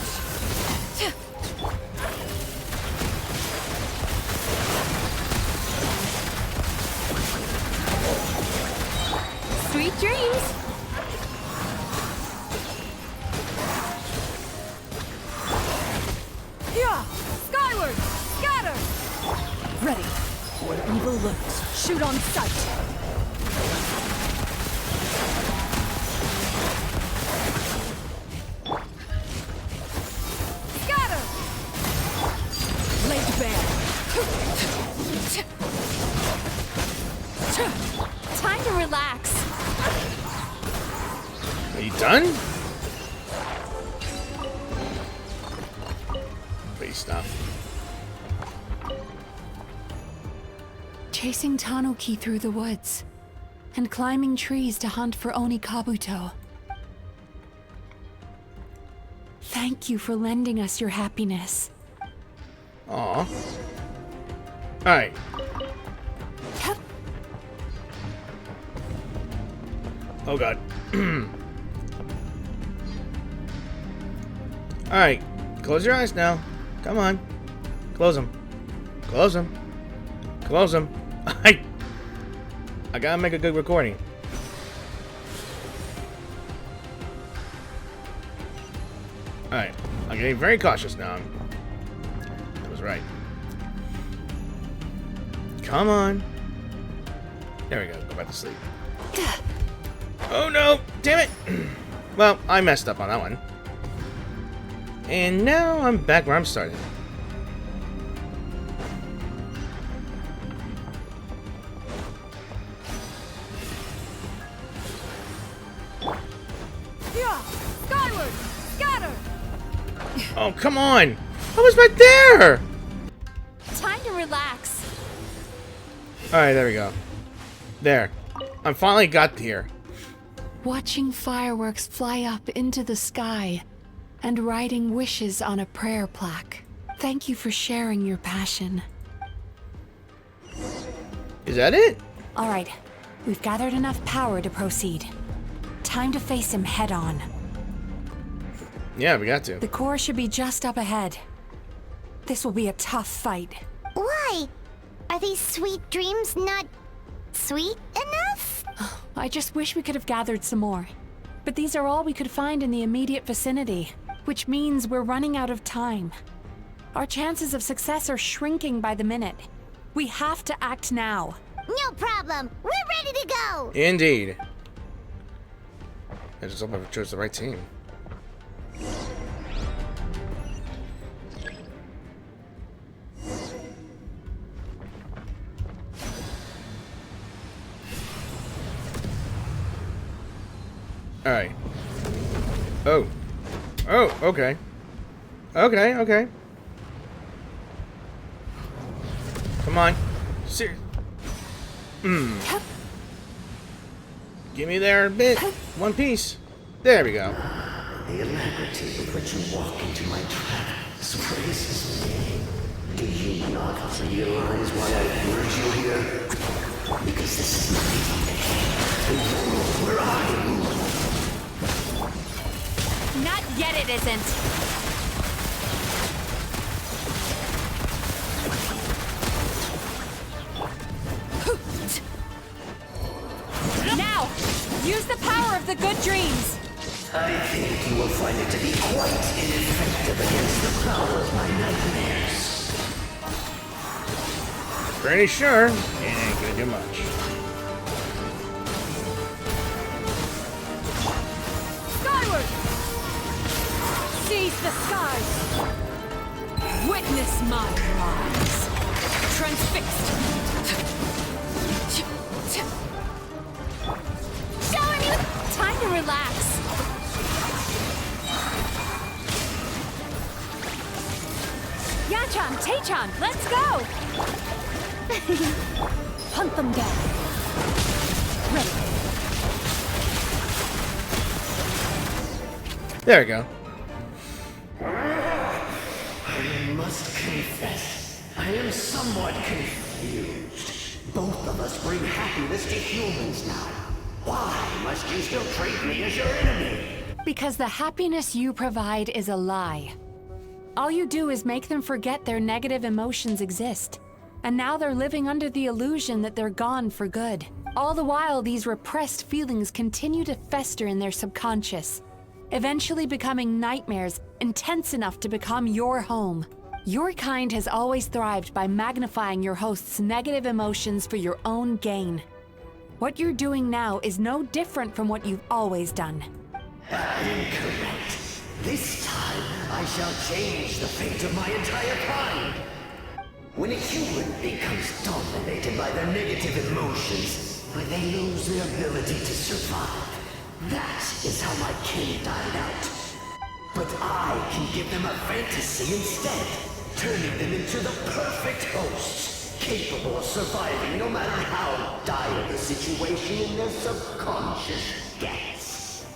N: Sweet dreams! Yeah! Skyward! Scatter! Ready. Where evil lurks, shoot on sight! Scatter! Laid bare! Time to relax!
A: Are you done? Please stop.
N: Chasing Tanuki through the woods, and climbing trees to hunt for Oni Kabuto. Thank you for lending us your happiness.
A: Aw. Alright. Oh god. Alright. Close your eyes now. Come on. Close them. Close them. Close them. I gotta make a good recording. Alright. I'm getting very cautious now. That was right. Come on. There we go. Go back to sleep. Oh no! Damn it! Well, I messed up on that one. And now I'm back where I'm starting.
N: Yeah! Skyward! Scatter!
A: Oh, come on! I was right there!
N: Time to relax.
A: Alright, there we go. There. I finally got here.
N: Watching fireworks fly up into the sky and writing wishes on a prayer plaque. Thank you for sharing your passion.
A: Is that it?
N: All right, we've gathered enough power to proceed. Time to face him head on.
A: Yeah, we got to.
N: The core should be just up ahead. This will be a tough fight.
B: Why? Are these sweet dreams not sweet enough?
N: I just wish we could have gathered some more. But these are all we could find in the immediate vicinity, which means we're running out of time. Our chances of success are shrinking by the minute. We have to act now.
B: No problem. We're ready to go.
A: Indeed. I just hope I chose the right team. Alright. Oh. Oh, okay. Okay, okay. Come on. Ser Give me there a bit. One piece. There we go.
M: The alacrity with which you walk into my trap surprises me. Do you not realize why I lured you here? Because this is my world where I rule.
N: Not yet it isn't. Now, use the power of the good dreams.
M: I think you will find it to be quite ineffective against the power of my nightmares.
A: Pretty sure it ain't gonna do much.
N: Skyward! Seize the skies! Witness my rise! Transfixed!
B: Shower me with...
N: Time to relax! Yachan, Taechan, let's go! Hunt them down. Ready.
A: There we go.
M: I must confess, I am somewhat confused. Both of us bring happiness to humans now. Why must you still treat me as your enemy?
N: Because the happiness you provide is a lie. All you do is make them forget their negative emotions exist. And now they're living under the illusion that they're gone for good. All the while, these repressed feelings continue to fester in their subconscious, eventually becoming nightmares intense enough to become your home. Your kind has always thrived by magnifying your host's negative emotions for your own gain. What you're doing now is no different from what you've always done.
M: Incorrect. This time, I shall change the fate of my entire kind. When a human becomes dominated by their negative emotions, when they lose their ability to survive, that is how my kin died out. But I can give them a fantasy instead, turning them into the perfect hosts, capable of surviving no matter how dire the situation in their subconscious gets.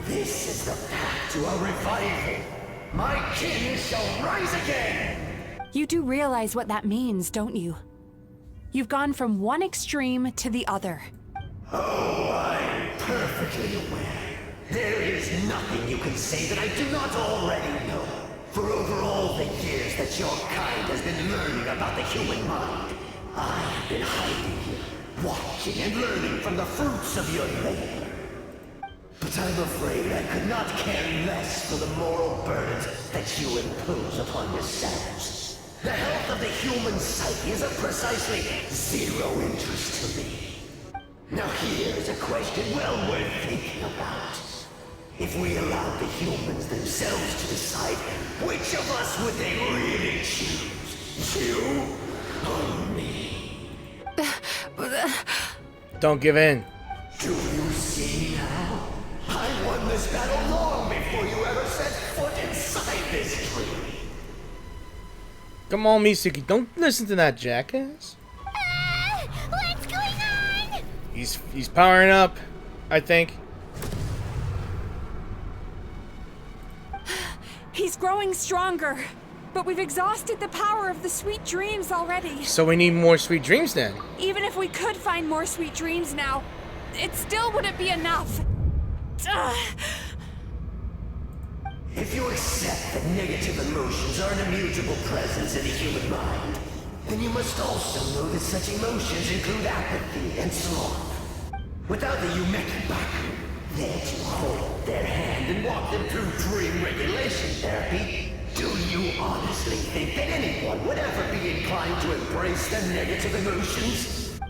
M: This is the path to a revival. My kin shall rise again!
N: You do realize what that means, don't you? You've gone from one extreme to the other.
M: Oh, I'm perfectly aware. There is nothing you can say that I do not already know. For over all the years that your kind has been learning about the human mind, I have been hiding here, watching and learning from the fruits of your labor. But I'm afraid I could not care less for the moral burdens that you impose upon yourselves. The health of the human psyche is of precisely zero interest to me. Now here's a question well worth thinking about. If we allowed the humans themselves to decide, which of us would they really choose? You or me?
A: Don't give in.
M: Do you see now? I won this battle long before you ever set foot inside this tree.
A: Come on, Mizuki, don't listen to that jackass.
B: What's going on?
A: He's powering up, I think.
N: He's growing stronger, but we've exhausted the power of the sweet dreams already.
A: So we need more sweet dreams then.
N: Even if we could find more sweet dreams now, it still wouldn't be enough.
M: If you accept that negative emotions are an immutable presence in the human mind, then you must also know that such emotions include apathy and sloth. Without the Yumemizuki Baku there to hold their hand and walk them through dream regulation therapy, do you honestly think that anyone would ever be inclined to embrace their negative emotions?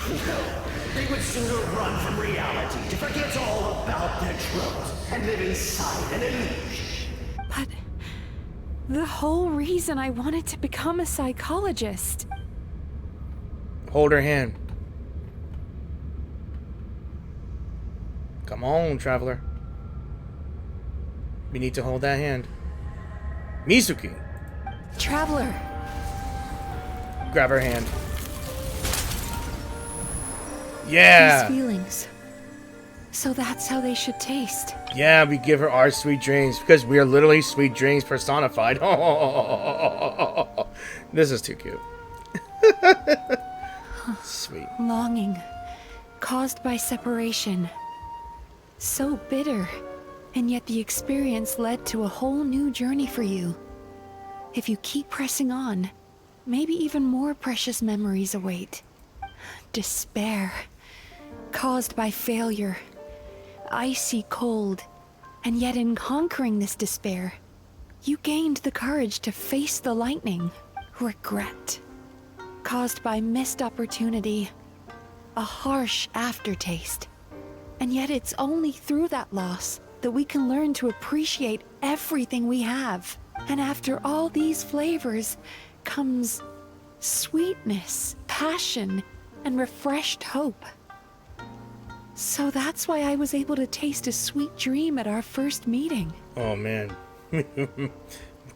M: No, they would sooner run from reality to forget all about their troubles and live inside an illusion.
N: But the whole reason I wanted to become a psychologist.
A: Hold her hand. Come on, traveler. We need to hold that hand. Mizuki.
N: Traveler.
A: Grab her hand. Yeah.
N: These feelings. So that's how they should taste.
A: Yeah, we give her our sweet dreams because we are literally sweet dreams personified. This is too cute. Sweet.
N: Longing, caused by separation. So bitter, and yet the experience led to a whole new journey for you. If you keep pressing on, maybe even more precious memories await. Despair, caused by failure. Icy cold,
F: And yet in conquering this despair, you gained the courage to face the lightning, regret, caused by missed opportunity, a harsh aftertaste. And yet it's only through that loss that we can learn to appreciate everything we have. And after all these flavors comes sweetness, passion, and refreshed hope. So that's why I was able to taste a sweet dream at our first meeting.
A: Oh man.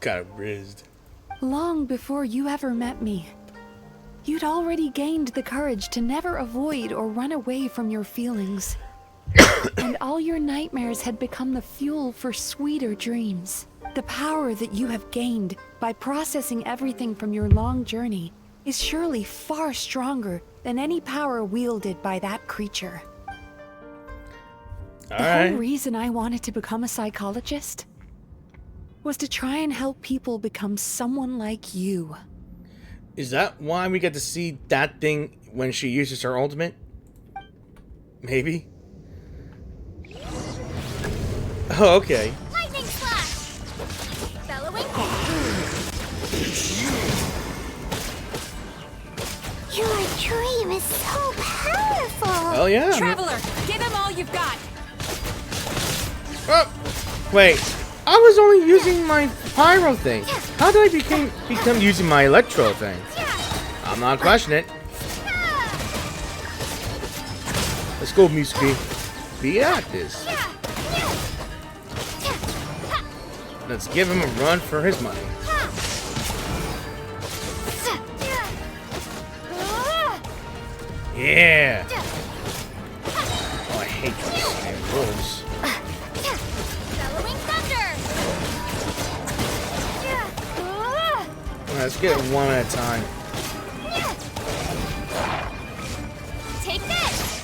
A: Got rizzed.
F: Long before you ever met me, you'd already gained the courage to never avoid or run away from your feelings. And all your nightmares had become the fuel for sweeter dreams. The power that you have gained by processing everything from your long journey is surely far stronger than any power wielded by that creature. The whole reason I wanted to become a psychologist was to try and help people become someone like you.
A: Is that why we get to see that thing when she uses her ultimate? Maybe? Oh, okay.
B: Lightning slash! Bellowing. Your dream is so powerful!
A: Oh yeah.
N: Traveler, give him all you've got!
A: Oh, wait. I was only using my pyro thing. How did I become using my electro thing? I'm not questioning it. Let's go, Mizuki. Be at this. Let's give him a run for his money. Yeah. Oh, I hate these damn rules. Let's get it one at a time.
B: Take this!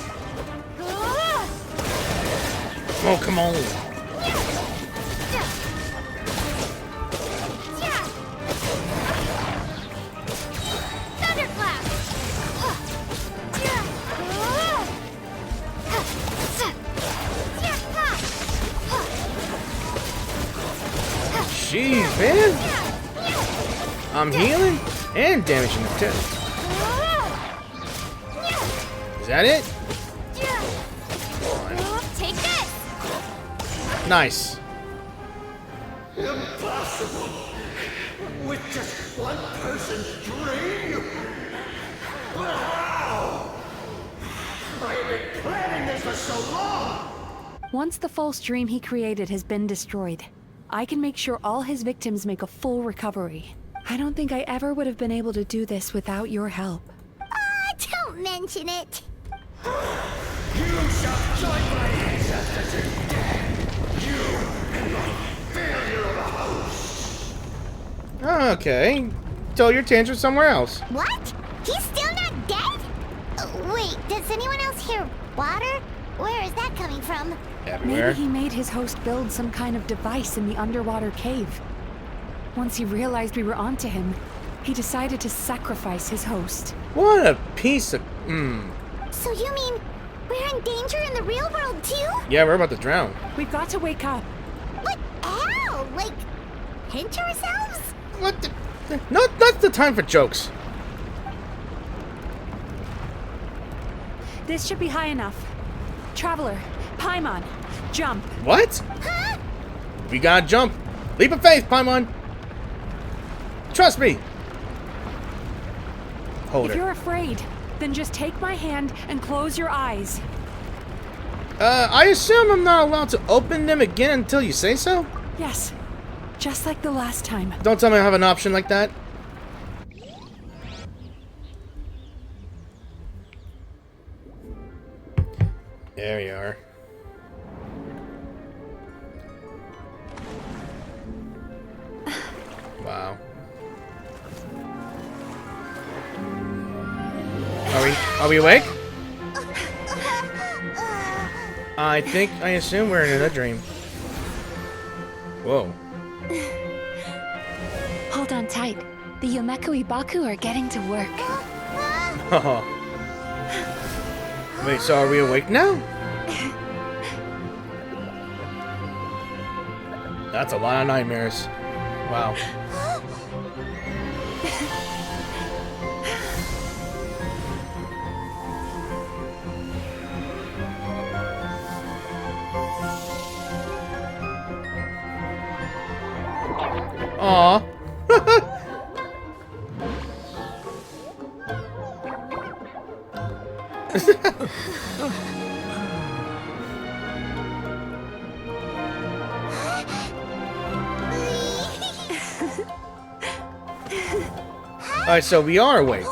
A: Oh, come on.
B: Thunderclap!
A: Jeez, man. I'm healing and damaging the tip. Is that it?
B: Take this!
A: Nice.
M: Impossible! With just one person's dream? But how? I have been planning this for so long!
F: Once the false dream he created has been destroyed, I can make sure all his victims make a full recovery. I don't think I ever would have been able to do this without your help.
B: Don't mention it.
M: You shall join my ancestors in death. You and my failure of a host.
A: Okay. Tell your tantrum somewhere else.
B: What? He's still not dead? Wait, does anyone else hear water? Where is that coming from?
A: Everywhere.
F: Maybe he made his host build some kind of device in the underwater cave. Once he realized we were onto him, he decided to sacrifice his host.
A: What a piece of...
B: So you mean we're in danger in the real world too?
A: Yeah, we're about to drown.
F: We've got to wake up.
B: But how? Like, pinch ourselves?
A: What the... Not the time for jokes.
F: This should be high enough. Traveler, Paimon, jump.
A: What?
B: Huh?
A: We gotta jump. Leap of faith, Paimon. Trust me. Hold
F: If
A: her.
F: you're afraid, then just take my hand and close your eyes.
A: I assume I'm not allowed to open them again until you say so?
F: Yes, just like the last time.
A: Don't tell me I have an option like that. There we are. Wow. Are we awake? I assume we're in a dream. Whoa.
F: Hold on tight. The Yumemizuki are getting to work.
A: Wait, so are we awake now? That's a lot of nightmares. Wow. Aww. Alright, so we are awake.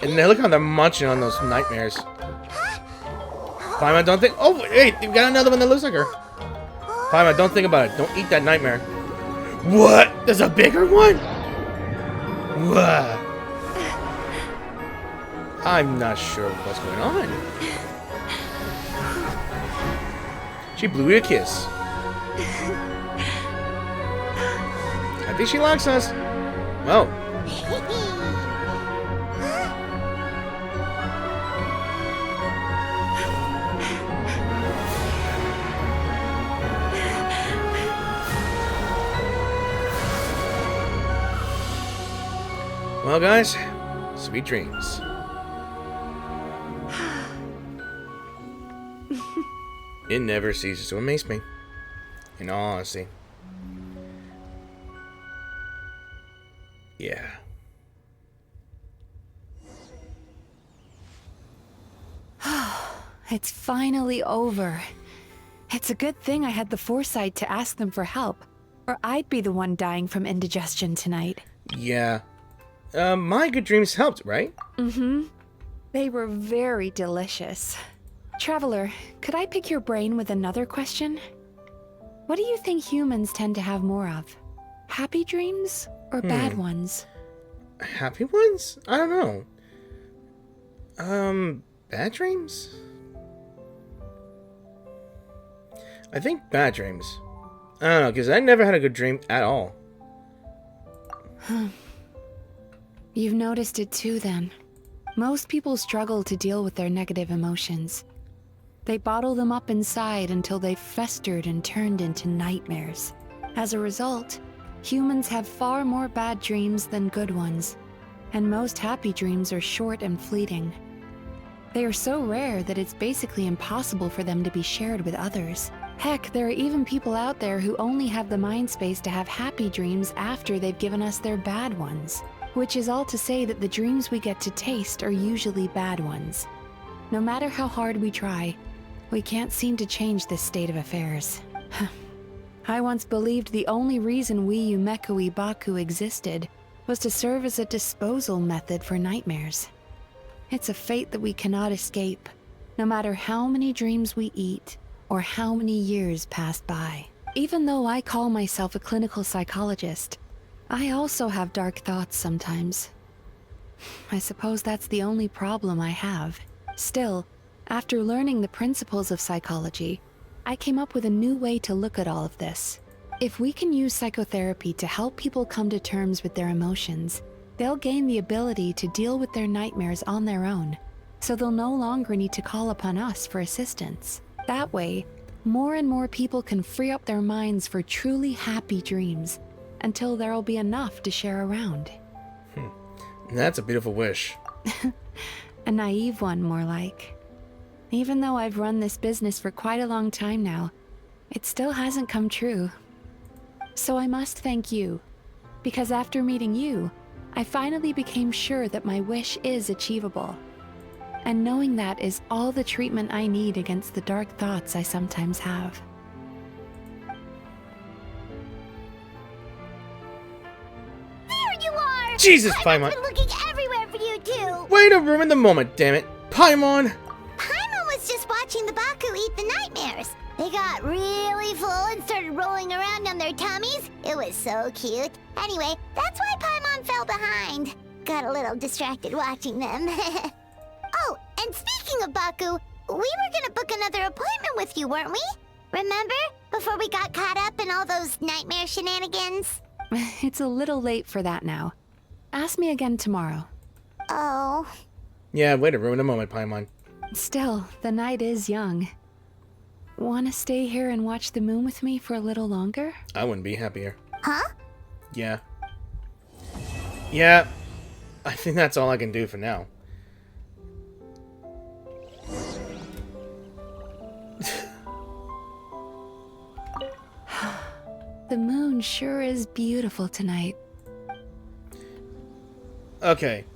A: And now look how they're munching on those nightmares. Paimon, don't think. Oh, wait, you got another one that looks like her. Paimon, don't think about it. Don't eat that nightmare. What? There's a bigger one? What? I'm not sure what's going on. She blew you a kiss. I think she likes us. Well. Well, guys, sweet dreams. It never ceases to amaze me, in all honesty. Yeah.
F: It's finally over. It's a good thing I had the foresight to ask them for help, or I'd be the one dying from indigestion tonight.
A: Yeah. My good dreams helped, right?
F: Mm-hmm. They were very delicious. Traveler, could I pick your brain with another question? What do you think humans tend to have more of? Happy dreams or bad ones?
A: Happy ones? I don't know. Bad dreams? I think bad dreams. I don't know, because I never had a good dream at all.
F: You've noticed it too, then. Most people struggle to deal with their negative emotions. They bottle them up inside until they've festered and turned into nightmares. As a result, humans have far more bad dreams than good ones, and most happy dreams are short and fleeting. They are so rare that it's basically impossible for them to be shared with others. Heck, there are even people out there who only have the mind space to have happy dreams after they've given us their bad ones. Which is all to say that the dreams we get to taste are usually bad ones. No matter how hard we try, we can't seem to change this state of affairs. I once believed the only reason we Yumemizuki Baku existed was to serve as a disposal method for nightmares. It's a fate that we cannot escape, no matter how many dreams we eat or how many years pass by. Even though I call myself a clinical psychologist, I also have dark thoughts sometimes. I suppose that's the only problem I have. Still, after learning the principles of psychology, I came up with a new way to look at all of this. If we can use psychotherapy to help people come to terms with their emotions, they'll gain the ability to deal with their nightmares on their own, so they'll no longer need to call upon us for assistance. That way, more and more people can free up their minds for truly happy dreams, until there'll be enough to share around.
A: That's a beautiful wish.
F: A naive one, more like. Even though I've run this business for quite a long time now, it still hasn't come true. So I must thank you, because after meeting you, I finally became sure that my wish is achievable. And knowing that is all the treatment I need against the dark thoughts I sometimes have.
A: Jesus, Paimon!
B: I've been looking everywhere for you too.
A: Way to ruin the moment, damn it, Paimon!
B: Paimon was just watching the Baku eat the nightmares. They got really full and started rolling around on their tummies. It was so cute. Anyway, that's why Paimon fell behind. Got a little distracted watching them. Oh, and speaking of Baku, we were gonna book another appointment with you, weren't we? Remember? Before we got caught up in all those nightmare shenanigans?
F: It's a little late for that now. Ask me again tomorrow.
B: Oh.
A: Yeah, way to ruin the moment, Paimon.
F: Still, the night is young. wanna stay here and watch the moon with me for a little longer?
A: I wouldn't be happier.
B: Huh?
A: Yeah. Yeah. I think that's all I can do for now.
F: The moon sure is beautiful tonight.
A: Okay.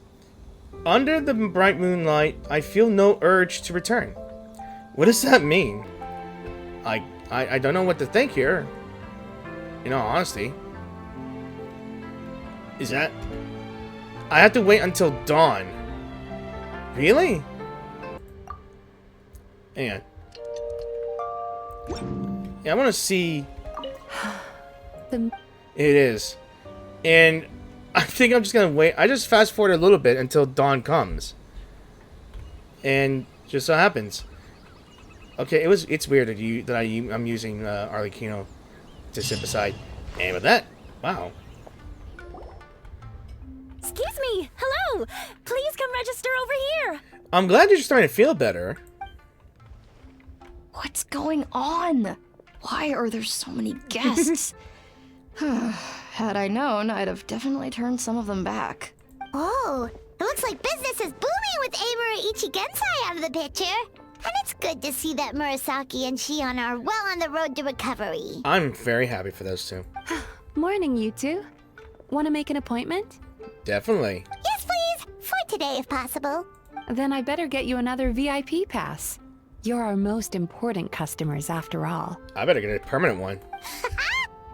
A: Under the bright moonlight, I feel no urge to return. What does that mean? I don't know what to think here. In all honesty. Is that... I have to wait until dawn. Really? Hang on. Yeah, I want to see... It is. And I think I'm just going to wait. I just fast forward a little bit until dawn comes. And just so happens. Okay, it's weird that I'm using Arlecchino to sit beside. And with that, wow.
G: Excuse me! Hello! Please come register over here!
A: I'm glad you're starting to feel better.
H: What's going on? Why are there so many guests? Had I known, I'd have definitely turned some of them back.
B: Oh, it looks like business is booming with Amura Ichigensai out of the picture. And it's good to see that Murasaki and Shion are well on the road to recovery.
A: I'm very happy for those two.
F: Morning, you two. Want to make an appointment?
A: Definitely.
B: Yes, please. For today, if possible.
F: Then I better get you another VIP pass. You're our most important customers, after all.
A: I better get a permanent one.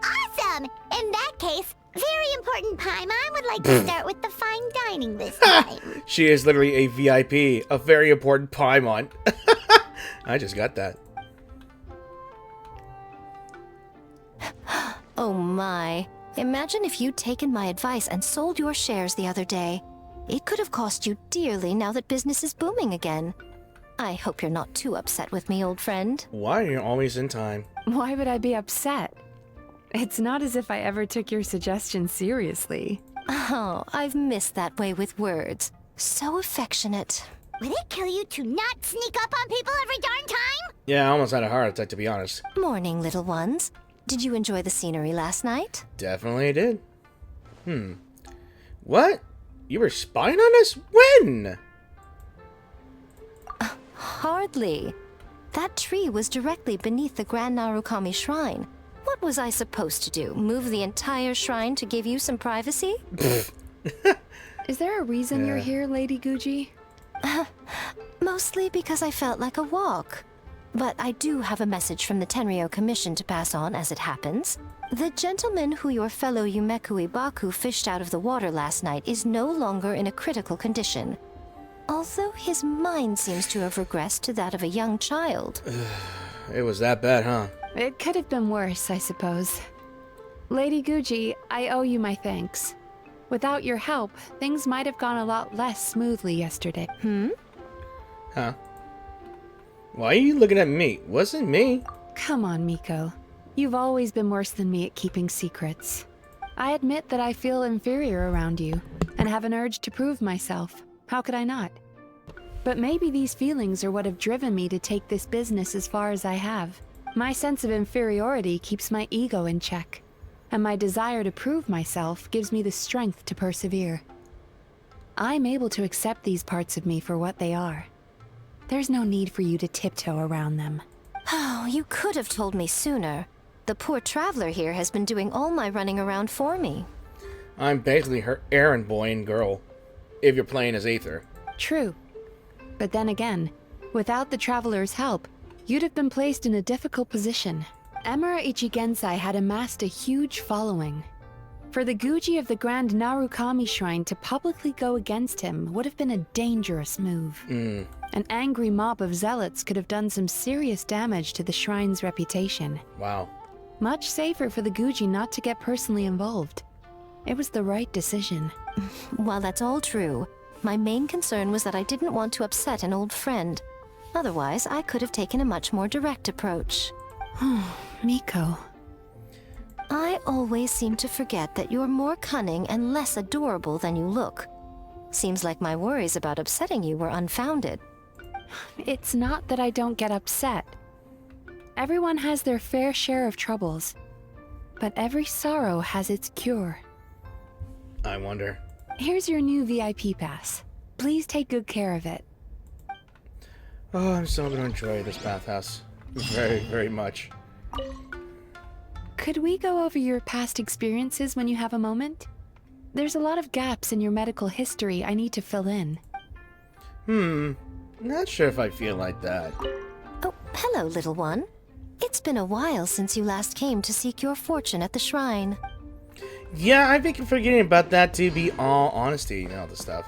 B: Awesome! In that case, very important Paimon would like to start with the fine dining this time.
A: She is literally a VIP, a very important Paimon. I just got that.
I: Oh my. Imagine if you'd taken my advice and sold your shares the other day. It could have cost you dearly now that business is booming again. I hope you're not too upset with me, old friend.
A: Why are you always in time?
F: Why would I be upset? It's not as if I ever took your suggestion seriously.
I: Oh, I've missed that way with words. So affectionate.
B: Would it kill you to not sneak up on people every darn time?
A: Yeah, I almost had a heart attack, to be honest.
I: Morning, little ones. Did you enjoy the scenery last night?
A: Definitely did. What? You were spying on us? When?
I: Hardly. That tree was directly beneath the Grand Narukami Shrine. What was I supposed to do? Move the entire shrine to give you some privacy?
F: Is there a reason you're here, Lady Guji?
I: Mostly because I felt like a walk. But I do have a message from the Tenryo Commission to pass on as it happens. The gentleman who your fellow Yumemizuki Baku fished out of the water last night is no longer in a critical condition. Although his mind seems to have regressed to that of a young child.
A: It was that bad, huh?
F: It could have been worse, I suppose. Lady Guji, I owe you my thanks. Without your help, things might have gone a lot less smoothly yesterday.
A: Huh? Why are you looking at me? Wasn't me.
F: Come on, Miko. You've always been worse than me at keeping secrets. I admit that I feel inferior around you, and have an urge to prove myself. How could I not? But maybe these feelings are what have driven me to take this business as far as I have. My sense of inferiority keeps my ego in check, and my desire to prove myself gives me the strength to persevere. I'm able to accept these parts of me for what they are. There's no need for you to tiptoe around them.
I: Oh, you could have told me sooner. The poor traveler here has been doing all my running around for me.
A: I'm basically her errand boy and girl, if you're playing as Aether.
F: True. But then again, without the traveler's help, you'd have been placed in a difficult position. Emura Ichigensai had amassed a huge following. For the Guji of the Grand Narukami Shrine to publicly go against him would have been a dangerous move. An angry mob of zealots could have done some serious damage to the shrine's reputation.
A: Wow.
F: Much safer for the Guji not to get personally involved. It was the right decision.
I: While that's all true, my main concern was that I didn't want to upset an old friend. Otherwise, I could have taken a much more direct approach.
F: Miko.
I: I always seem to forget that you're more cunning and less adorable than you look. Seems like my worries about upsetting you were unfounded.
F: It's not that I don't get upset. Everyone has their fair share of troubles, but every sorrow has its cure.
A: I wonder.
F: Here's your new VIP pass. Please take good care of it.
A: Oh, I'm so gonna enjoy this bathhouse. Very, very much.
F: Could we go over your past experiences when you have a moment? There's a lot of gaps in your medical history I need to fill in.
A: Not sure if I feel like that.
I: Oh, hello, little one. It's been a while since you last came to seek your fortune at the shrine.
A: Yeah, I've been forgetting about that, to be all honesty and all this stuff.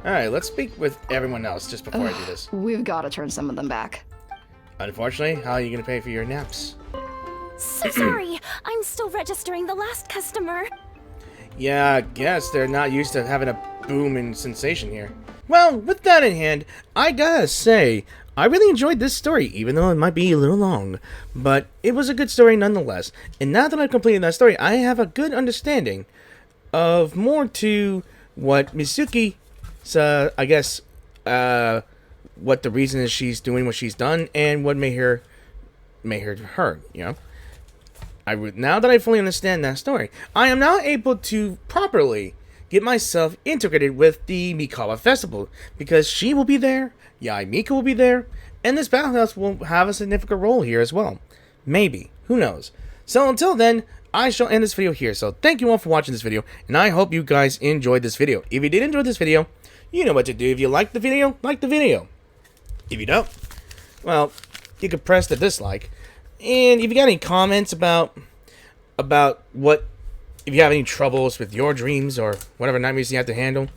A: Alright, let's speak with everyone else just before I do this.
H: We've got to turn some of them back.
A: Unfortunately, how are you going to pay for your naps?
G: So sorry. I'm still registering the last customer.
A: Yeah, I guess they're not used to having a boom and sensation here. Well, with that in hand, I gotta say, I really enjoyed this story, even though it might be a little long. But it was a good story nonetheless. And now that I've completed that story, I have a good understanding of more to what Mizuki, I guess, what the reason is she's doing what she's done, and what made her, you know? Now that I fully understand that story, I am now able to properly get myself integrated with the Mikawa Festival, because she will be there, Mika will be there, and this bathhouse will have a significant role here as well. Maybe. Who knows? So until then, I shall end this video here. So thank you all for watching this video, and I hope you guys enjoyed this video. If you did enjoy this video, you know what to do. If you liked the video, like the video. If you don't, well, you can press the dislike. And if you got any comments about what, if you have any troubles with your dreams or whatever nightmares you have to handle,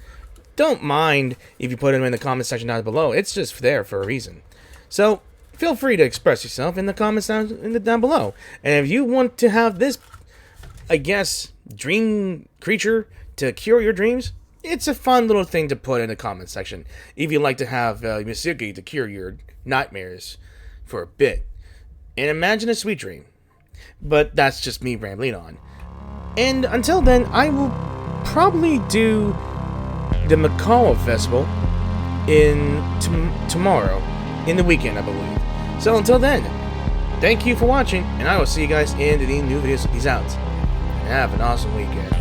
A: don't mind if you put them in the comment section down below. It's just there for a reason. So feel free to express yourself in the comments down below. And if you want to have this, I guess, dream creature to cure your dreams, it's a fun little thing to put in the comment section. If you'd like to have Mizuki to cure your nightmares for a bit. And imagine a sweet dream. But that's just me rambling on. And until then, I will probably do the Mikawa Festival in tomorrow, in the weekend, I believe. So until then, thank you for watching, and I will see you guys in the new videos. Peace out, and have an awesome weekend.